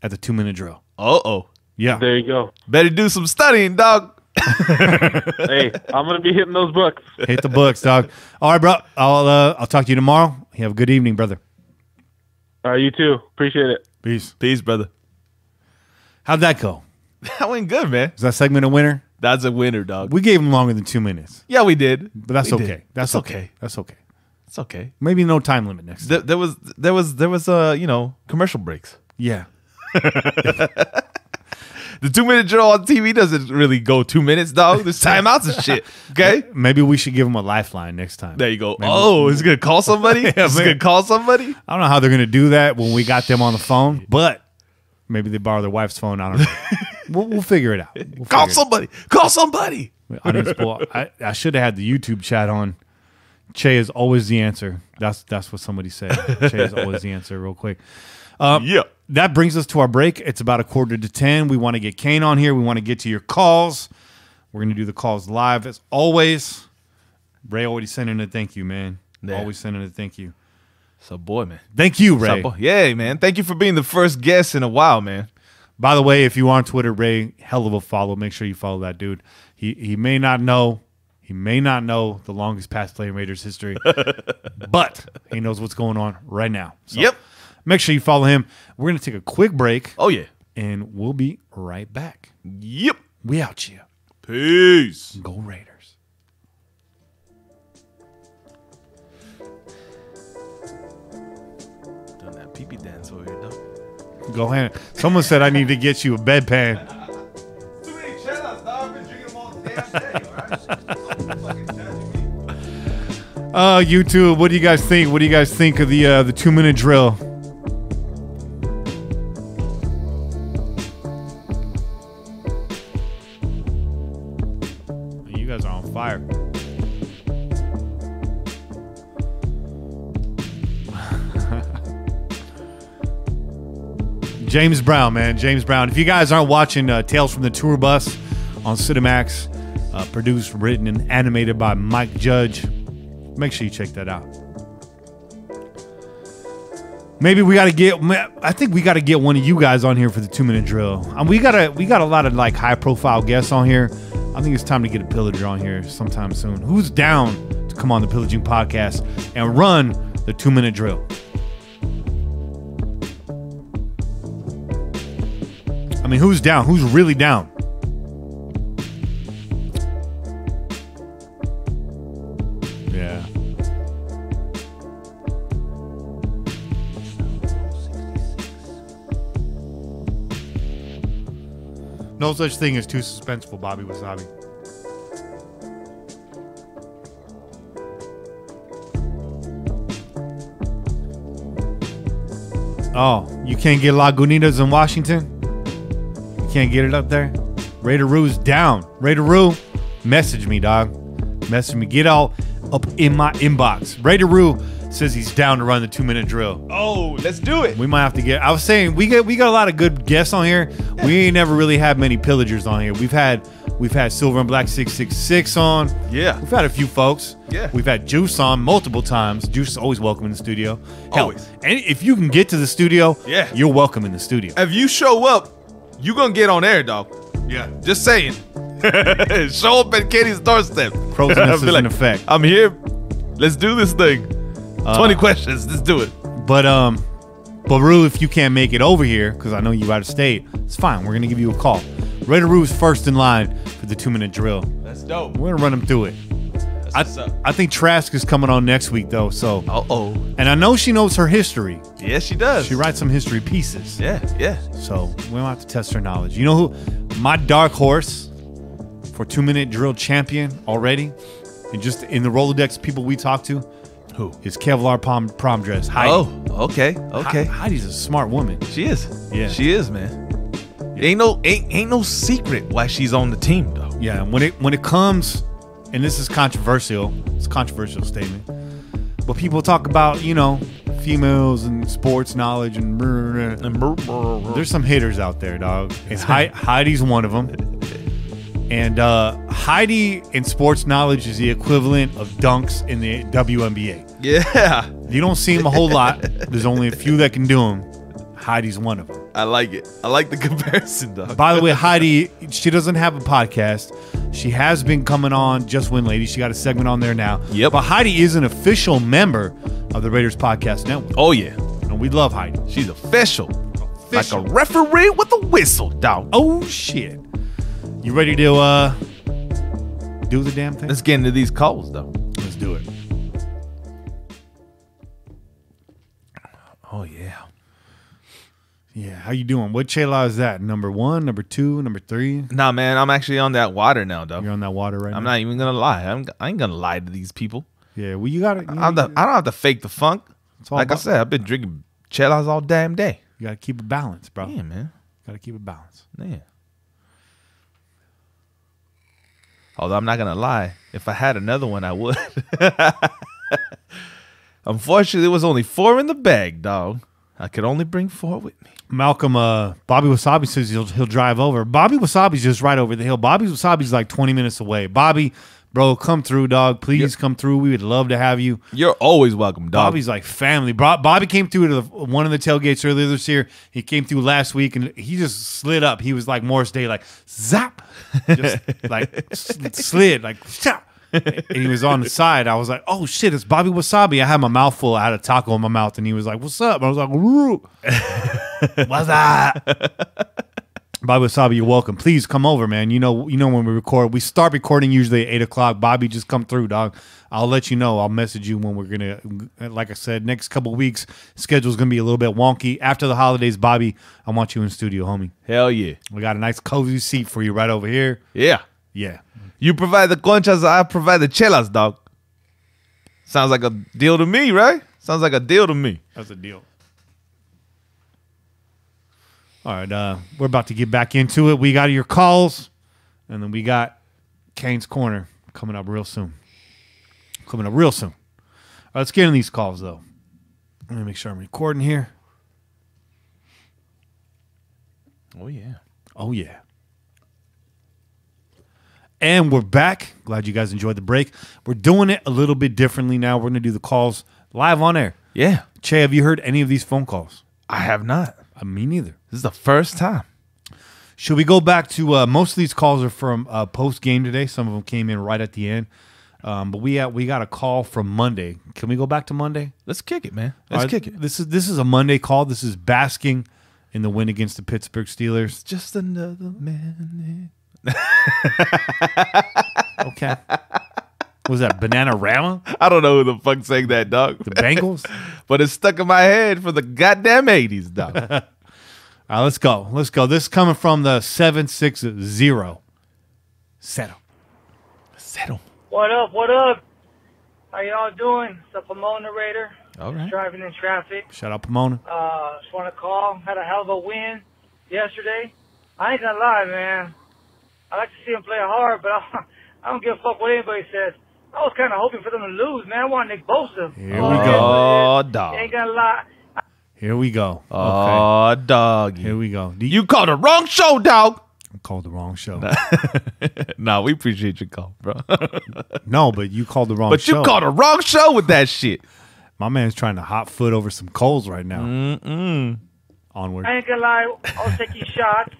at the 2-minute drill. Uh-oh. Yeah. there you go. Better do some studying, dog. Hey, I'm gonna be hitting those books. Hit the books, dog. All right, bro. I'll talk to you tomorrow. You have a good evening, brother. All right, you too. Appreciate it. Peace. Peace, brother. How'd that go? That went good, man. Is that segment a winner? That's a winner, dog. We gave him longer than 2 minutes, Yeah, we did. but that's We okay. did. That's It's okay. That's okay. It's okay. Maybe no time limit next time. There was commercial breaks. Yeah. The 2-minute drill on TV doesn't really go 2 minutes, dog. There's timeouts and shit. Okay? Maybe we should give him a lifeline next time. There you go. Maybe- Oh, is he gonna call somebody? Is he man. gonna call somebody? I don't know how they're going to do that when we got them on the phone, but maybe they borrow their wife's phone. I don't know. we'll figure it out. Call somebody. Call somebody. I should have had the YouTube chat on. Che is always the answer. That's what somebody said. Che is always the answer. Real quick. Yeah. That brings us to our break. It's about 9:45. We want to get Kane on here. We want to get to your calls. We're going to do the calls live as always. Ray already sending a thank you, man. Yeah. Always sending a thank you. So boy, man. Thank you, Ray. So, yeah, man. Thank you for being the first guest in a while, man. By the way, if you are on Twitter, Ray, hell of a follow. Make sure you follow that dude. He may not know. He may not know the longest pass play in Raiders history, but he knows what's going on right now. So Yep. Make sure you follow him. We're going to take a quick break, Oh yeah. and we'll be right back. Yep. We out here. Peace. Go Raiders. Doing that pee-pee dance over here, dog. Go ahead. Someone said I need to get you a bedpan. Too many cheddars, dog. I've been drinking them all damn day, alright? YouTube, what do you guys think? What do you guys think of the 2-minute drill? You guys are on fire. James Brown, man. James Brown. If you guys aren't watching Tales from the Tour Bus on Cinemax, produced, written, and animated by Mike Judge, make sure you check that out. Maybe we got to get. I think we got to get one of you guys on here for the 2-minute drill. We got a lot of like high profile guests on here. I think it's time to get a pillager on here sometime soon. Who's down to come on the Pillaging Podcast and run the 2-minute drill? I mean, who's down? Who's really down? Yeah. No such thing as too suspenseful, Bobby Wasabi. Oh, you can't get Lagunitas in Washington? You can't get it up there? Raider Roo's down. Raider Roo, message me, dog. Message me. Get all up in my inbox. Raider Roo says he's down to run the 2-minute drill. Oh, let's do it. We might have to get. I was saying we got a lot of good guests on here. Yeah. We ain't never really had many pillagers on here. We've had Silver and Black 666 on. Yeah. We've had a few folks. Yeah. We've had Juice on multiple times. Juice is always welcome in the studio. Hell, Always. and if you can get to the studio, yeah, you're welcome in the studio. If you show up, you gonna get on air, dog. Yeah. Just saying. Show up at Katie's doorstep. Crow's is in effect. I'm here. Let's do this thing. 20 questions. Let's do it. But Rue, if you can't make it over here, because I know you out of state, it's fine. We're gonna give you a call. Raider Rue's first in line for the 2-minute drill. That's dope. We're gonna run him through it. I think Trask is coming on next week though. So. And I know she knows her history. Yes, she does. She writes some history pieces. Yeah. So we don't have to test her knowledge. You know who? My dark horse for 2-minute drill champion already, and just in the Rolodex of people we talk to. Who? Is Kevlar prom dress Heidi. Oh, okay. Heidi's a smart woman. She is. Yeah. She is, man. Yeah. Ain't no secret why she's on the team, though. Yeah, and when it comes, and this is controversial, it's a controversial statement, but people talk about, females and sports knowledge and there's some haters out there, dog. And Heidi's one of them. And Heidi in sports knowledge is the equivalent of dunks in the WNBA. Yeah. You don't see them a whole lot. There's only a few that can do them. Heidi's one of them. I like it. I like the comparison, dog. By the way, Heidi, she doesn't have a podcast. She has been coming on Just Win Lady. She got a segment on there now. Yep. But Heidi is an official member of the Raiders Podcast Network. Oh, yeah. And we love Heidi. She's official. Like a referee with a whistle, dog. Oh, shit. You ready to do the damn thing? Let's get into these calls, though. Let's do it. Oh, yeah. Yeah, how you doing? What chela is that? Number 1, number 2, number 3? Nah, man, I'm actually on that water now, though. You're on that water right now? I'm not even going to lie. I ain't going to lie to these people. Yeah, well, you got it. I don't have to fake the funk. Like I said, I've been drinking chelas all damn day. You got to keep it balanced, bro. Yeah, man. Got to keep it balanced. Yeah. Although I'm not going to lie, if I had another one, I would. Unfortunately, there was only 4 in the bag, dog. I could only bring 4 with me. Malcolm, Bobby Wasabi says he'll drive over. Bobby Wasabi's just right over the hill. Bobby Wasabi's like 20 minutes away. Bobby, bro, come through, dog. Please come through. We would love to have you. You're always welcome, dog. Bobby's like family. Bobby came through to one of the tailgates earlier this year. He came through last week, and he just slid up. He was like Morris Day, like, zap. Just like slid, like, zap. And he was on the side. I was like, oh, shit, it's Bobby Wasabi. I had my mouth full. I had a taco in my mouth, and he was like, what's up? I was like, woo. What's up? Bobby Wasabi, you're welcome. Please come over, man. You know when we record. We start recording usually at 8 o'clock. Bobby, just come through, dog. I'll let you know. I'll message you when we're going to, like I said, next couple of weeks, schedule's going to be a little bit wonky. After the holidays, Bobby, I want you in studio, homie. Hell yeah. We got a nice cozy seat for you right over here. Yeah. Yeah. You provide the conchas, I provide the chelas, dog. Sounds like a deal to me, right? Sounds like a deal to me. That's a deal. All right, we're about to get back into it. We got your calls, and then we got Kane's Corner coming up real soon. All right, let's get in these calls, though. Let me make sure I'm recording here. Oh, yeah. Oh, yeah. And we're back. Glad you guys enjoyed the break. We're doing it a little bit differently now. We're going to do the calls live on air. Yeah. Che, have you heard any of these phone calls? I have not. Me neither. This is the first time. Should we go back to most of these calls are from post game today. Some of them came in right at the end. But we got a call from Monday. Can we go back to Monday? Let's kick it, man. Let's kick it. This is a Monday call. This is basking in the win against the Pittsburgh Steelers. Just another man. Okay. What was that, Bananarama? I don't know who the fuck sang that, dog. The Bengals? But it's stuck in my head for the goddamn 80s, dog. All right, let's go. Let's go. This is coming from the 760. Settle. What up? What up? How y'all doing? It's the Pomona Raider. All right. Driving in traffic. Shout out Pomona. Just want to call. Had a hell of a win yesterday. I ain't gonna lie, man. I like to see them play hard, but I don't give a fuck what anybody says. I was kind of hoping for them to lose, man. I want Nick Bosa. Here we go. Oh, dog. Ain't gonna lie. Here we go. Oh, dog. Here we go. You called the wrong show, dog. I called the wrong show. Nah, we appreciate your call, bro. No, but you called the wrong But show. you called the wrong show with that shit. My man's trying to hot foot over some coals right now. Onward. I ain't gonna lie. I was taking shots.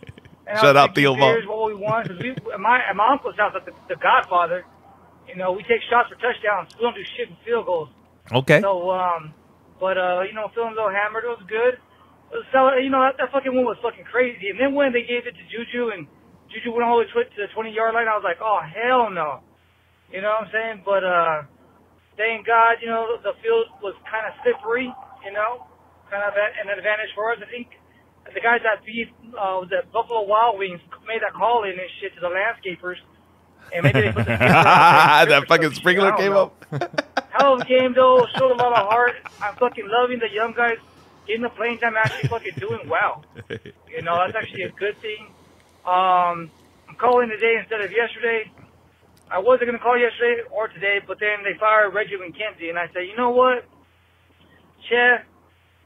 And Shut I up, was taking Theo beers what we want. Cause at my uncle's house, at the Godfather, you know, we take shots for touchdowns. We don't do shit in field goals. Okay. So, you know, feeling a little hammered. It was good. So, you know, that fucking one was fucking crazy. And then when they gave it to Juju and Juju went all the way to the 20-yard line, I was like, oh, hell no. You know what I'm saying? But, thank God, you know, the field was kind of slippery, you know, kind of an advantage for us. I think the guys that beat the Buffalo Wild Wings made that call in and shit to the landscapers. And maybe they put the that fucking sprinkler came up. Hell of a game, though. Showed a lot of heart. I'm fucking loving the young guys getting the playing time, actually fucking doing well. You know, that's actually a good thing. I'm calling today instead of yesterday. I wasn't going to call yesterday or today, but then they fired Reggie McKenzie, and I said, you know what? Che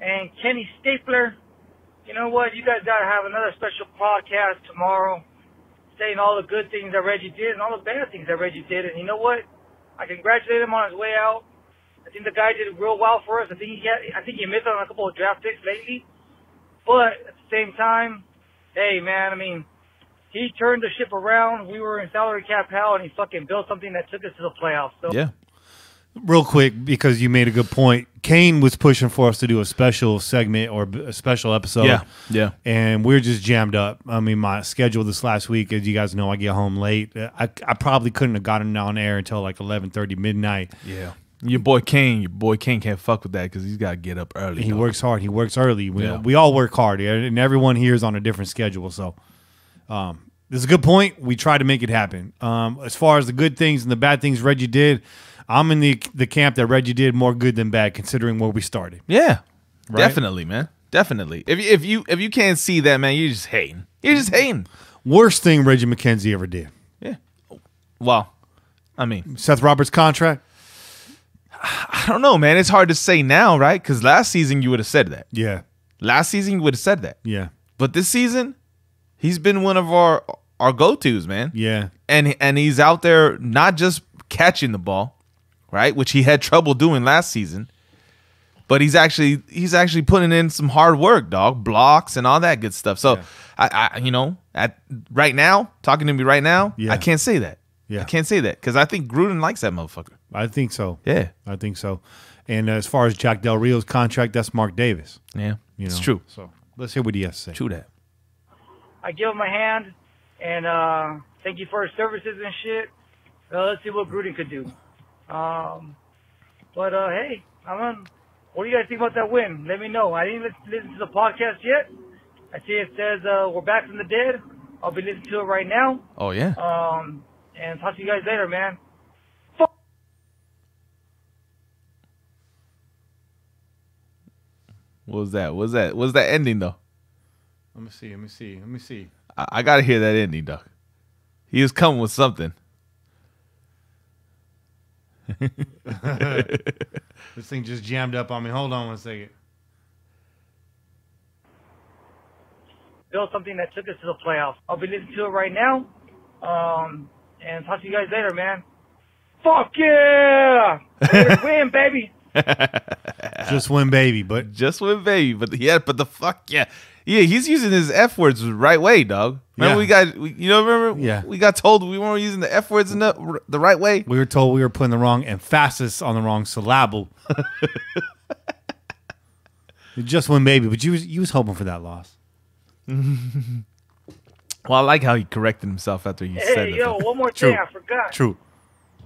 and Kenny Stapler, you know what? You guys got to have another special podcast tomorrow saying all the good things that Reggie did and all the bad things that Reggie did. And you know what? I congratulate him on his way out. I think the guy did real well for us. I think he missed on a couple of draft picks lately. But at the same time, hey, man, I mean, he turned the ship around. We were in salary cap hell, and he fucking built something that took us to the playoffs. So. Yeah. Real quick, because you made a good point. Kane was pushing for us to do a special segment or a special episode. Yeah. And we're just jammed up. I mean, my schedule this last week, as you guys know, I get home late. I probably couldn't have gotten on air until like 11:30 midnight. Yeah. Your boy Kane can't fuck with that because he's got to get up early. He works hard. He works early. We all work hard, and everyone here is on a different schedule. So this is a good point. We try to make it happen. As far as the good things and the bad things Reggie did, I'm in the camp that Reggie did more good than bad, considering where we started. Yeah, right? Definitely, man. Definitely. If you can't see that, man, you're just hating. You're just hating. Worst thing Reggie McKenzie ever did. Yeah. Well, I mean, Seth Roberts' contract. I don't know, man. It's hard to say now, right? Because last season you would have said that. Yeah. Last season you would have said that. Yeah. But this season, he's been one of our go-tos, man. Yeah. And he's out there not just catching the ball, right? Which he had trouble doing last season. But he's actually putting in some hard work, dog, blocks and all that good stuff. So I right now, talking to me right now, I can't say that. Yeah. I can't say that because I think Gruden likes that motherfucker. I think so. Yeah. I think so. And as far as Jack Del Rio's contract, that's Mark Davis. Yeah. You It's know? true. So let's hear what he has to say. True that. I give him a hand, and thank you for his services and shit. Let's see what Gruden could do. Hey, what do you guys think about that win? Let me know. I didn't listen to the podcast yet. I see it says we're back from the dead. I'll be listening to it right now. Oh, yeah. And talk to you guys later, man. What was that? What was that ending, though? Let me see. I got to hear that ending, dog. He was coming with something. This thing just jammed up on me. Hold on one second. built something that took us to the playoffs. I'll be listening to it right now. And talk to you guys later, man. Fuck yeah! Win, baby. Just win, baby. But Just win, baby. But the fuck yeah. Yeah, he's using his F words the right way, dog. Remember we got told we weren't using the F words in the right way? we were told we were putting the wrong emphasis on the wrong syllable. Just win, baby. But you was hoping for that loss. Well, I like how he corrected himself after you said Hey, that. yo, one more True. thing I forgot. True.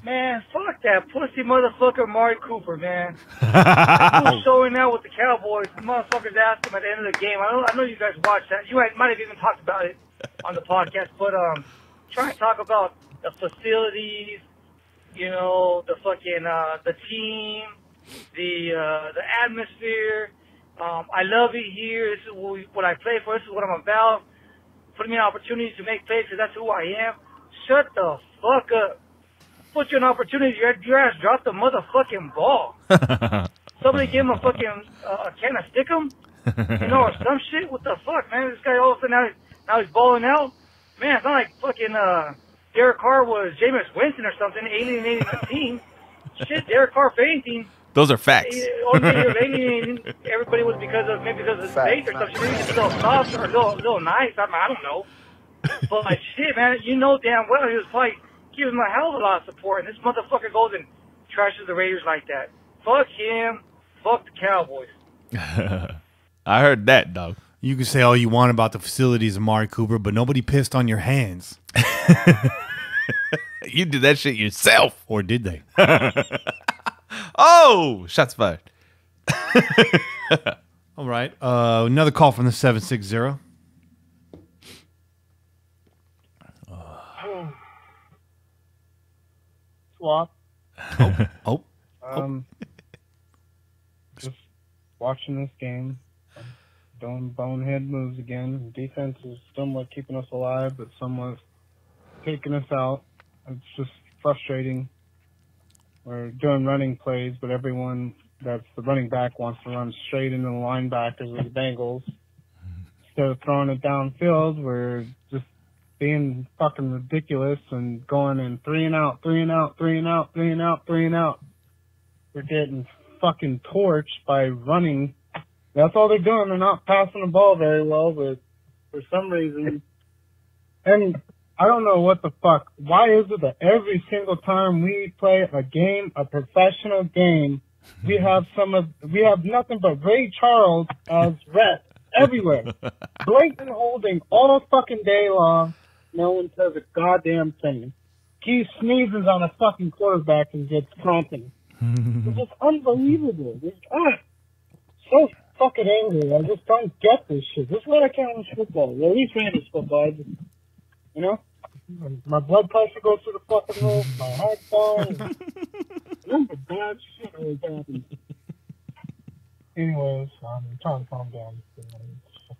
Man, fuck that pussy motherfucker Amari Cooper, man. Who's showing out with the Cowboys? The motherfuckers asked him at the end of the game. I know you guys watched that. You might have even talked about it on the podcast, but trying to talk about the facilities, you know, the fucking the team, the atmosphere. I love it here. This is what I play for. This is what I'm about. Putting me an opportunity to make plays because that's who I am. Shut the fuck up. Put you an opportunity. Your ass dropped the motherfucking ball. Somebody give him a fucking can of Stickum, you know, or some shit. What the fuck, man? This guy all of a sudden now he's balling out. Man, it's not like fucking Derek Carr was Jameis Winston or something, alienating the team. Shit, Derek Carr fainting. Those are facts. Only thing he was alienating everybody was because of his face or something. Maybe it's a little soft or a little nice. I don't know. But like, shit, man, you know damn well he was probably giving him a hell of a lot of support, and this motherfucker goes and trashes the Raiders like that. Fuck him. Fuck the Cowboys. I heard that, dog. You can say all you want about the facilities of Amari Cooper, but nobody pissed on your hands. You did that shit yourself. Or did they? Oh, shots fired. All right. Another call from the 760. Swap. Oh. Just watching this game, doing bonehead moves again. Defense is somewhat keeping us alive, but somewhat taking us out. It's just frustrating. We're doing running plays, but everyone that's the running back wants to run straight into the linebackers of the Bengals. Instead of throwing it downfield, we're just being fucking ridiculous and going in 3 and out, 3 and out, 3 and out, 3 and out, 3 and out. We're getting fucking torched by running. That's all they're doing. They're not passing the ball very well, but for some reason, and I don't know what the fuck. Why is it that every single time we play a game, a professional game, we have nothing but Ray Charles as ref everywhere. Blatant holding all fucking day long. No one says a goddamn thing. He sneezes on a fucking quarterback and gets taunted. It's just unbelievable. So fucking angry. I just don't get this shit. This is what I can't watch football. Well, at least Raiders football. You know? My blood pressure goes through the fucking roof. My heart falls. Number bad shit always happens. Anyways, I'm trying to calm down. It's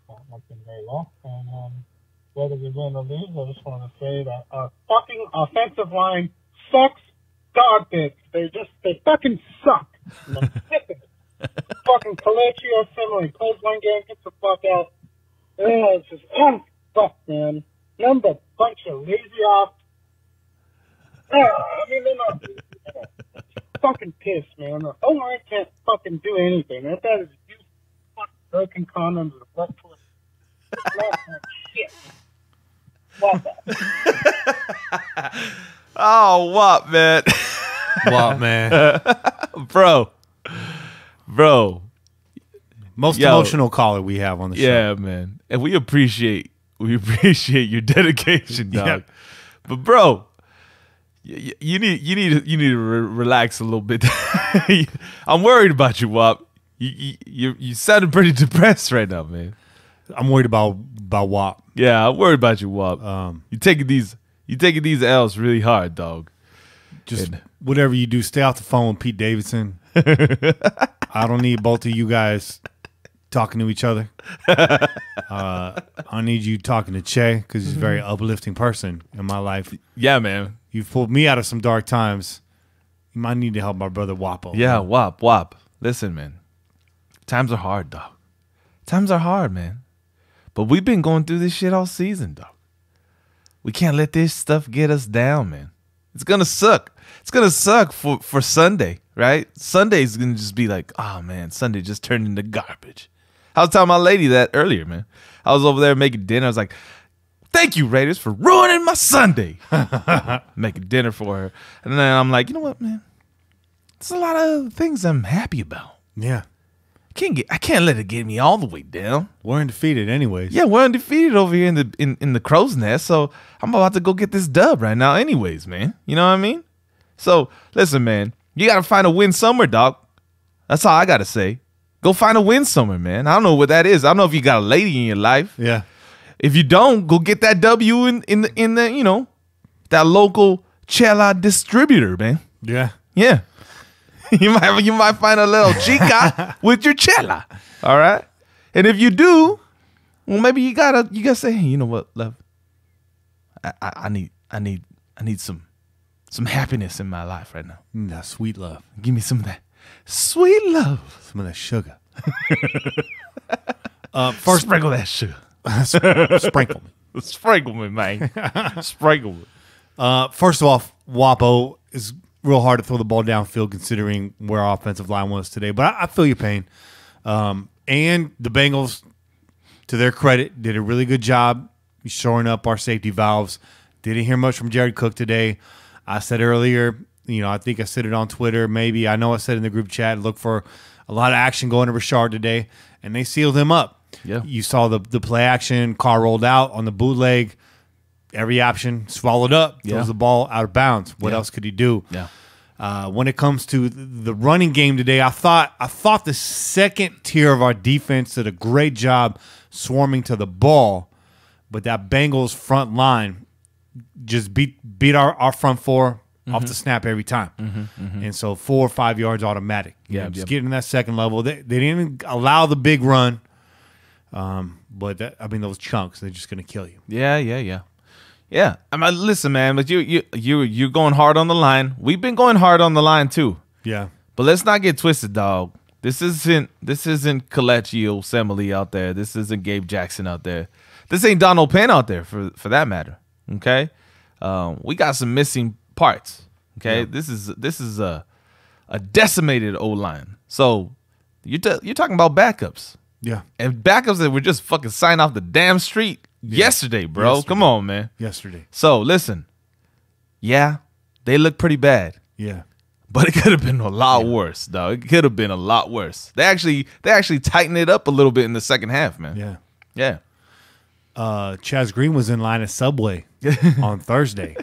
not been very well. And whether we win or lose, I just want to say that our fucking offensive line sucks dog bits. They fucking suck. I'm sick of it. Fucking Palacio Assembly plays one game, gets the fuck out. It's just, fuck, man. Number bunch of lazy off. I mean, they're not fucking pissed, man. Oh, I can't fucking do anything. That is use fucking broken condoms with a butt foot. Shit. What that? Oh, what, man? What, man? Bro. Most emotional caller we have on the show. Yeah, man. And we appreciate your dedication, dog. Yep. But bro, you need to relax a little bit. I'm worried about you, Wop. You sounded pretty depressed right now, man. I'm worried about WAP. Yeah, I'm worried about you, Wop. You taking these L's really hard, dog. Just whatever you do, stay off the phone with Pete Davidson. I don't need both of you guys talking to each other. I need you talking to Che because he's a very uplifting person in my life. Yeah, man. You've pulled me out of some dark times. You might need to help my brother Wapo. Yeah, Wop. Listen, man. Times are hard, dog. Times are hard, man. But we've been going through this shit all season, dog. We can't let this stuff get us down, man. It's gonna suck. It's gonna suck for Sunday, right? Sunday's gonna just be like, oh man, Sunday just turned into garbage. I was telling my lady that earlier, man. I was over there making dinner. I was like, thank you, Raiders, for ruining my Sunday. Making dinner for her. And then I'm like, you know what, man? There's a lot of things I'm happy about. Yeah. I can't let it get me all the way down. We're undefeated anyways. Yeah, we're undefeated over here in the crow's nest. So I'm about to go get this dub right now anyways, man. You know what I mean? So listen, man, you got to find a win somewhere, dog. That's all I got to say. Go find a win somewhere, man. I don't know what that is. I don't know if you got a lady in your life. Yeah. If you don't, go get that W in the you know, that local Chela distributor, man. Yeah. Yeah. You might find a little chica with your Chela. All right. And if you do, well, maybe you gotta say, hey, you know what, love? I need some happiness in my life right now. That sweet love. Give me some of that sweet love. Some of that sugar. First, sprinkle that sugar. Sprinkle me. Sprinkle me, man. Sprinkle me. First of all, Wapo is real hard to throw the ball downfield considering where our offensive line was today. But I feel your pain. And the Bengals, to their credit, did a really good job shoring up our safety valves. Didn't hear much from Jared Cook today. I said earlier, you know, I think I said it on Twitter. Maybe I know I said in the group chat, look for a lot of action going to Rashard today. And they sealed him up. Yeah. You saw the play action, car rolled out on the bootleg. Every option swallowed up, throws the ball out of bounds. What else could he do? Yeah. When it comes to the running game today, I thought the second tier of our defense did a great job swarming to the ball, but that Bengals front line just beat our front four off the snap every time. And so 4 or 5 yards automatic. Just getting that second level. They didn't allow the big run, but those chunks, they're just going to kill you. Yeah, I mean, listen, man, but you're going hard on the line. We've been going hard on the line too. Yeah. But let's not get twisted, dog. This isn't Kelechi Osemele out there. This isn't Gabe Jackson out there. This ain't Donald Penn out there for that matter. Okay? We got some missing parts. Okay? Yeah. This is a decimated O-line. So you're talking about backups. Yeah. And backups that were just fucking signed off the damn street. Yesterday, bro. Come on, man. Yesterday. So, listen. Yeah, they look pretty bad. Yeah. But it could have been a lot worse, dog. It could have been a lot worse. They actually tightened it up a little bit in the second half, man. Yeah. Yeah. Chaz Green was in line at Subway on Thursday.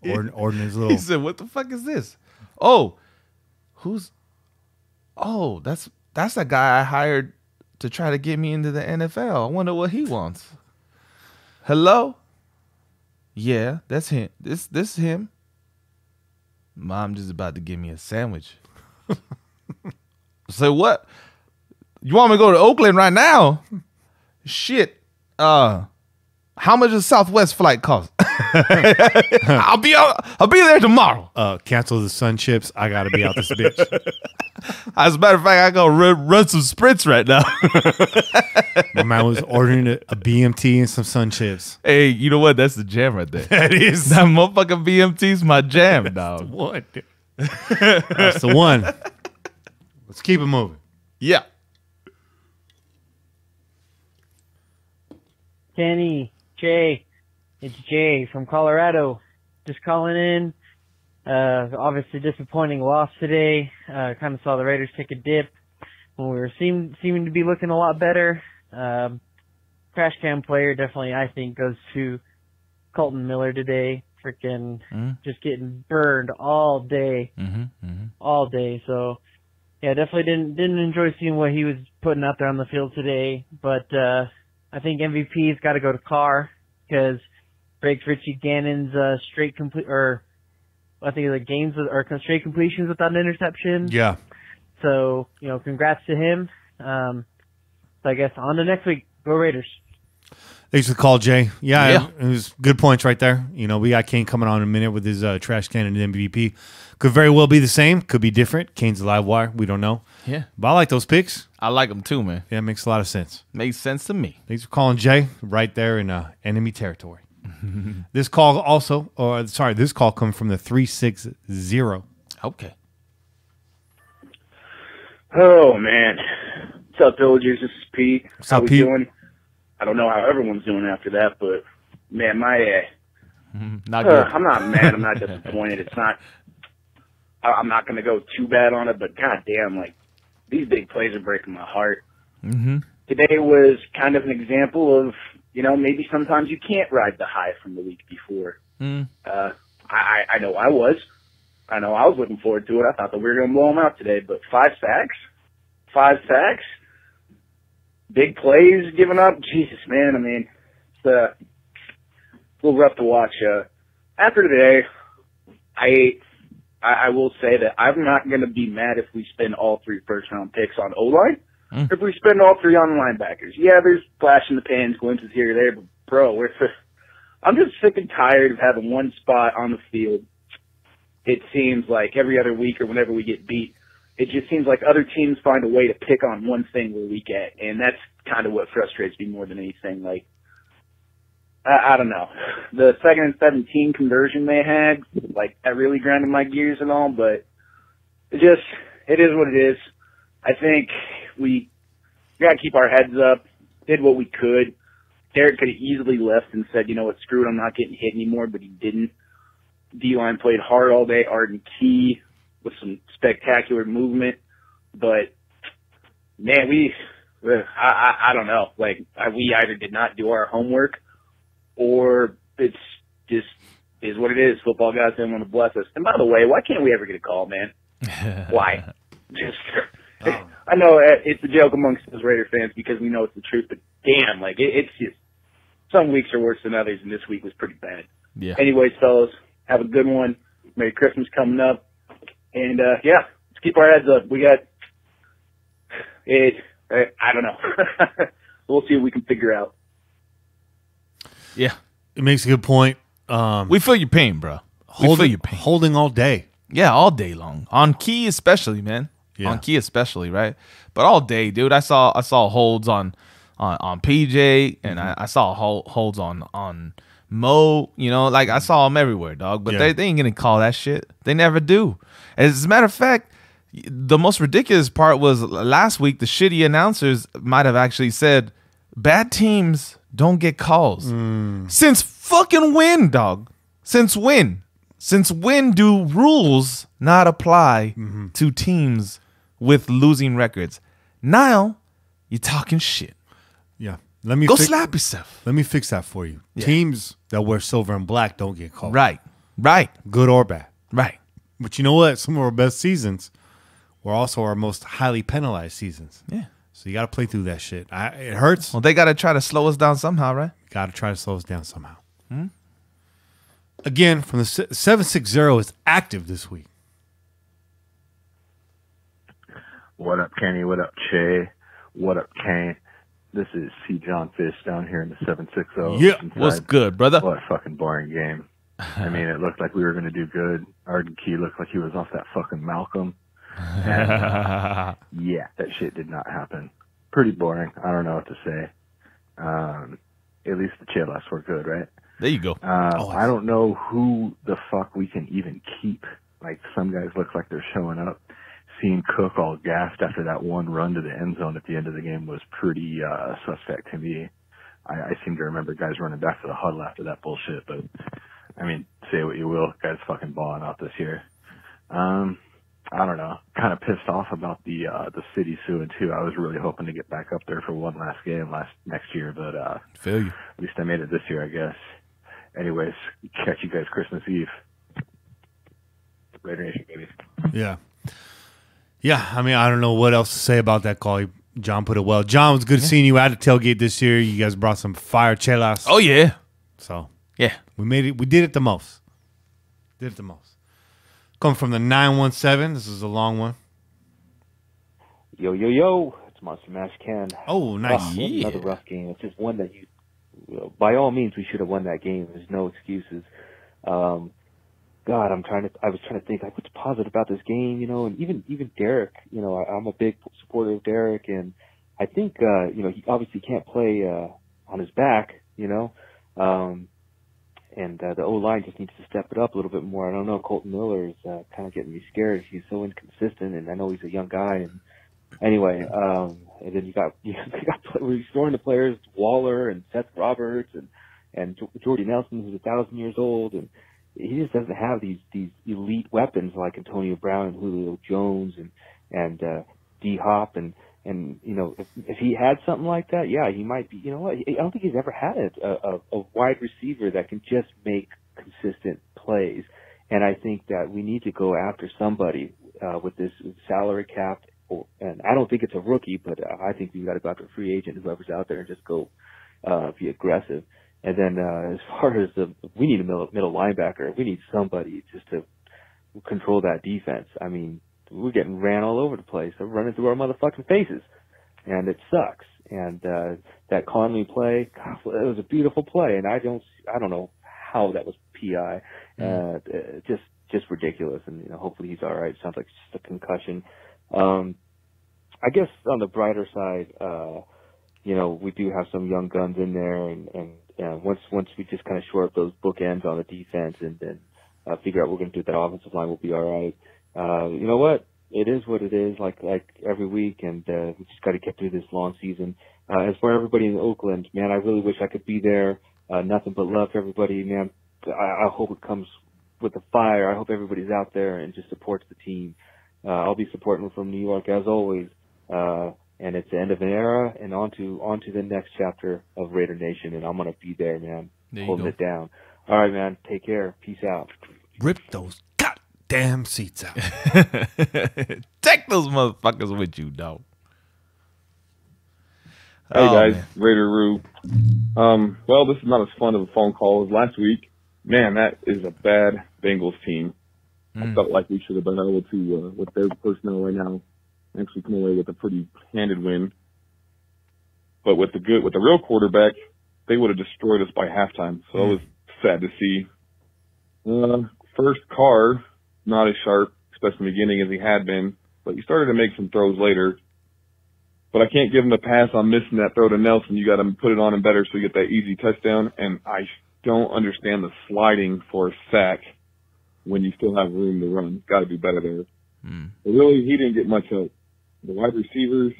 Ordering his little... He said, what the fuck is this? Oh, that's that guy I hired to try to get me into the NFL. I wonder what he wants. Hello? Yeah, that's him. This is him. Mom just about to give me a sandwich. So what? You want me to go to Oakland right now? Shit. How much does Southwest flight cost? I'll be there tomorrow. Cancel the sun chips. I gotta be out this bitch. As a matter of fact, I gotta run some sprints right now. My man was ordering a BMT and some sun chips. Hey, you know what? That's the jam right there. That is. That motherfucking BMT's my jam, dog. What? That's the one. Let's keep it moving. Yeah. Kenny, Jay, it's Jay from Colorado. Just calling in. Obviously disappointing loss today. Kind of saw the Raiders take a dip when we were seeming to be looking a lot better. Crash cam player definitely, I think, goes to Colton Miller today. Freaking just getting burned all day. All day. So, yeah, definitely didn't enjoy seeing what he was putting out there on the field today. But, I think MVP's got to go to Carr because breaks Richie Gannon's straight complete or I think the games or straight completions without an interception. Yeah. So congrats to him. So I guess on to next week. Go Raiders. Thanks for the call, Jay. Yeah, Yeah. it was good points right there. You know, we got Kane coming on in a minute with his trash can and MVP. Could very well be the same. Could be different. Kane's a live wire. We don't know. Yeah. But I like those picks. I like them too, man. Yeah, it makes a lot of sense. Makes sense to me. Thanks for calling, Jay. Right there in enemy territory. This call this call comes from the 360. Okay. Oh, man. What's up, Pillagers? This is Pete. What's How up, we Pete? doing? I don't know how everyone's doing after that, but, man, Not good. I'm not mad. I'm not disappointed. It's not – I'm not going to go too bad on it, but goddamn, like, these big plays are breaking my heart. Mm-hmm. Today was kind of an example of, you know, maybe sometimes you can't ride the high from the week before. Mm. I know I was. I know I was looking forward to it. I thought that we were going to blow them out today, but 5 sacks, big plays given up. Jesus, man. I mean, it's a little rough to watch. After today, I will say that I'm not going to be mad if we spend all 3 first-round picks on O-line. If we spend all 3 on linebackers. Yeah, there's flash in the pans, glimpses here or there, but, bro, I'm just sick and tired of having one spot on the field. It seems like every other week or whenever we get beat, it just seems like other teams find a way to pick on one thing where we get, and that's kind of what frustrates me more than anything. Like, I don't know. The 2nd and 17 conversion they had, like, that really grinded my gears and all, but it is what it is. I think we got to keep our heads up, did what we could. Derek could have easily left and said, you know what, screw it, I'm not getting hit anymore, but he didn't. D-line played hard all day, Arden Key with some spectacular movement, but man, I don't know. Like, we either did not do our homework or it's just is what it is. Football guys didn't want to bless us. And by the way, why can't we ever get a call, man? Why? I know it's a joke amongst us Raider fans because we know it's the truth, but damn, like it's just some weeks are worse than others, and this week was pretty bad. Yeah. Anyways, fellas, have a good one. Merry Christmas coming up. And, yeah, let's keep our heads up. We got it. I don't know. We'll see what we can figure out. Yeah. It makes a good point. We feel your pain, bro. We feel your pain. Holding all day. Yeah, all day long. On Key especially, man. Yeah. On Key especially, right? But all day, dude. I saw holds on PJ, and I saw holds on Mo, you know, like I saw them everywhere, dog. But they ain't gonna call that shit. They never do. As a matter of fact, the most ridiculous part was last week. The shitty announcers might have actually said, "Bad teams don't get calls." Since fucking when, dog? Since when? Since when do rules not apply to teams with losing records? Now you're talking shit. Yeah. Let me Go slap yourself. Let me fix that for you. Yeah. Teams that wear silver and black don't get called. Right. Good or bad. Right. But you know what? Some of our best seasons were also our most highly penalized seasons. Yeah. So you got to play through that shit. It hurts. Well, they got to try to slow us down somehow, right? Got to try to slow us down somehow. Again, from the 760 is active this week. What up, Kenny? What up, Che? What up, Kane? This is C. John Fish down here in the 760. Yeah, what's good, brother? What a fucking boring game. I mean, it looked like we were going to do good. Arden Key looked like he was off that fucking Malcolm. And, yeah, that shit did not happen. Pretty boring. I don't know what to say. At least the Chelas were good, right? There you go. I don't know who the fuck we can even keep. Like, some guys look like they're showing up. Seeing Cook all gassed after that one run to the end zone at the end of the game was pretty suspect to me. I seem to remember guys running back to the huddle after that bullshit, but I mean, say what you will, guys fucking balling out this year. I don't know. Kind of pissed off about the city suing too. I was really hoping to get back up there for one last game next year, but feel you. At least I made it this year, I guess. Anyways, catch you guys Christmas Eve. Raider Nation, baby. Yeah. Yeah, I mean, I don't know what else to say about that call. John put it well. John, it was good seeing you at the tailgate this year. You guys brought some fire chelas. Oh, yeah. So, yeah. We made it. We did it the most. Coming from the 917. This is a long one. Yo. It's Monster Mash Ken. Oh, nice. Another rough game. It's just one that you by all means, we should have won that game. There's no excuses. God, I was trying to think, like, what's positive about this game, you know, and even Derek, you know, I'm a big supporter of Derek, and I think, you know, he obviously can't play, on his back, you know, and the O-line just needs to step it up a little bit more. I don't know, Colton Miller is, kind of getting me scared. He's so inconsistent, and I know he's a young guy, and anyway, and then you got we're restoring the players, Waller and Seth Roberts and Jordy Nelson, who's 1,000 years old, and he just doesn't have these elite weapons like Antonio Brown and Julio Jones and D Hop and you know, if he had something like that, yeah, he might be. You know what? I don't think he's ever had a wide receiver that can just make consistent plays, and I think that we need to go after somebody with this salary cap. And I don't think it's a rookie, but I think we got to go after a free agent, whoever's out there, and just go be aggressive. And then as far as we need a middle linebacker. We need somebody just to control that defense. I mean, we're getting ran all over the place. They're running through our motherfucking faces, and it sucks. And that Conley play, gosh, it was a beautiful play, and I don't know how that was PI. Just ridiculous. And you know, hopefully he's all right. Sounds like just a concussion. I guess on the brighter side, you know, we do have some young guns in there, and once we just kind of shore up those bookends on the defense and then figure out what we're going to do with that offensive line, we'll be all right. You know what? It is what it is, like every week, and we just got to get through this long season. As for everybody in Oakland, man, I really wish I could be there. Nothing but love for everybody, man. I hope it comes with a fire. I hope everybody's out there and just supports the team. I'll be supporting from New York as always. And it's the end of an era and on to the next chapter of Raider Nation. And I'm going to be there, man, holding it down. All right, man. Take care. Peace out. Rip those goddamn seats out. Take those motherfuckers with you, dog. Hey, guys. Man. Raider Roo. Well, this is not as fun of a phone call as last week. Man, that is a bad Bengals team. I felt like we should have been able to, with their personnel right now, actually come away with a pretty handed win. But with the real quarterback, they would have destroyed us by halftime. So it was sad to see. First, Carr, not as sharp, especially in the beginning as he had been, but he started to make some throws later. But I can't give him the pass on missing that throw to Nelson. You got to put it on him better so you get that easy touchdown. And I don't understand the sliding for a sack when you still have room to run. Got to do better there. But really, he didn't get much help. The wide receivers.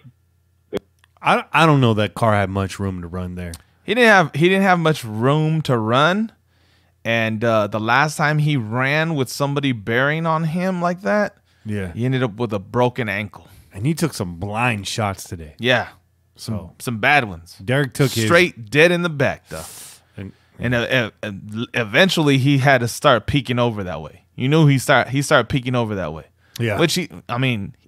I don't know that Carr had much room to run there. He didn't have much room to run, and the last time he ran with somebody bearing on him like that, yeah, he ended up with a broken ankle. And he took some blind shots today. Yeah, some bad ones. Derek took straight dead in the back though. And eventually he had to start peeking over that way. You knew he started peeking over that way. Yeah. Which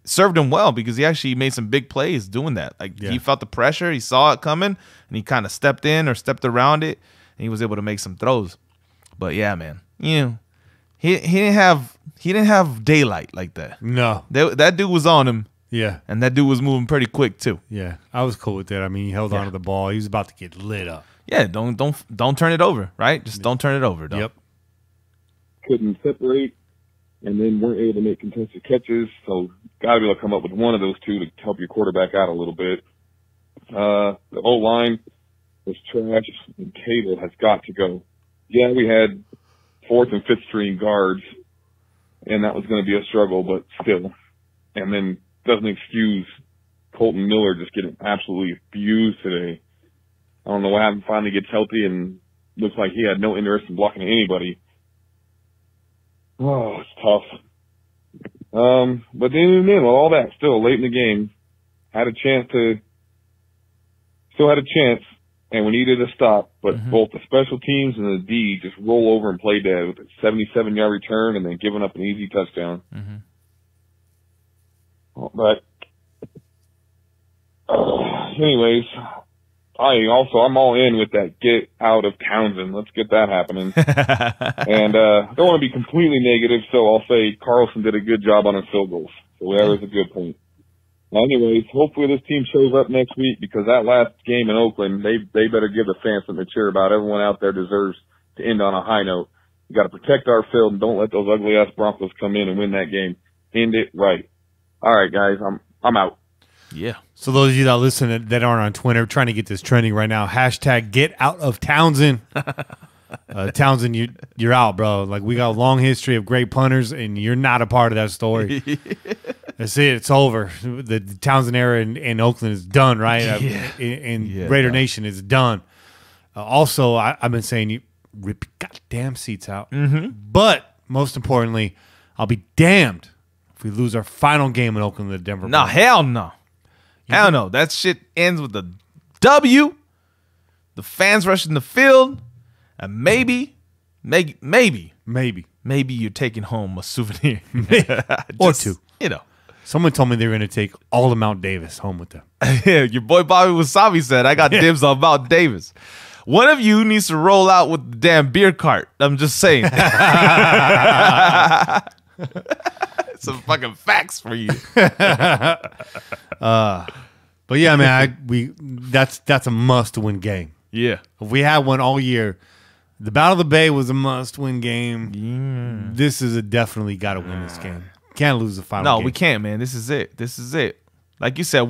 served him well because he actually made some big plays doing that. Like he felt the pressure, he saw it coming, and he kind of stepped in or stepped around it, and he was able to make some throws. But yeah, man, you know, he didn't have daylight like that. No. That dude was on him. Yeah. And that dude was moving pretty quick too. Yeah. I was cool with that. I mean, he held on to the ball. He was about to get lit up. Yeah, don't turn it over, right? Just don't turn it over, dog. Yep. Couldn't separate, and then weren't able to make contested catches. So got to be able to come up with one of those two to help your quarterback out a little bit. The O-line was trash, and Cable has got to go. Yeah, we had fourth and fifth string guards, and that was going to be a struggle, but still. And then doesn't excuse Colton Miller just getting absolutely abused today. I don't know what happened. Finally gets healthy and looks like he had no interest in blocking anybody. Oh, it's tough. But then with all that, still late in the game, still had a chance, and we needed a stop. But both the special teams and the D just roll over and play dead with a 77-yard return and then giving up an easy touchdown. But anyways. I'm all in with that get out of Townsend. Let's get that happening. And I don't want to be completely negative, so I'll say Carlson did a good job on his field goals. So that was a good point. Anyways, hopefully this team shows up next week because that last game in Oakland, they better give the fans something to cheer about. Everyone out there deserves to end on a high note. You got to protect our field and don't let those ugly ass Broncos come in and win that game. End it right. All right, guys, I'm out. Yeah. So those of you that listen that aren't on Twitter, trying to get this trending right now, hashtag get out of Townsend. Townsend, you're out, bro. Like, we got a long history of great punters, and you're not a part of that story. That's it. It's over. The Townsend era in Oakland is done, right? In Raider Nation is done. Also, I've been saying you rip your goddamn seats out. But most importantly, I'll be damned if we lose our final game in Oakland to the Denver Broncos. Hell no. Hell no. That shit ends with a W. The fans rushing the field. And maybe you're taking home a souvenir. Or two. You know. Someone told me they were going to take all of Mount Davis home with them. Yeah, your boy Bobby Wasabi said, I got dibs on Mount Davis. One of you needs to roll out with the damn beer cart. I'm just saying. Some fucking facts for you. But yeah, man, that's a must-win game. Yeah. If we had one all year, the Battle of the Bay was a must-win game. Yeah. This is a definitely got to win this game. Can't lose the final game. No, we can't, man. This is it. Like you said,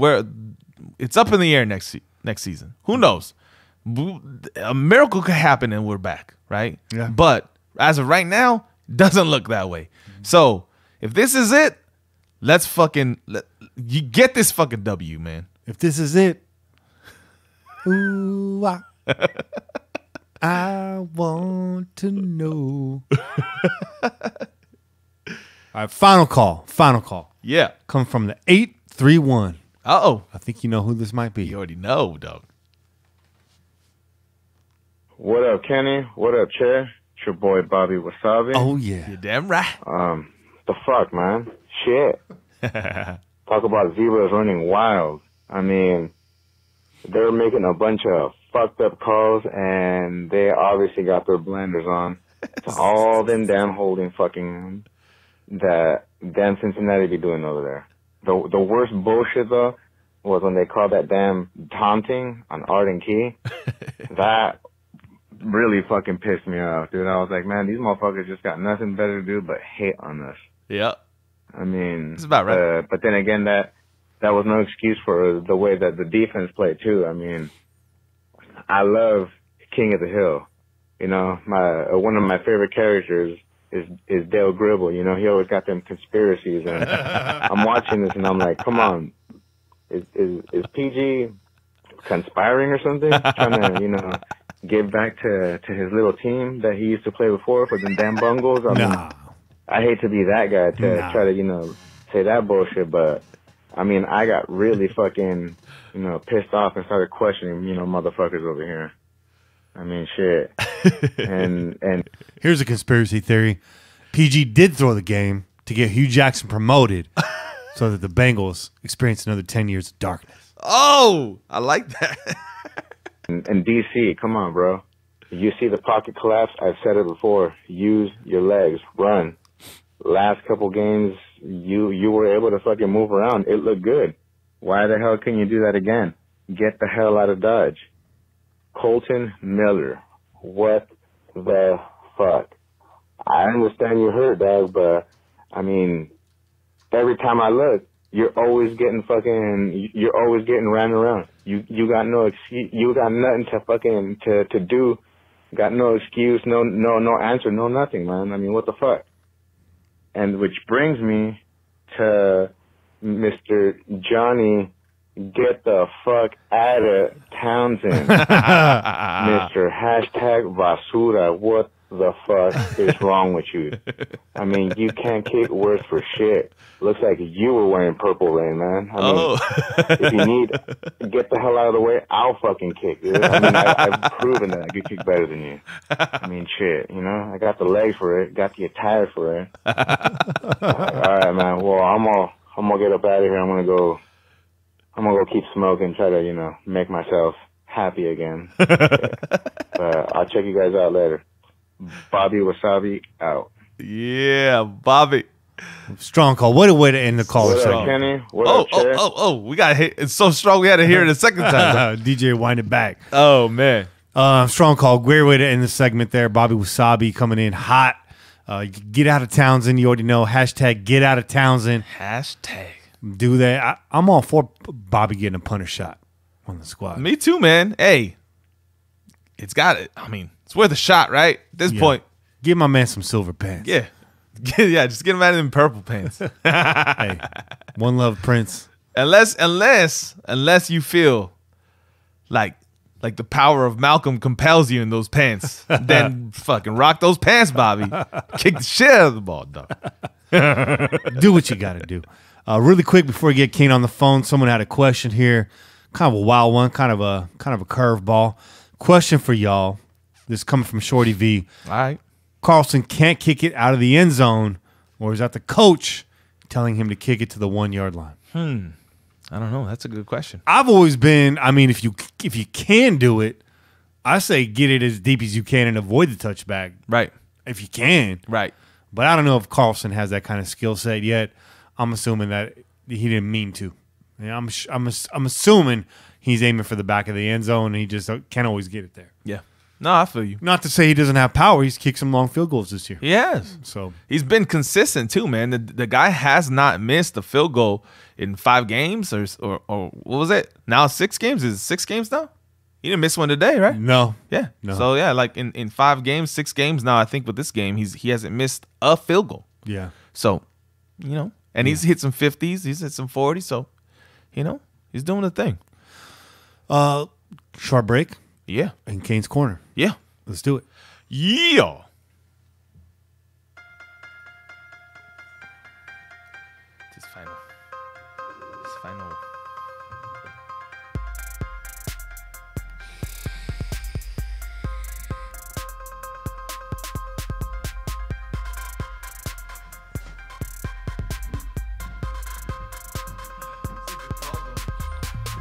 it's up in the air next season. Who knows? A miracle could happen and we're back, right? Yeah. But as of right now, doesn't look that way. So if this is it, you get this fucking W, man. If this is it, ooh, I want to know. All right, final call. Yeah. Come from the 831. Uh-oh. I think you know who this might be. You already know, dog. What up, Kenny? What up, Chair? It's your boy Bobby Wasabi. Oh, yeah. You're damn right. The fuck, man? Shit. Talk about zebras running wild. I mean, they're making a bunch of fucked up calls, and they obviously got their blenders on to all them damn holding fucking that damn Cincinnati be doing over there. The worst bullshit, though, was when they called that damn taunting on Arden Key. That really fucking pissed me off, dude. I was like, man, these motherfuckers just got nothing better to do but hate on us. Yeah. I mean, it's about right. But then again, that was no excuse for the way that the defense played too. I mean, I love King of the Hill. You know, one of my favorite characters is Dale Gribble. You know, he always got them conspiracies, and I'm watching this and I'm like, come on, is PG conspiring or something, trying to, you know, give back to his little team that he used to play before for the damn Bungles? I mean, I hate to be that guy to try to, you know, say that bullshit, but I mean, I got really fucking, you know, pissed off and started questioning, you know, motherfuckers over here. I mean, shit. and here's a conspiracy theory. PG did throw the game to get Hugh Jackson promoted so that the Bengals experience another 10 years of darkness. Oh, I like that. and DC, come on, bro. You see the pocket collapse? I've said it before. Use your legs. Run. Last couple games, you were able to fucking move around. It looked good. Why the hell can you do that again? Get the hell out of Dodge. Colton Miller. What the fuck? I understand you're hurt, dog, but I mean, every time I look, you're always getting ran around. You got no excuse. You got nothing to fucking to do. Got no excuse, no answer, no nothing, man. I mean, what the fuck? And which brings me to Mr. Johnny, get the fuck out of Townsend. Mr. Hashtag Basura, what the fuck is wrong with you? I mean, you can't kick worse for shit. Looks like you were wearing Purple Rain, man. I mean, if you need, get the hell out of the way, I'll fucking kick, dude. I mean, I've proven that I can kick better than you. I mean, shit, you know? I got the legs for it, got the attire for it. All right, man. Well, I'm gonna get up out of here. I'm gonna go keep smoking, try to, you know, make myself happy again. But I'll check you guys out later. Bobby Wasabi out. Yeah, Bobby. Strong call. What a way to end the call. What up, segment. Kenny? What up, Chad? We got hit. It's so strong. We had to hear it a second time. DJ wind it back. Oh man. Strong call. Great way to end the segment there. Bobby Wasabi coming in hot. Get out of Townsend. You already know. Hashtag get out of Townsend. Hashtag. Do that. I'm all for Bobby getting a punter shot on the squad. Me too, man. Hey, it's got it. I mean, it's worth a shot, right? At this point. Give my man some silver pants. Yeah. Yeah, just get him out of them purple pants. Hey, one love, Prince. Unless you feel like the power of Malcolm compels you in those pants, then fucking rock those pants, Bobby. Kick the shit out of the ball, dog. Do what you got to do. Really quick before we get Kane on the phone, someone had a question here, kind of a wild one, kind of a curveball. Question for y'all. This is coming from Shorty V. All right. Carlson can't kick it out of the end zone, or is that the coach telling him to kick it to the 1 yard line? I don't know. That's a good question. I've always been, I mean, if you can do it, I say get it as deep as you can and avoid the touchback. Right. If you can. Right. But I don't know if Carlson has that kind of skill set yet. I'm assuming that he didn't mean to. Yeah, I'm assuming he's aiming for the back of the end zone and he just can't always get it there. Yeah. No, I feel you. Not to say he doesn't have power. He's kicked some long field goals this year. He has. So he's been consistent too, man. The guy has not missed a field goal in 5 games or what was it? Now 6 games? Is it 6 games now? He didn't miss one today, right? No. Yeah. No. So yeah, like in 5 games, 6 games now, I think with this game, he hasn't missed a field goal. Yeah. So, and he's hit some 50s, he's hit some 40s, so he's doing the thing. Short break. Yeah. In Kane's corner. Yeah. Let's do it. Yeah. It's final. It's final.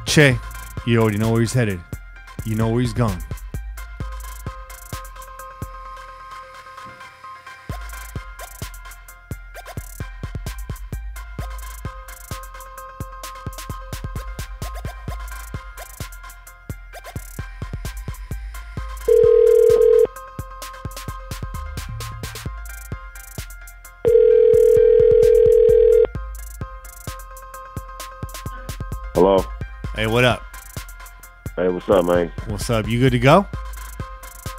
Che, you already know where he's headed. You know where he's going. Hello. Hey, what up? Hey, what's up, man? What's up? You good to go?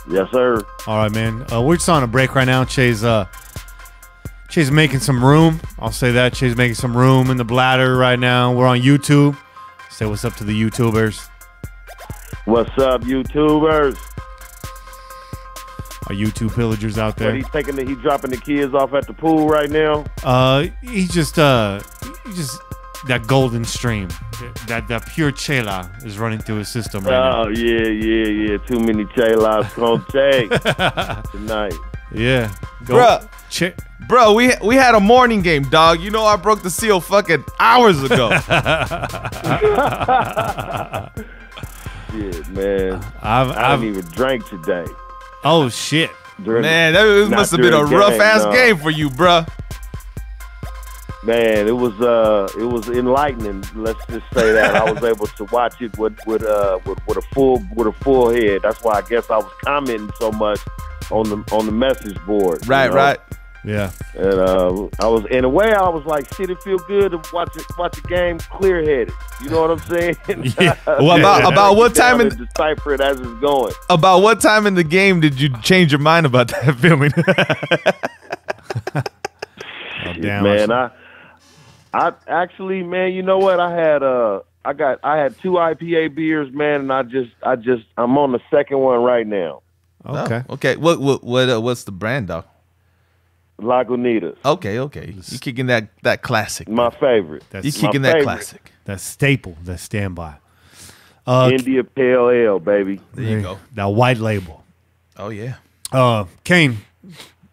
Yes, sir. All right, man. We're just on a break right now. Che's making some room. I'll say that. Che's making some room in the bladder right now. We're on YouTube. Say what's up to the YouTubers. What's up, YouTubers? Our YouTube pillagers out there. But he's dropping the kids off at the pool right now. He just that golden stream, that pure chela is running through his system right now. Oh yeah. Too many chelas gonna take tonight. Yeah, Bro, we had a morning game, dog. You know I broke the seal fucking hours ago. Shit, man. I haven't even drank today. Oh shit, man, that must have been a rough ass game for you, bro. Man, it was enlightening. Let's just say that I was able to watch it with a full head. That's why I guess I was commenting so much on the message board. Right. Yeah. And I was, in a way, I was like, shit, it feel good to watch the game clear headed. You know what I'm saying? Yeah. Well, about what time in decipher it as it's going. About what time in the game did you change your mind about that feeling? Damn, man, I actually, man, you know what? I had 2 IPA beers, man, and I'm on the second one right now. Okay. Oh, okay. What's the brand, dog? Lagunitas. Okay. You kicking that classic. My favorite. You kicking that classic. That staple. That standby. India Pale Ale, baby. There you go. That white label. Oh yeah. Kane,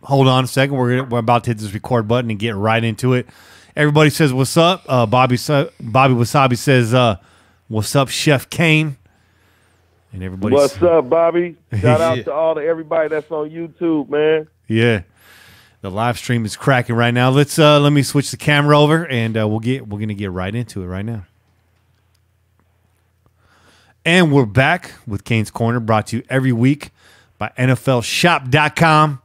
hold on a second. We're about to hit this record button and get right into it. Everybody says what's up. Bobby Wasabi says what's up, Chef Kane. And everybody. What's up, Bobby? Shout out to everybody that's on YouTube, man. Yeah. The live stream is cracking right now. Let me switch the camera over, and we're gonna get right into it right now. And we're back with Kane's Corner, brought to you every week by NFLShop.com.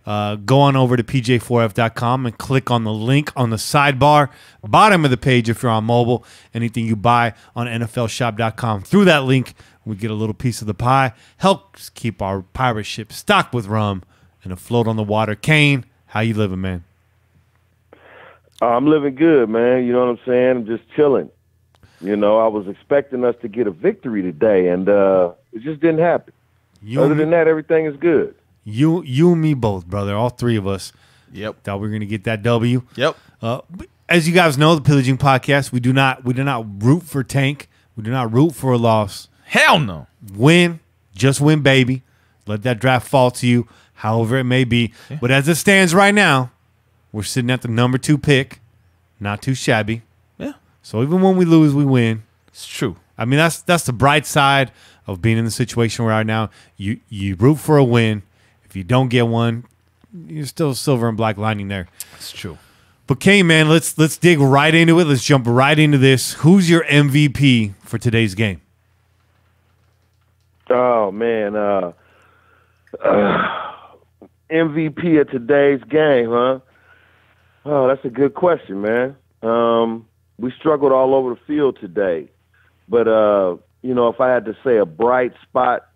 Go on over to PJ4F.com and click on the link on the sidebar, bottom of the page if you're on mobile. Anything you buy on NFLShop.com through that link, we get a little piece of the pie. Helps keep our pirate ship stocked with rum and afloat on the water. Kane, how you living, man? I'm living good, man. You know what I'm saying? I'm just chilling. You know, I was expecting us to get a victory today, and it just didn't happen. Other than that, everything is good. You and me both, brother. All three of us. Yep. Thought we were going to get that W. Yep. As you guys know, the Pillaging Podcast, we do not root for tank. We do not root for a loss. Hell no. Win. Just win, baby. Let that draft fall to you, however it may be. Yeah. But as it stands right now, we're sitting at the number 2 pick. Not too shabby. Yeah. So even when we lose, we win. It's true. I mean, that's the bright side of being in the situation we're at now. You root for a win. If you don't get one, you're still silver and black lining there. It's true. But Kane, man, let's dig right into it. Let's jump right into this. Who's your MVP for today's game? Oh man, MVP of today's game, huh? Oh, that's a good question, man. We struggled all over the field today, but you know, if I had to say a bright spot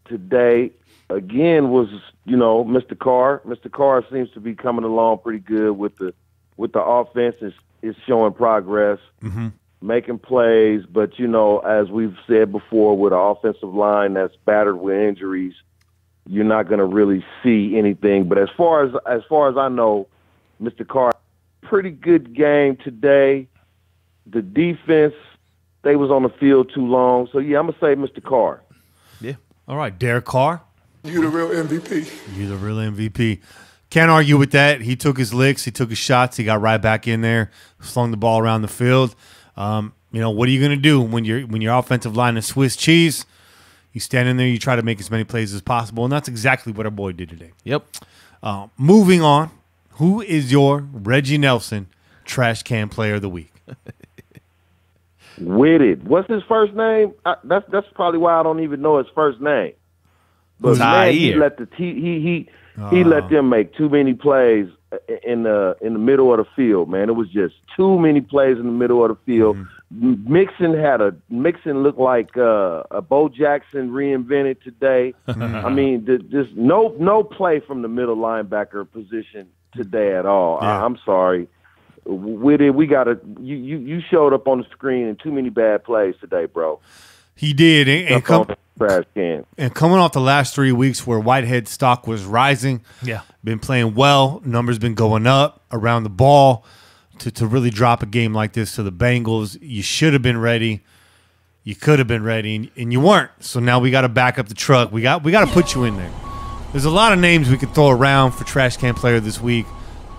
today, again, was, you know, Mr. Carr. Mr. Carr seems to be coming along pretty good with the offense. Is showing progress, making plays. But, you know, as we've said before, with an offensive line that's battered with injuries, you're not going to really see anything. But as far as I know, Mr. Carr, pretty good game today. The defense, they was on the field too long. So, yeah, I'm going to say Mr. Carr. Yeah. All right, Derek Carr. You the real MVP. You're the real MVP. Can't argue with that. He took his licks. He took his shots. He got right back in there, slung the ball around the field. You know, what are you going to do when your offensive line is Swiss cheese? You stand in there, you try to make as many plays as possible, and that's exactly what our boy did today. Yep. Moving on, who is your Reggie Nelson trash can player of the week? Witted. What's his first name? That's probably why I don't even know his first name. But man, he let them make too many plays in the middle of the field. Man, it was just too many plays in the middle of the field. Mixon looked like a Bo Jackson reinvented today. I mean, just no play from the middle linebacker position today at all. Yeah. I'm sorry. With it, you showed up on the screen in too many bad plays today, bro. He did, and trash can. And coming off the last 3 weeks where Whitehead's stock was rising, been playing well, numbers been going up around the ball. To really drop a game like this to the Bengals, you should have been ready. You could have been ready, and you weren't. So now we got to back up the truck. We got to put you in there. There's a lot of names we could throw around for trash can player this week.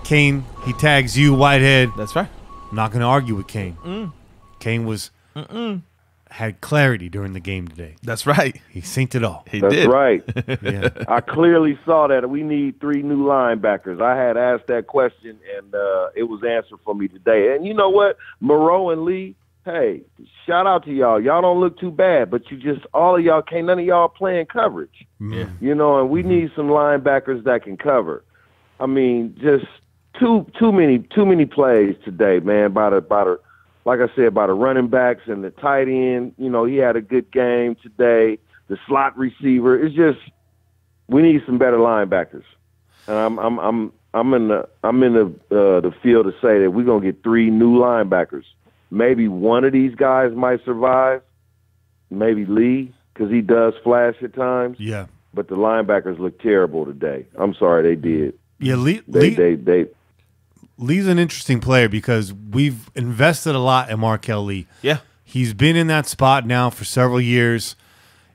Kane, he tags you, Whitehead. That's right. I'm not going to argue with Kane. Kane had clarity during the game today. That's right. He synced it all. He did. That's right. Yeah. I clearly saw that we need 3 new linebackers. I had asked that question, and it was answered for me today. And you know what? Moreau and Lee, hey, shout out to y'all. Y'all don't look too bad, but none of y'all playing coverage. Yeah. You know, and we need some linebackers that can cover. I mean, just too many plays today, man, like I said, by the running backs and the tight end. You know, he had a good game today. The slot receiver. It's just we need some better linebackers. And I'm in the field to say that we're gonna get 3 new linebackers. Maybe one of these guys might survive. Maybe Lee, because he does flash at times. Yeah. But the linebackers look terrible today. I'm sorry, they did. Yeah, Lee's an interesting player because we've invested a lot in Markel Lee. Yeah. He's been in that spot now for several years.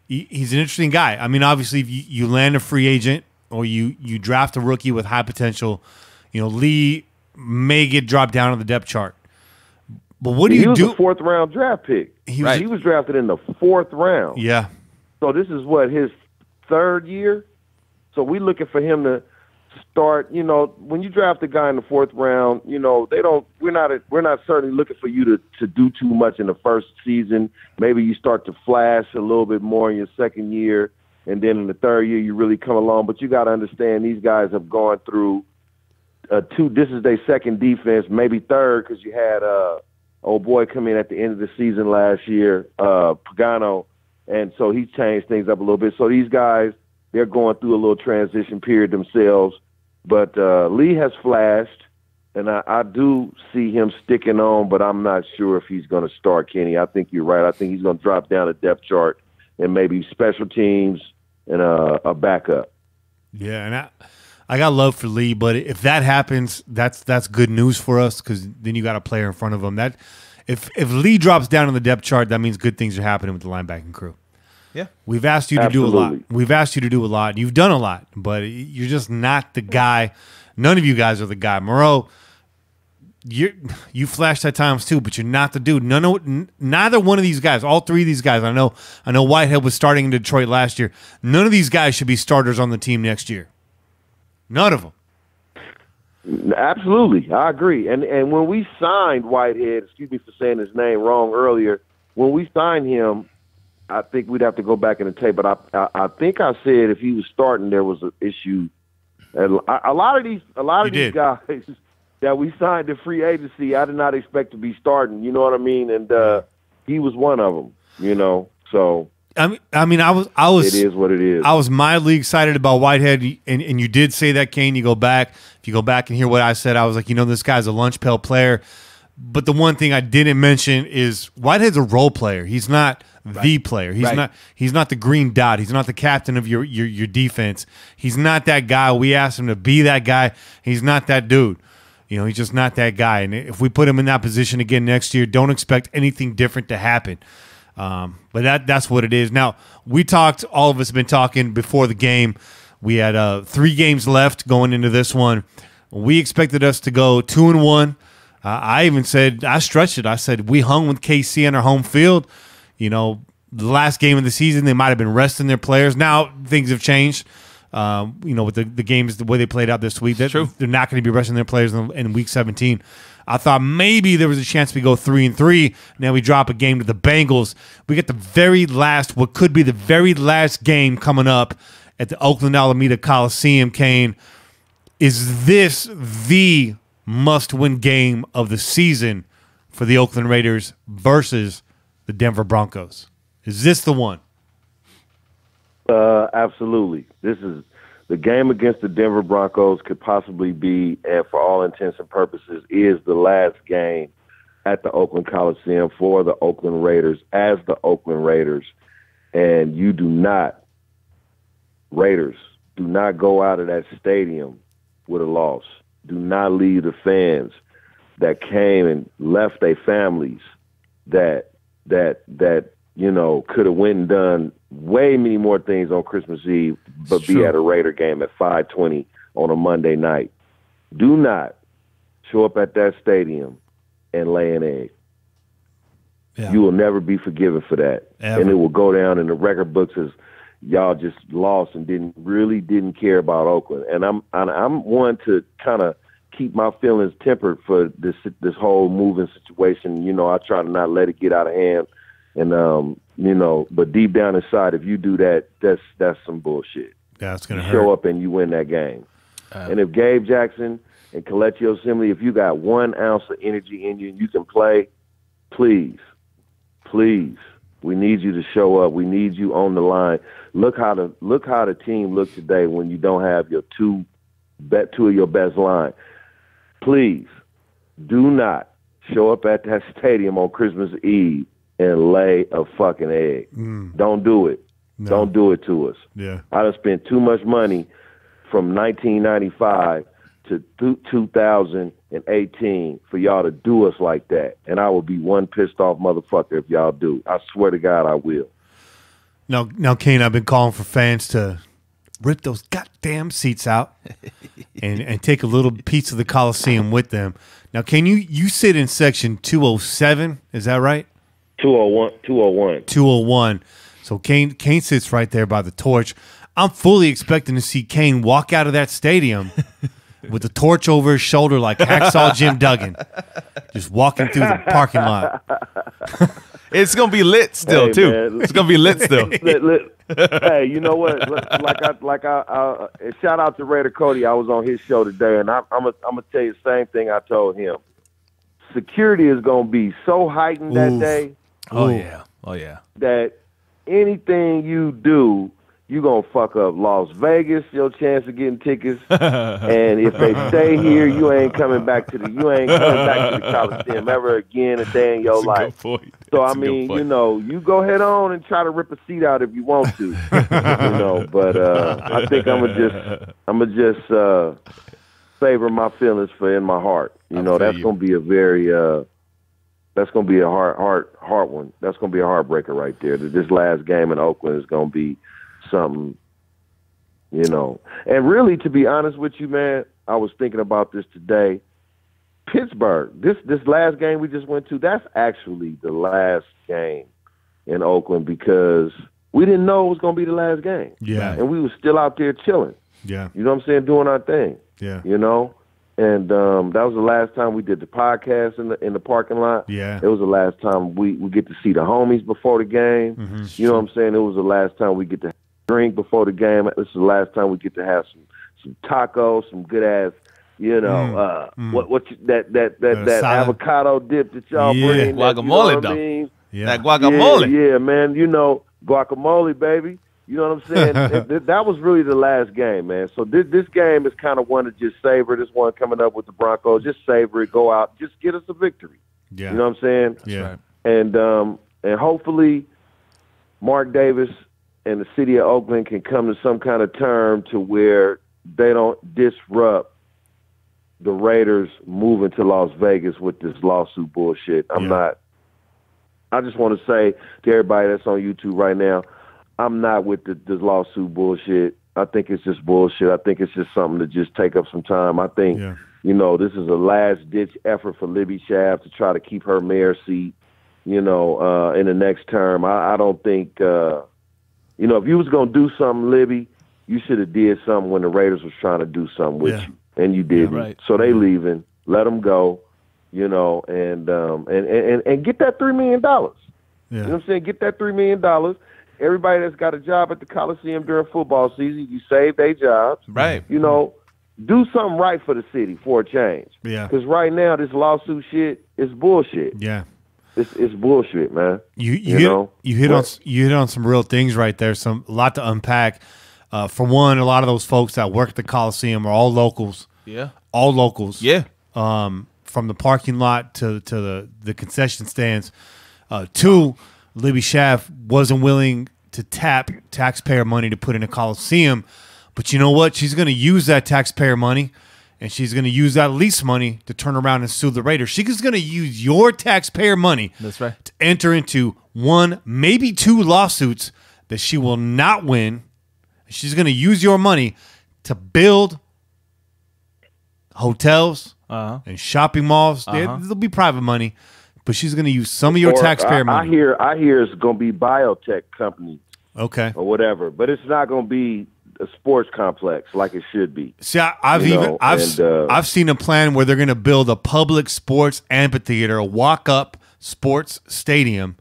He's an interesting guy. I mean, obviously, if you land a free agent or you draft a rookie with high potential, you know, Lee may get dropped down on the depth chart. But what do you do? He was a 4th round draft pick. He was drafted in the 4th round. Yeah. So this is his 3rd year. So we looking for him start, when you draft a guy in the 4th round, we're not certainly looking for you to do too much in the first season. Maybe you start to flash a little bit more in your 2nd year, and then in the 3rd year you really come along. But you got to understand these guys have gone through this is their 2nd defense, maybe 3rd, because you had old boy come in at the end of the season last year, Pagano, and so he changed things up a little bit. So these guys, they're going through a little transition period themselves. But Lee has flashed, and I do see him sticking on, but I'm not sure if he's going to start, Kenny. I think you're right. I think he's going to drop down the depth chart and maybe special teams and a backup. Yeah, and I got love for Lee, but if that happens, that's good news for us because then you got a player in front of him. That if Lee drops down on the depth chart, that means good things are happening with the linebacking crew. Yeah. We've asked you to do a lot. We've asked you to do a lot. You've done a lot, but you're just not the guy. None of you guys are the guy. Moreau, you flashed at times too, but you're not the dude. Neither one of these guys, all 3 of these guys, I know Whitehead was starting in Detroit last year. None of these guys should be starters on the team next year. None of them. Absolutely. I agree. And when we signed Whitehead, excuse me for saying his name wrong earlier, when we signed him, I think we'd have to go back in the tape, but I think I said if he was starting, there was an issue. And a lot of these guys that we signed to free agency, I did not expect to be starting. You know what I mean? And he was one of them. So I mean, I was. It is what it is. I was mildly excited about Whitehead, and you did say that, Kane. If you go back and hear what I said, I was like, this guy's a lunch pail player. But the one thing I didn't mention is Whitehead's a role player. He's not the player. He's not the green dot. He's not the captain of your defense. He's not that guy. We asked him to be that guy. He's not that dude. He's just not that guy. And if we put him in that position again next year, don't expect anything different to happen. But that's what it is. Now, all of us have been talking before the game. We had 3 games left going into this one. We expected us to go 2-1. I even said, I stretched it. I said, we hung with KC on our home field. The last game of the season, they might have been resting their players. Now things have changed. With the games, the way they played out this week, they're not going to be resting their players in week 17. I thought maybe there was a chance we go 3-3. Now we drop a game to the Bengals. We get what could be the very last game coming up at the Oakland Alameda Coliseum, Kane. Is this the must-win game of the season for the Oakland Raiders versus the Denver Broncos? Is this the one? Absolutely. This is the game against the Denver Broncos could possibly be, and for all intents and purposes, is the last game at the Oakland Coliseum for the Oakland Raiders as the Oakland Raiders. And Raiders, do not go out of that stadium with a loss. Do not leave the fans that came and left their families that could have went and done way many more things on Christmas Eve, but be at a Raider game at 5:20 on a Monday night. Do not show up at that stadium and lay an egg. Yeah. You will never be forgiven for that. Ever. And it will go down in the record books as y'all just lost and didn't care about Oakland. And I'm one to kind of keep my feelings tempered for this whole moving situation. I try to not let it get out of hand. And but deep down inside, if you do that, that's some bullshit. Yeah, it's gonna hurt. Show up and you win that game. And if Gabe Jackson and Kelechi Osemele, if you got 1 ounce of energy in you and you can play, please, we need you to show up. We need you on the line. Look how the team looked today when you don't have your two of your best line. Please do not show up at that stadium on Christmas Eve and lay a fucking egg. Don't do it. No. Don't do it to us. Yeah. I done spent too much money from 1995 to 2018 for y'all to do us like that. And I will be one pissed off motherfucker if y'all do. I swear to God I will. Now, Kane, I've been calling for fans to rip those goddamn seats out and take a little piece of the Coliseum with them. Now, Kane, you sit in section 207, is that right? 201. 201. So Kane sits right there by the torch. I'm fully expecting to see Kane walk out of that stadium with the torch over his shoulder like Hacksaw Jim Duggan, just walking through the parking lot. It's gonna be lit still, Hey, too. man. It's gonna be lit still. Hey, you know what? Shout out to Raider Cody. I was on his show today, and I'm gonna tell you the same thing I told him. Security is gonna be so heightened that day. Oh yeah. That anything you do, you gonna fuck up Las Vegas, your chance of getting tickets. And if they stay here, you ain't coming back to the Coliseum ever again a day in your life. So I mean, you know, you go head on and try to rip a seat out if you want to, you know. But I think I'm gonna just savor my feelings for in my heart. You know, that's gonna be a very that's gonna be a hard one. That's gonna be a heartbreaker right there. This last game in Oakland is gonna be something, you know. And really, to be honest with you, man, I was thinking about this today. Pittsburgh, this last game we just went to, that's actually the last game in Oakland because we didn't know it was going to be the last game. Yeah. And we were still out there chilling. Yeah. You know what I'm saying? Doing our thing. Yeah. You know? And that was the last time we did the podcast in the parking lot. Yeah. It was the last time we get to see the homies before the game. Mm-hmm. You know what I'm saying? It was the last time we get to drink before the game. This is the last time we get to have some tacos, some good ass, you know, that avocado dip that y'all bring. Guacamole, you know I mean? That guacamole. Yeah, man. You know, guacamole, baby. You know what I'm saying? That was really the last game, man. So this game is kind of one to just savor. This one coming up with the Broncos, just savor it, go out, just get us a victory. Yeah. You know what I'm saying? Yeah. And hopefully Mark Davis and the city of Oakland can come to some kind of term to where they don't disrupt the Raiders moving to Las Vegas with this lawsuit bullshit. I just want to say to everybody that's on YouTube right now, I'm not with this lawsuit bullshit. I think it's just bullshit. I think it's just something to just take up some time. I think, you know, this is a last-ditch effort for Libby Schaaf to try to keep her mayor seat, you know, in the next term. I don't think, you know, if you was going to do something, Libby, you should have did something when the Raiders was trying to do something with you, and you didn't. Right. So they leaving. Let them go, you know, and get that $3 million. You know what I'm saying? Get that $3 million. Everybody that's got a job at the Coliseum during football season, you save their jobs. Right. You know, do something right for the city for a change. Yeah. Because right now, this lawsuit shit is bullshit. Yeah. It's bullshit, man. You hit on some real things right there. A lot to unpack. For one, a lot of those folks that work at the Coliseum are all locals. Yeah. All locals. Yeah. From the parking lot to the concession stands. Two, Libby Schaaf wasn't willing to tap taxpayer money to put in a Coliseum. But you know what? She's going to use that taxpayer money, and she's going to use that lease money to turn around and sue the Raiders. She's going to use your taxpayer money That's right. to enter into one, maybe two lawsuits that she will not win. She's going to use your money to build hotels and shopping malls. There'll be private money, but she's going to use some of your taxpayer money. I hear it's going to be biotech company, okay, or whatever, but it's not going to be a sports complex like it should be. See, I've seen a plan where they're going to build a public sports amphitheater, a walk-up sports stadium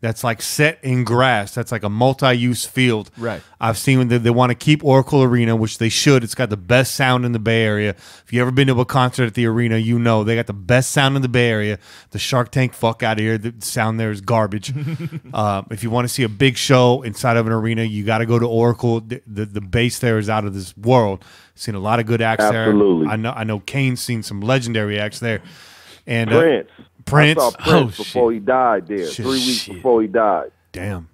that's like set in grass. That's like a multi-use field. Right. I've seen they want to keep Oracle Arena, which they should. It's got the best sound in the Bay Area. If you ever been to a concert at the arena, you know they got the best sound in the Bay Area. The Shark Tank, fuck out of here. The sound there is garbage. If you want to see a big show inside of an arena, you got to go to Oracle. The bass there is out of this world. Seen a lot of good acts Absolutely. there. I know Kane's seen some legendary acts there. And Prince. I saw Prince before he died there. 3 weeks before he died. Damn.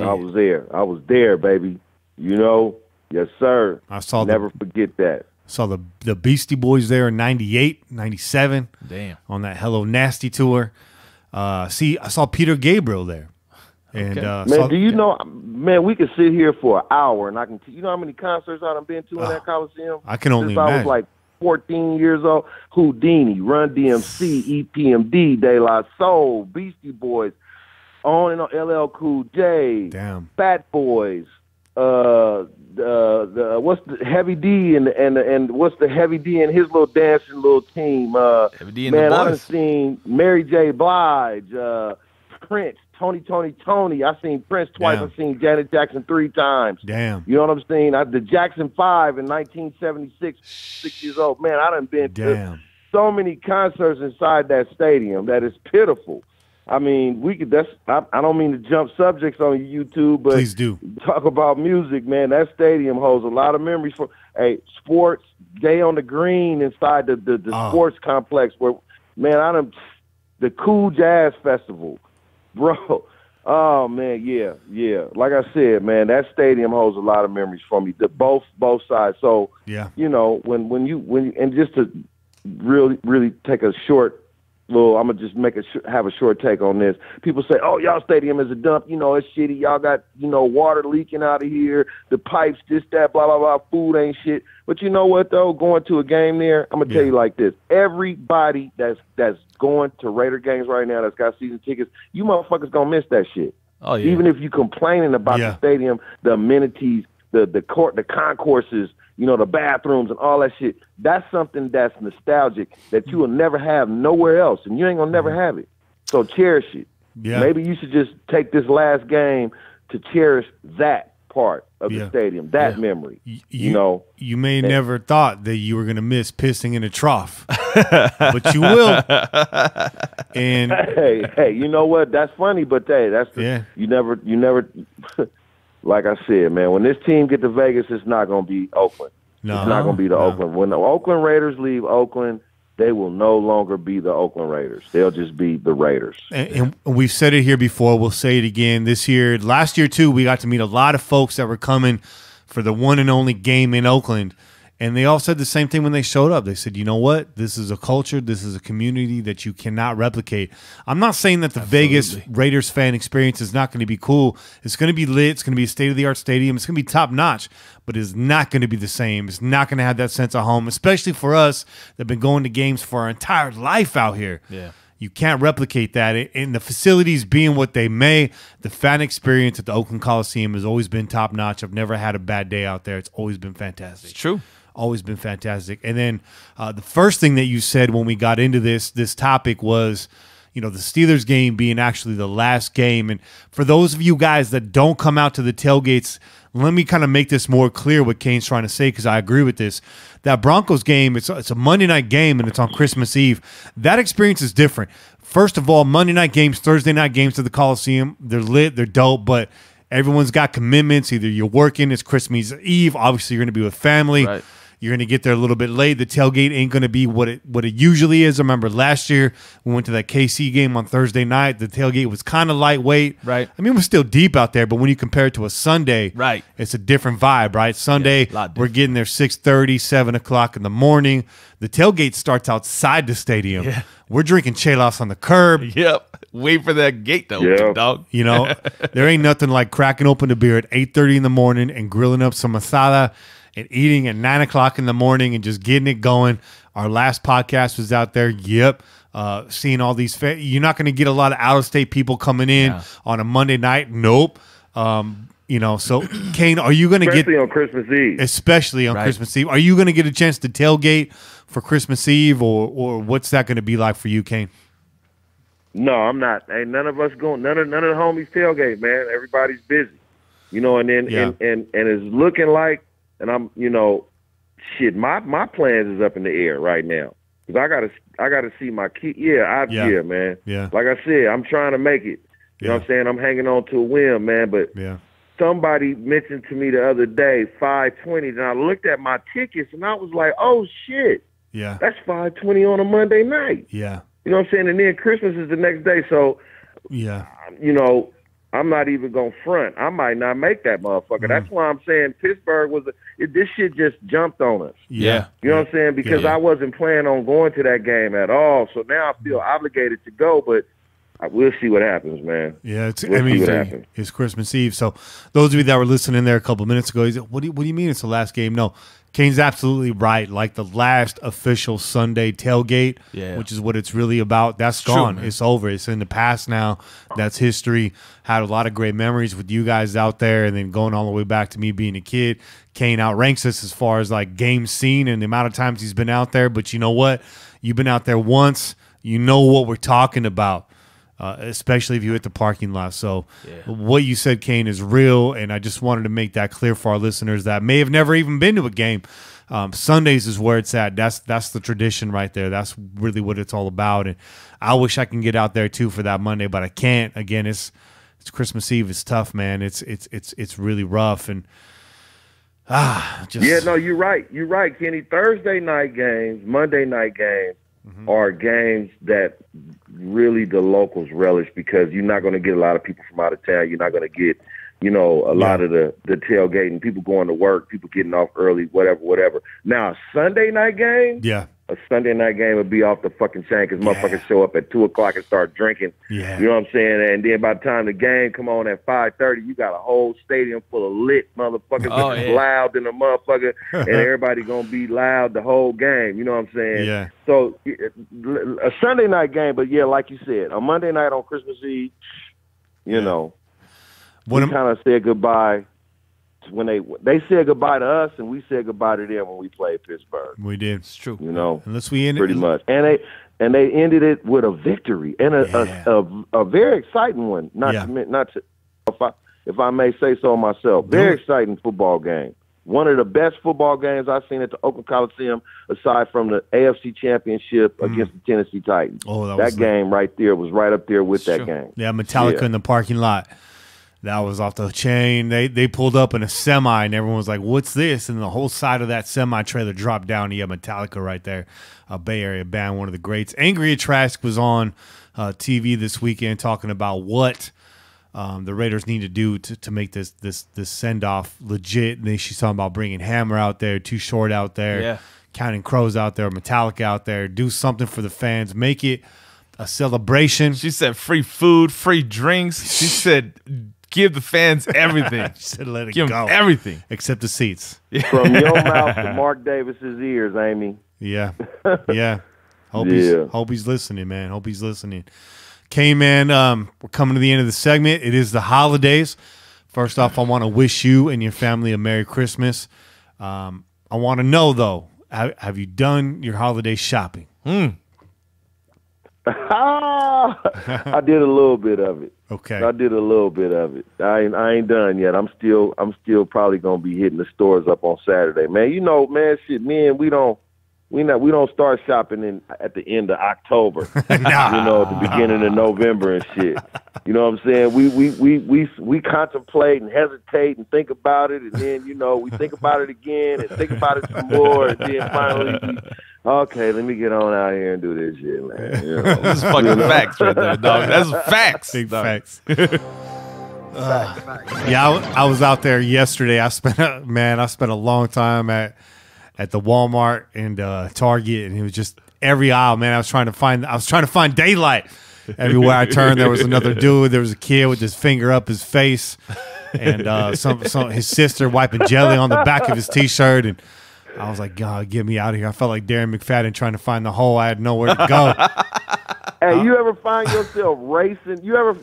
I was there. I was there, baby. You know? Yes, sir. I saw Never forget that. Saw the Beastie Boys there in 98, 97. Damn. On that Hello Nasty tour. I saw Peter Gabriel there. And man, do you know, man, we could sit here for an hour and you know how many concerts I've been to in that Coliseum? I can only Since imagine. I was like 14 years old. Houdini, Run DMC, EPMD, De La Soul, Beastie Boys, on and on, LL Cool J, Damn. Fat Boys, what's the Heavy D and what's the Heavy D and his little dancing little team? Heavy D and man, the I done boys. seen Mary J. Blige, Prince, Tony. I seen Prince twice. Damn. I seen Janet Jackson 3 times. Damn. You know what I'm saying? The Jackson 5 in 1976, 6 years old. Man, I done been to Damn. so many concerts inside that stadium that is pitiful. I mean, I don't mean to jump subjects on YouTube, but Please do. talk about music, man. That stadium holds a lot of memories for sports, Day on the Green inside the sports complex where, man, the Cool Jazz Festival, bro. Oh man, yeah. Like I said, man, that stadium holds a lot of memories for me. Both sides. So Yeah. you know, when you and just to really take a short. Well, I'm gonna just have a short take on this. People say, "Oh, y'all stadium is a dump. You know, it's shitty. Y'all got water leaking out of here. The pipes, this, that, blah, blah, blah. Food ain't shit." But you know what though? Going to a game there, I'm gonna tell you like this: everybody that's going to Raider games right now, that's got season tickets, you motherfuckers gonna miss that shit. Oh yeah. Even if you complaining about the stadium, the amenities, the court, the concourses, the bathrooms and all that shit, that's something that's nostalgic that you will never have nowhere else, and you ain't gonna never have it. So cherish it. Yeah. Maybe you should just take this last game to cherish that part of the stadium, that memory. You may never thought that you were going to miss pissing in a trough, but you will. And hey, you know what? That's funny, but you never. Like I said, man, when this team get to Vegas, it's not going to be Oakland. No. It's not going to be the Oakland. When the Oakland Raiders leave Oakland, they will no longer be the Oakland Raiders. They'll just be the Raiders. And we've said it here before. We'll say it again this year. Last year, too, we got to meet a lot of folks that were coming for the one and only game in Oakland. And they all said the same thing when they showed up. They said, you know what? This is a culture. This is a community that you cannot replicate. I'm not saying that the Vegas Raiders fan experience is not going to be cool. It's going to be lit. It's going to be a state-of-the-art stadium. It's going to be top-notch. But it's not going to be the same. It's not going to have that sense of home, especially for us that have been going to games for our entire life out here. Yeah. You can't replicate that. And the facilities being what they may, the fan experience at the Oakland Coliseum has always been top-notch. I've never had a bad day out there. It's always been fantastic. It's true. Always been fantastic. And then the first thing that you said when we got into this topic was, the Steelers game being actually the last game. And for those of you guys that don't come out to the tailgates, let me kind of make this more clear what Kane's trying to say, because I agree with this. That Broncos game, it's a Monday night game, and it's on Christmas Eve. That experience is different. First of all, Monday night games, Thursday night games to the Coliseum, they're lit, they're dope, but everyone's got commitments. Either you're working, it's Christmas Eve. Obviously, you're going to be with family. Right. You're going to get there a little bit late. The tailgate ain't going to be what it usually is. I remember last year we went to that KC game on Thursday night. The tailgate was kind of lightweight. Right. I mean, it was still deep out there, but when you compare it to a Sunday, right, it's a different vibe, right? Sunday, we're getting there 6:30, 7 o'clock in the morning. The tailgate starts outside the stadium. Yeah. We're drinking chelas on the curb. Yep. Wait for that gate to open, dog. There ain't nothing like cracking open a beer at 8:30 in the morning and grilling up some asada and eating at 9 o'clock in the morning and just getting it going. Our last podcast was out there. Yep. Seeing all these, you're not going to get a lot of out-of-state people coming in on a Monday night. Nope. So Kane, are you going to get, especially on Christmas Eve? Especially on Christmas Eve. Are you going to get a chance to tailgate for Christmas Eve, or what's that going to be like for you, Kane? No, I'm not. Ain't none of us going. None of the homies tailgate, man. Everybody's busy, and then and it's looking like. And I'm, shit. My plans is up in the air right now because I gotta see my kid. Yeah, man. Yeah. Like I said, I'm trying to make it. You know what I'm saying? I'm hanging on to a whim, man. But somebody mentioned to me the other day $520, and I looked at my tickets and I was like, oh shit. Yeah. That's $520 on a Monday night. Yeah. You know what I'm saying? And then Christmas is the next day, so I'm not even going to front. I might not make that motherfucker. That's why I'm saying Pittsburgh this shit just jumped on us. Yeah. You know what I'm saying? Because I wasn't planning on going to that game at all. So now I feel obligated to go. But we'll see what happens, man. Yeah, We'll see what happens. it's Christmas Eve. So those of you that were listening there a couple of minutes ago, you said, what do you mean it's the last game? No, Kane's absolutely right. Like the last official Sunday tailgate, which is what it's really about, that's gone. True, it's over. It's in the past now. That's history. Had a lot of great memories with you guys out there, and then going all the way back to me being a kid. Kane outranks us as far as like game seen and the amount of times he's been out there. But you know what? You've been out there once. You know what we're talking about. Especially if you hit the parking lot. So what you said, Kane, is real, and I just wanted to make that clear for our listeners that may have never even been to a game. Sundays is where it's at. That's the tradition right there. That's really what it's all about. And I wish I can get out there too for that Monday, but I can't. Again, it's Christmas Eve. It's tough, man. It's really rough. And you're right. You're right, Kenny. Thursday night games, Monday night games are games that really the locals relish because you're not going to get a lot of people from out of town. You're not going to get, a lot of the tailgating, people going to work, people getting off early, whatever. Now, Sunday night game, a Sunday night game would be off the fucking chain because motherfuckers show up at 2 o'clock and start drinking. Yeah. You know what I'm saying? And then by the time the game come on at 5:30, you got a whole stadium full of lit motherfuckers loud than a motherfucker, and everybody gonna be loud the whole game. You know what I'm saying? Yeah. So a Sunday night game, but like you said, a Monday night on Christmas Eve, we kind of said goodbye. When they said goodbye to us, and we said goodbye to them when we played Pittsburgh. We did. It's true. Unless we ended pretty much, and they ended it with a victory and a very exciting one. If I may say so myself, very exciting football game. One of the best football games I've seen at the Oakland Coliseum, aside from the AFC Championship against the Tennessee Titans. Oh, that game right there was right up there with that game. Yeah, Metallica in the parking lot. That was off the chain. They pulled up in a semi, and everyone was like, what's this? And the whole side of that semi-trailer dropped down, and you have Metallica right there, a Bay Area band, one of the greats. Angry at Trask was on TV this weekend talking about what the Raiders need to do to make this send-off legit. And then she's talking about bringing Hammer out there, Too Short out there, Counting Crows out there, Metallica out there. Do something for the fans. Make it a celebration. She said free food, free drinks. She said give the fans everything. She said let it give go. them everything. Except the seats. From your mouth to Mark Davis's ears, Amy. Yeah. Yeah. Hope he's listening, man. Hope he's listening. Okay, man, we're coming to the end of the segment. It is the holidays. First off, I want to wish you and your family a Merry Christmas. I want to know, though, have you done your holiday shopping? I did a little bit of it. Okay. I did a little bit of it. I ain't done yet. I'm still probably gonna be hitting the stores up on Saturday, man. Shit, man, we don't start shopping at the end of October. At the beginning of November and shit. You know what I'm saying? We contemplate and hesitate and think about it, and then we think about it again and think about it some more, and then finally okay, let me get on out here and do this shit, man. This is fucking facts right there, dog. That's facts. Big dog. Facts. Yeah, I was out there yesterday. I spent a long time at the Walmart and Target, and it was just every aisle, man. I was trying to find daylight. Everywhere I turned, there was another dude. There was a kid with his finger up his face, and his sister wiping jelly on the back of his t-shirt, and I was like, God, get me out of here. I felt like Darren McFadden trying to fiend the hole. I had nowhere to go. Hey, you ever find yourself racing? You ever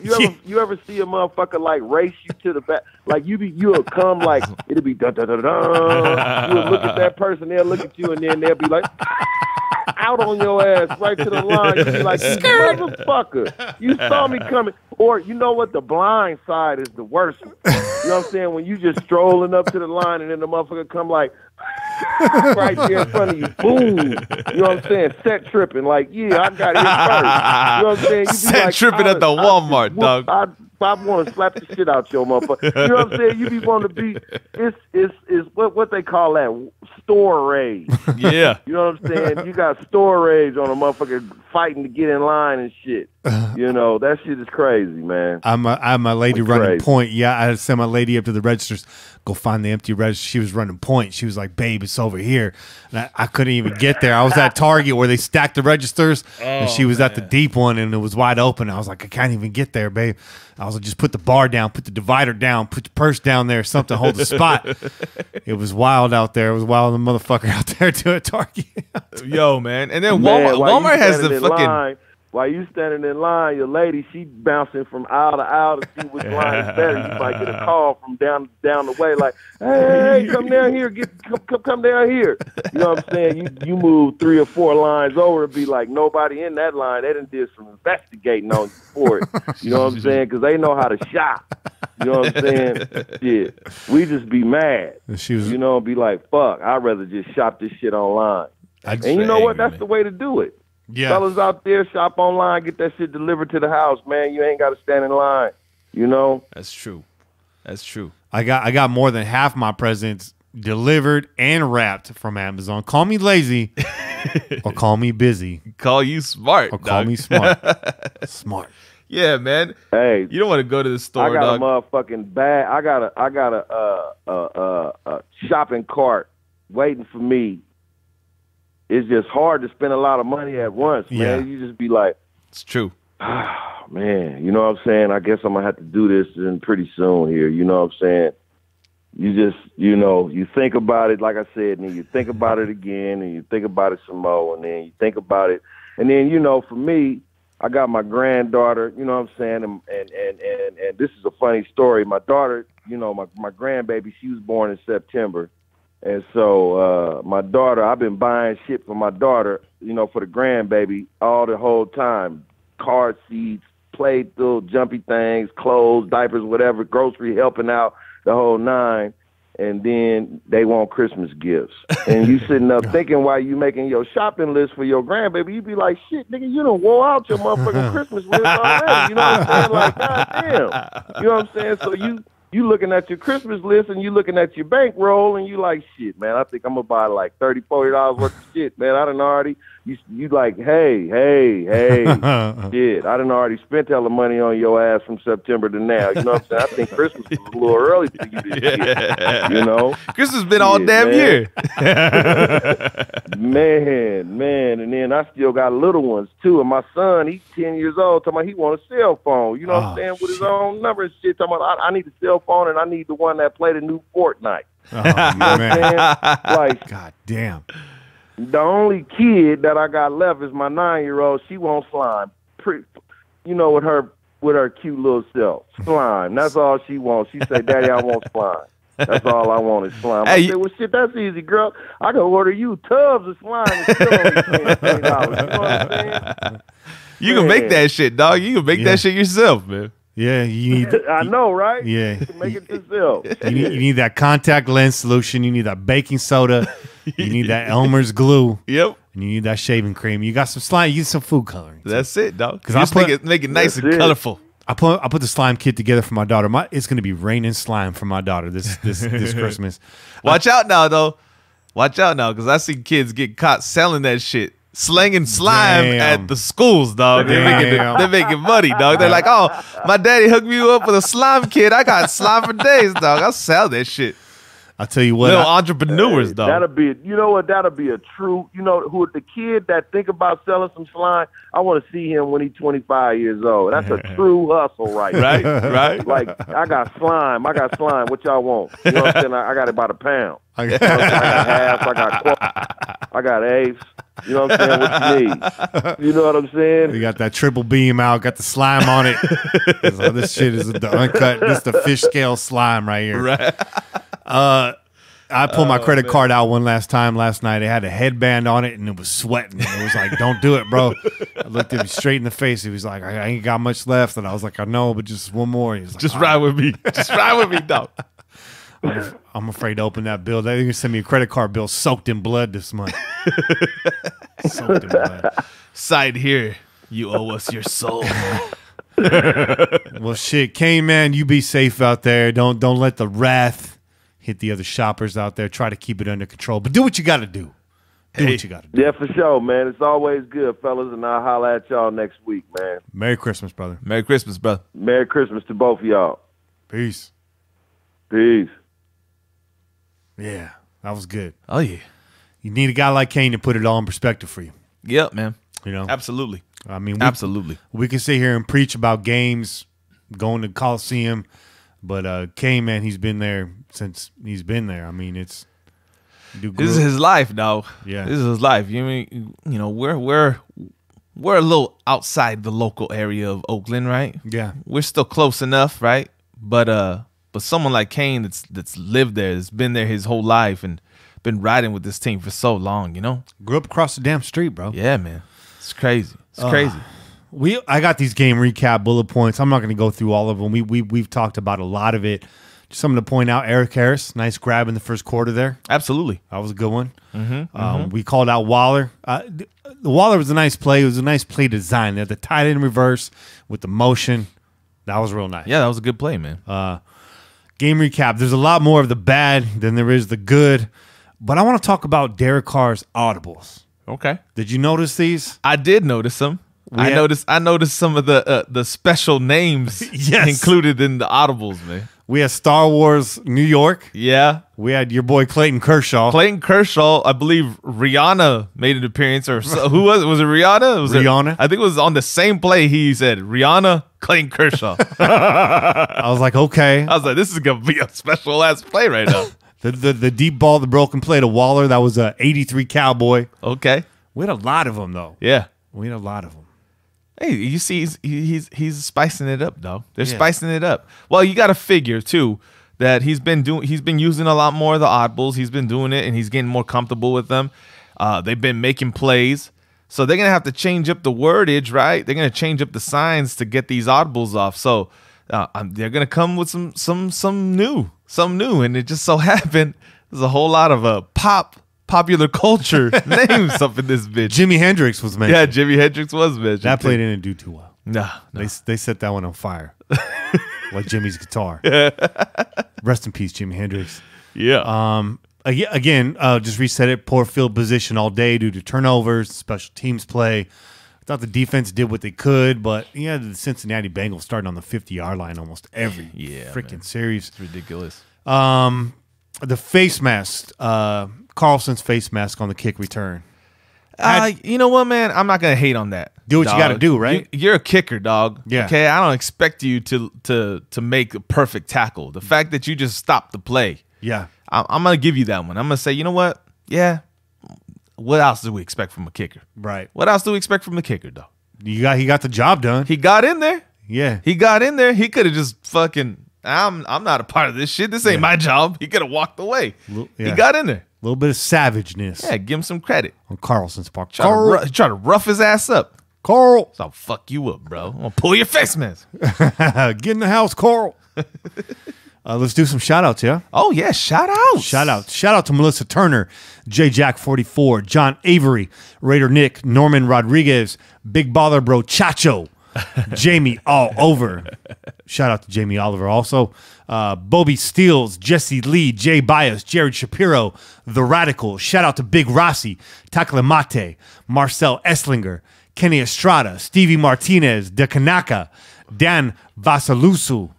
see a motherfucker like race you to the back? Like you'll come like it'll be dun dun dun dun. You'll look at that person, they'll look at you, and then they'll be like out on your ass right to the line. You'll be like, you motherfucker, you saw me coming. Or you know what? The blind side is the worst. You know what I'm saying? When you just strolling up to the line and then the motherfucker come like right there in front of you, boom. You know what I'm saying? Set tripping, like, yeah, I got it first. You know what I'm saying? You be Set like, tripping at the Walmart, dog. I want to slap the shit out your motherfucker. You know what I'm saying? You be wanting to be, it's what they call that, store rage. Yeah. You know what I'm saying? You got store rage on a motherfucker fighting to get in line and shit. You know, that shit is crazy, man. I have my lady That's running crazy. point. Yeah, I had to send my lady up to the registers, go find the empty register. She was running point. She was like, babe, it's over here. And I couldn't even get there. I was at Target where they stacked the registers, and she was at the deep one, and it was wide open. I was like, I can't even get there, babe. I was like, just put the bar down, put the divider down, put the purse down there, something hold the spot. It was wild out there. It was wild, the motherfucker out there to a Target. Yo, man. And then Man, while Walmart you has the standing in fucking. line, while you standing in line, your lady, she bouncing from aisle to aisle to see which line is better. You might get a call from down the way, like, hey, come down here, come down here. You know what I'm saying? You move 3 or 4 lines over and be like, nobody in that line. They done did some investigating on you for it. You know what I'm saying? Because they know how to shop. You know what I'm saying? Shit. We just be mad. You know, be like, fuck, I'd rather just shop this shit online. And you know what? That's the way to do it. Yeah. Fellas out there, shop online, get that shit delivered to the house, man. You ain't got to stand in line, you know? That's true. That's true. I got more than half my presents delivered and wrapped from Amazon. Call me lazy or call me busy. Call you smart, or call dog. me smart. Smart. Yeah, man. Hey, you don't want to go to the store, I got dog. a motherfucking bag. I got a shopping cart waiting for me. It's just hard to spend a lot of money at once, man. Yeah. You just be like, it's true. Man, you know what I'm saying? I guess I'm going to have to do this pretty soon here. You know what I'm saying? You just, you know, you think about it, like I said, and then you think about it again, and you think about it some more, and then you think about it. And then, you know, for me, I got my granddaughter, you know what I'm saying? And this is a funny story. My daughter, you know, my grandbaby, she was born in September. And so my daughter, I've been buying shit for my daughter, you know, for the grandbaby all the whole time. Car seats, play-doh, jumpy things, clothes, diapers, whatever, grocery, helping out, the whole 9. And then they want Christmas gifts. And you sitting up thinking while you making your shopping list for your grandbaby, you be like, shit, nigga, you done wore out your motherfucking Christmas list already. You know what I'm saying? Like, goddamn. You know what I'm saying? So you looking at your Christmas list and you looking at your bankroll and you like, shit, man, I think I'm going to buy like $30, $40 worth of shit, man. I done already, you like, hey, shit, I done already spent hella money on your ass from September to now. You know what I'm saying? I think Christmas was a little early for you this year, you know? Christmas been all damn year. Man, and then I still got little ones too. And my son, he's 10 years old, talking about he want a cell phone. You know what I'm saying? With his own number and shit. Talking about I need a cell phone and I need the one that play the new Fortnite. Oh, you know what I'm saying? Like, God damn. The only kid that I got left is my 9-year-old. She wants slime. You know, with her cute little self. Slime. That's all she wants. She say, Daddy, I want slime. That's all I want is slime. Hey, I said, well, shit, that's easy, girl. I can order you tubs of slime and still only $20. You know what I'm saying? You can make that shit, dog. You can make that shit yourself, man. Yeah, you need. I know, right? Yeah. You can make it yourself. You need that contact lens solution. You need that baking soda. You need that Elmer's glue. Yep. And you need that shaving cream. You got some slime. You get some food coloring. That's it, dog. Because Just make it nice and colorful. I put the slime kit together for my daughter. It's going to be raining slime for my daughter this Christmas. Watch out now, though. Watch out now, because I see kids get caught selling that shit. Slanging slime at the schools, dog. They're making money, dog. They're like, oh, my daddy hooked me up with a slime kit. I got slime for days, dog. I'll sell that shit. I'll tell you what. Little entrepreneurs, dog. That'll be, you know what? That'll be a true, you know, who the kid that think about selling some slime. I want to see him when he's 25 years old. That's a true hustle, right? Right. Like, I got slime. What y'all want? You know what I'm saying? I got it by the pound. I got half. I got quarter. I got eighths. You know what I'm saying? What you need? You know what I'm saying? We got that triple beam out, got the slime on it. So this shit is the uncut. This is the fish scale slime right here. Right. I pulled my credit card out last night. It had a headband on it and it was sweating. It was like, don't do it, bro. I looked at him straight in the face. He was like, I ain't got much left. And I was like, I know, but just one more. He was like, just ride with me. Just ride with me, dog. I'm afraid to open that bill. They're going to send me a credit card bill soaked in blood this month. Soaked in blood. Side here, you owe us your soul. Well, shit, Kane, man, you be safe out there. Don't let the wrath hit the other shoppers out there. Try to keep it under control, but do what you got to do. Do what you got to do. Yeah, for sure, man. It's always good, fellas, and I'll holler at y'all next week, man. Merry Christmas, brother. Merry Christmas, brother. Merry Christmas to both of y'all. Peace. Peace. Yeah, that was good. Oh, yeah. You need a guy like Kane to put it all in perspective for you. Yep, man. You know? Absolutely. I mean, absolutely. We can sit here and preach about games, going to Coliseum, but Kane, man, he's been there since he's been there. I mean, it's this is his life, dog. Yeah, this is his life. You know, we're a little outside the local area of Oakland, right? Yeah, we're still close enough, right? But someone like Kane that's lived there, that's been there his whole life, and been riding with this team for so long, you know, grew up across the damn street, bro. Yeah, man, it's crazy. It's crazy. I got these game recap bullet points. I'm not going to go through all of them. We've talked about a lot of it. Just something to point out: Eric Harris, nice grab in the first quarter there. Absolutely, that was a good one. We called out Waller. The Waller was a nice play. It was a nice play design. They had the tight end reverse with the motion. That was real nice. Yeah, that was a good play, man. Game recap. There's a lot more of the bad than there is the good, but I want to talk about Derek Carr's audibles. Okay. Did you notice these? I did notice them. I noticed some of the special names included in the audibles, man. We had Star Wars New York. Yeah. We had your boy Clayton Kershaw. Clayton Kershaw, I believe Rihanna made an appearance, or who was it? Was it Rihanna? Rihanna? I think it was on the same play. He said Rihanna, Clayton Kershaw. I was like, okay. I was like, this is gonna be a special ass play right now. The deep ball, the broken play to Waller. That was a 83 Cowboy. Okay. We had a lot of them though. Yeah. We had a lot of them. Hey, you see, he's spicing it up, though. They're spicing it up. Well, you got to figure too that he's been using a lot more of the audibles. He's been doing it, and he's getting more comfortable with them. They've been making plays, so they're gonna have to change up the wordage, right? They're gonna change up the signs to get these audibles off. So they're gonna come with some new, and it just so happened there's a whole lot of popular culture names up in this bitch. Jimi Hendrix was mentioned. Yeah, Jimi Hendrix was mentioned. That play didn't do too well. No. They set that one on fire. Like Jimmy's guitar. Rest in peace, Jimi Hendrix. Yeah. Again, just reset it. Poor field position all day due to turnovers, special teams play. I thought the defense did what they could, but the Cincinnati Bengals starting on the 50-yard line almost every freaking series. It's ridiculous. The face mask, Carlson's face mask on the kick return. You know what, man? I'm not gonna hate on that. Do what dog. you got to do, right? You're a kicker, dog. Yeah. Okay. I don't expect you to make a perfect tackle. The fact that you just stopped the play. Yeah. I'm gonna give you that one. I'm gonna say, you know what? Yeah. What else do we expect from a kicker? Right. What else do we expect from the kicker, dog? He got the job done. He got in there. Yeah. He got in there. He could have just fucking. I'm not a part of this shit. This ain't my job. He could have walked away. He got in there. A little bit of savageness. Yeah, give him some credit. On Carlson's part. Try to rough his ass up. Carl. So I'll fuck you up, bro. I'm going to pull your face mask. Get in the house, Carl. Let's do some shout-outs, yeah? Oh, yeah, shout-outs. Shout out to Melissa Turner, J Jack 44, John Avery, Raider Nick, Norman Rodriguez, Big Baller Bro Chacho, Jamie all over. Shout out to Jamie Oliver also. Bobby Steels, Jesse Lee, Jay Bias, Jared Shapiro, The Radical. Shout out to Big Rossi, Taklamate, Marcel Esslinger, Kenny Estrada, Stevie Martinez, De Kanaka, Dan Vasaluso.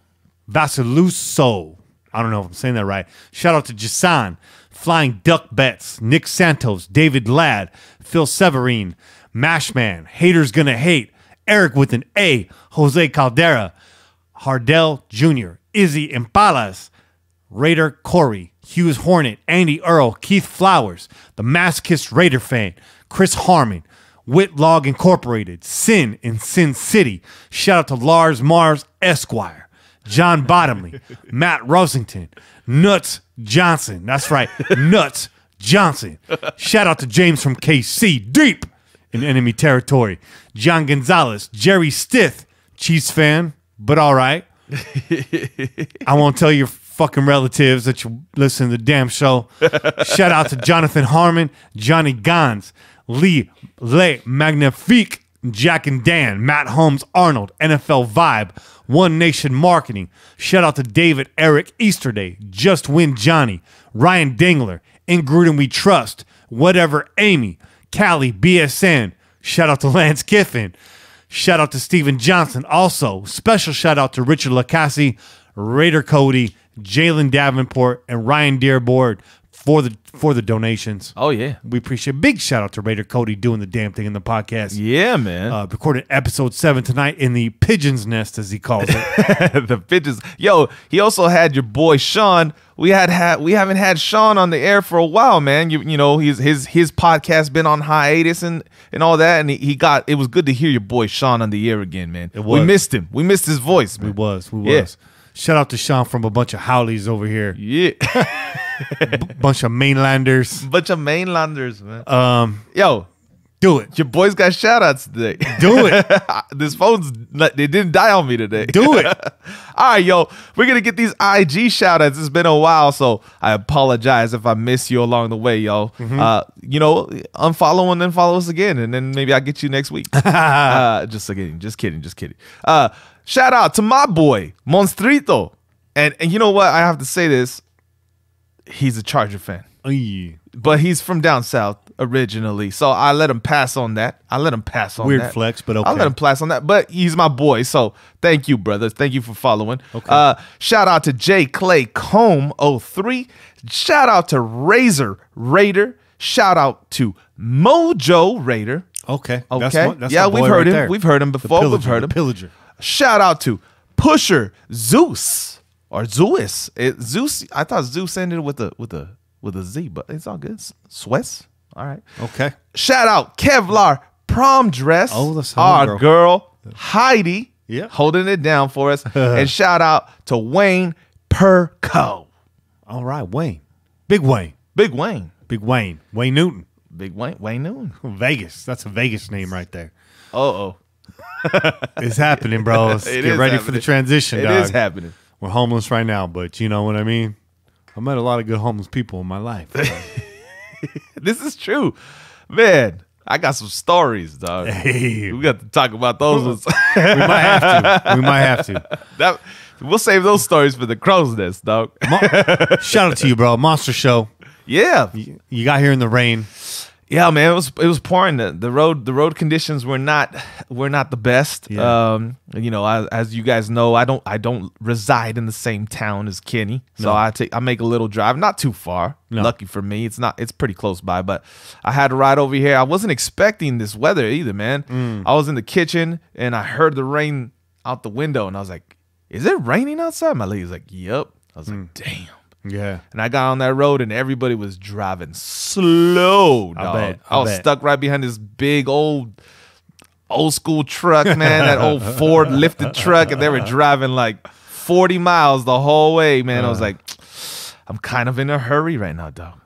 I don't know if I'm saying that right. Shout out to Jason, Flying Duck Bets, Nick Santos, David Ladd, Phil Severine, Mashman, Haters Gonna Hate, Eric with an A, Jose Caldera, Hardell Jr., Izzy Impalas, Raider Corey, Hughes Hornet, Andy Earl, Keith Flowers, the Masochist Raider fan, Chris Harmon, Whitlog Incorporated, Sin in Sin City. Shout out to Lars Mars Esquire, John Bottomley, Matt Rosington, Nuts Johnson. That's right, Nuts Johnson. Shout out to James from KC, deep in enemy territory. John Gonzalez, Jerry Stith, Chiefs fan, but all right. I won't tell your fucking relatives that you listen to the damn show. Shout out to Jonathan Harmon, Johnny Gons, Lee Le Magnifique, Jack and Dan, Matt Holmes Arnold, NFL Vibe, One Nation Marketing. Shout out to David Eric Easterday, Just Win Johnny, Ryan Dingler, In Gruden We Trust, Whatever Amy, Callie, BSN. Shout out to Lance Kiffin. Shout out to Steven Johnson. Also, special shout out to Richard Lacassie, Raider Cody, Jalen Davenport, and Ryan Dearborn for the donations. Oh, yeah. We appreciate. Big shout out to Raider Cody doing the damn thing in the podcast. Yeah, man. Recorded episode 7 tonight in the pigeon's nest, as he calls it. The pigeons. Yo, he also had your boy Sean. We haven't had Sean on the air for a while, man. You know, his podcast been on hiatus and all that, and it was good to hear your boy Sean on the air again, man. It was. We missed him. We missed his voice, man. We was. Shout out to Sean from a bunch of Howleys over here. Yeah. Bunch of mainlanders. Man. Yo. Do it. Your boys got shout outs today. Do it. This phone's, they didn't die on me today. Do it. All right, yo. We're going to get these IG shout outs. It's been a while, so I apologize if I miss you along the way, yo. You know, unfollow and then follow us again, and then maybe I'll get you next week. Just kidding. Shout out to my boy, Monstrito. And you know what? I have to say this. He's a Charger fan. But he's from down south originally. So I let him pass on that. Weird flex, but okay. I let him pass on that. But he's my boy. So thank you, brother. Thank you for following. Okay. Shout out to J. Clay Combe 03. Shout out to Razor Raider. Shout out to Mojo Raider. Okay. That's yeah, we've heard him. We've heard him before. We've heard him. Pillager. Shout out to Pusher Zeus or Zeus. Zeus. I thought Zeus ended with a Z, but it's all good. Swiss. All right. Okay. Shout out Kevlar Prom Dress. Oh, that's our girl Heidi. Yeah. Holding it down for us. And shout out to Wayne Perco. All right, Wayne. Big Wayne. Wayne Newton. Wayne Newton. Vegas. That's a Vegas name right there. Uh-oh. It's happening, bro. Let's get ready for the transition, dog. It is happening. We're homeless right now, but you know what I mean? I met a lot of good homeless people in my life. This is true. Man, I got some stories, dog. Hey. We got to talk about those ones. We might have to. We'll save those stories for the crow's nest, dog. Shout out to you, bro. Monster show. Yeah. You got here in the rain. Yeah, man, it was pouring. The road conditions were not the best. Yeah. You know, as you guys know, I don't reside in the same town as Kenny, so I make a little drive, not too far. No. Lucky for me, it's pretty close by, but I had to ride over here. I wasn't expecting this weather either, man. I was in the kitchen and I heard the rain out the window, and I was like, "Is it raining outside?" My lady's like, "Yep." I was like, "Damn." Yeah. And I got on that road and everybody was driving slow, dog. I was stuck right behind this big old school truck, man, that old Ford lifted truck, and they were driving like 40 miles the whole way, man. I was like, I'm kind of in a hurry right now, dog.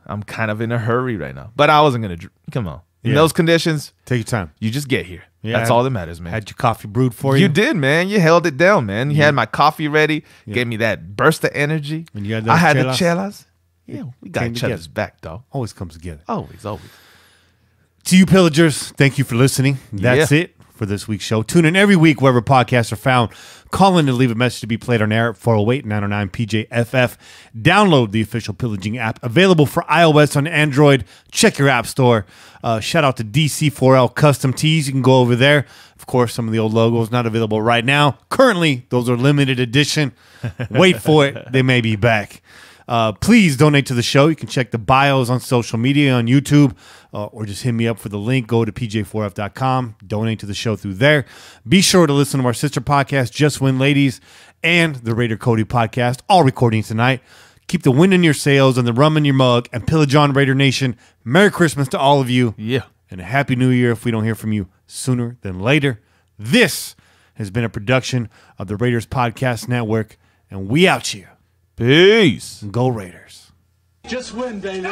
But I wasn't going to, come on. In those conditions, take your time. You just get here. Yeah, that's all that matters, man. Had your coffee brewed for you. You did, man. You held it down, man. You had my coffee ready. Gave me that burst of energy. And you had I had chelas? the chelas. Yeah, we got each other's back, dog. Always comes together. Always. To you pillagers, thank you for listening. That's it for this week's show. Tune in every week wherever podcasts are found. Call in to leave a message to be played on air at 408-909-PJFF. Download the official Pillaging app, available for iOS on Android. Check your app store. Shout out to DC4L Custom Tees. You can go over there. Of course, some of the old logos not available right now. Currently, those are limited edition. Wait for it. They may be back. Please donate to the show. You can check the bios on social media, on YouTube, or just hit me up for the link. Go to pj4f.com. Donate to the show through there. Be sure to listen to our sister podcast, Just Win Ladies, and the Raider Cody podcast, all recording tonight. Keep the wind in your sails and the rum in your mug, and pillage on, Raider Nation. Merry Christmas to all of you. Yeah. And a Happy New Year if we don't hear from you sooner than later. This has been a production of the Raiders Podcast Network, and we out here. Peace. Go Raiders. Just win, baby.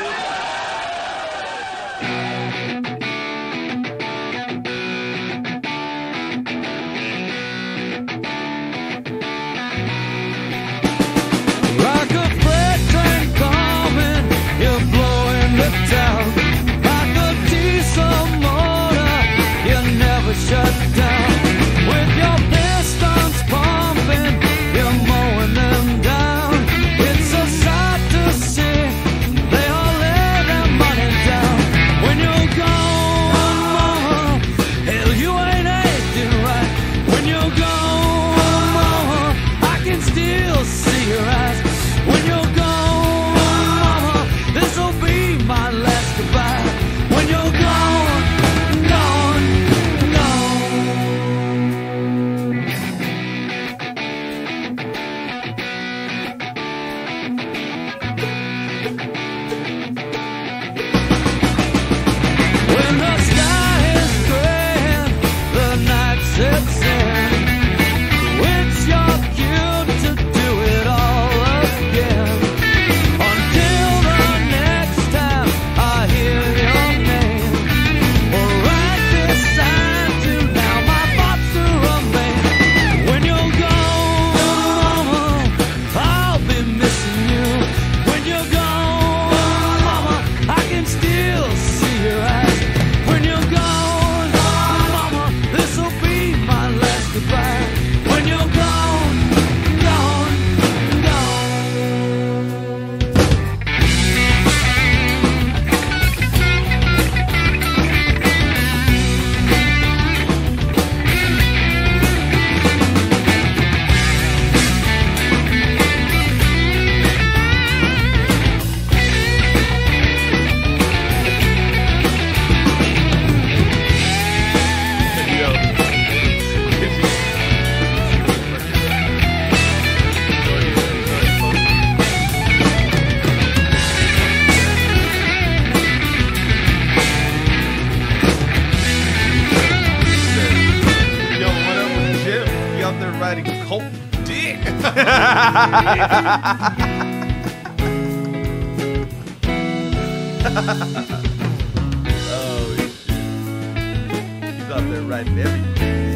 Like a freight train coming, you're blowing the town. Like a diesel motor, you never shut down. With your pistons pumping, you're mowing them down. It's a sight to see, they all lay their money down. Colt dick. Oh shit! He's out there riding everything.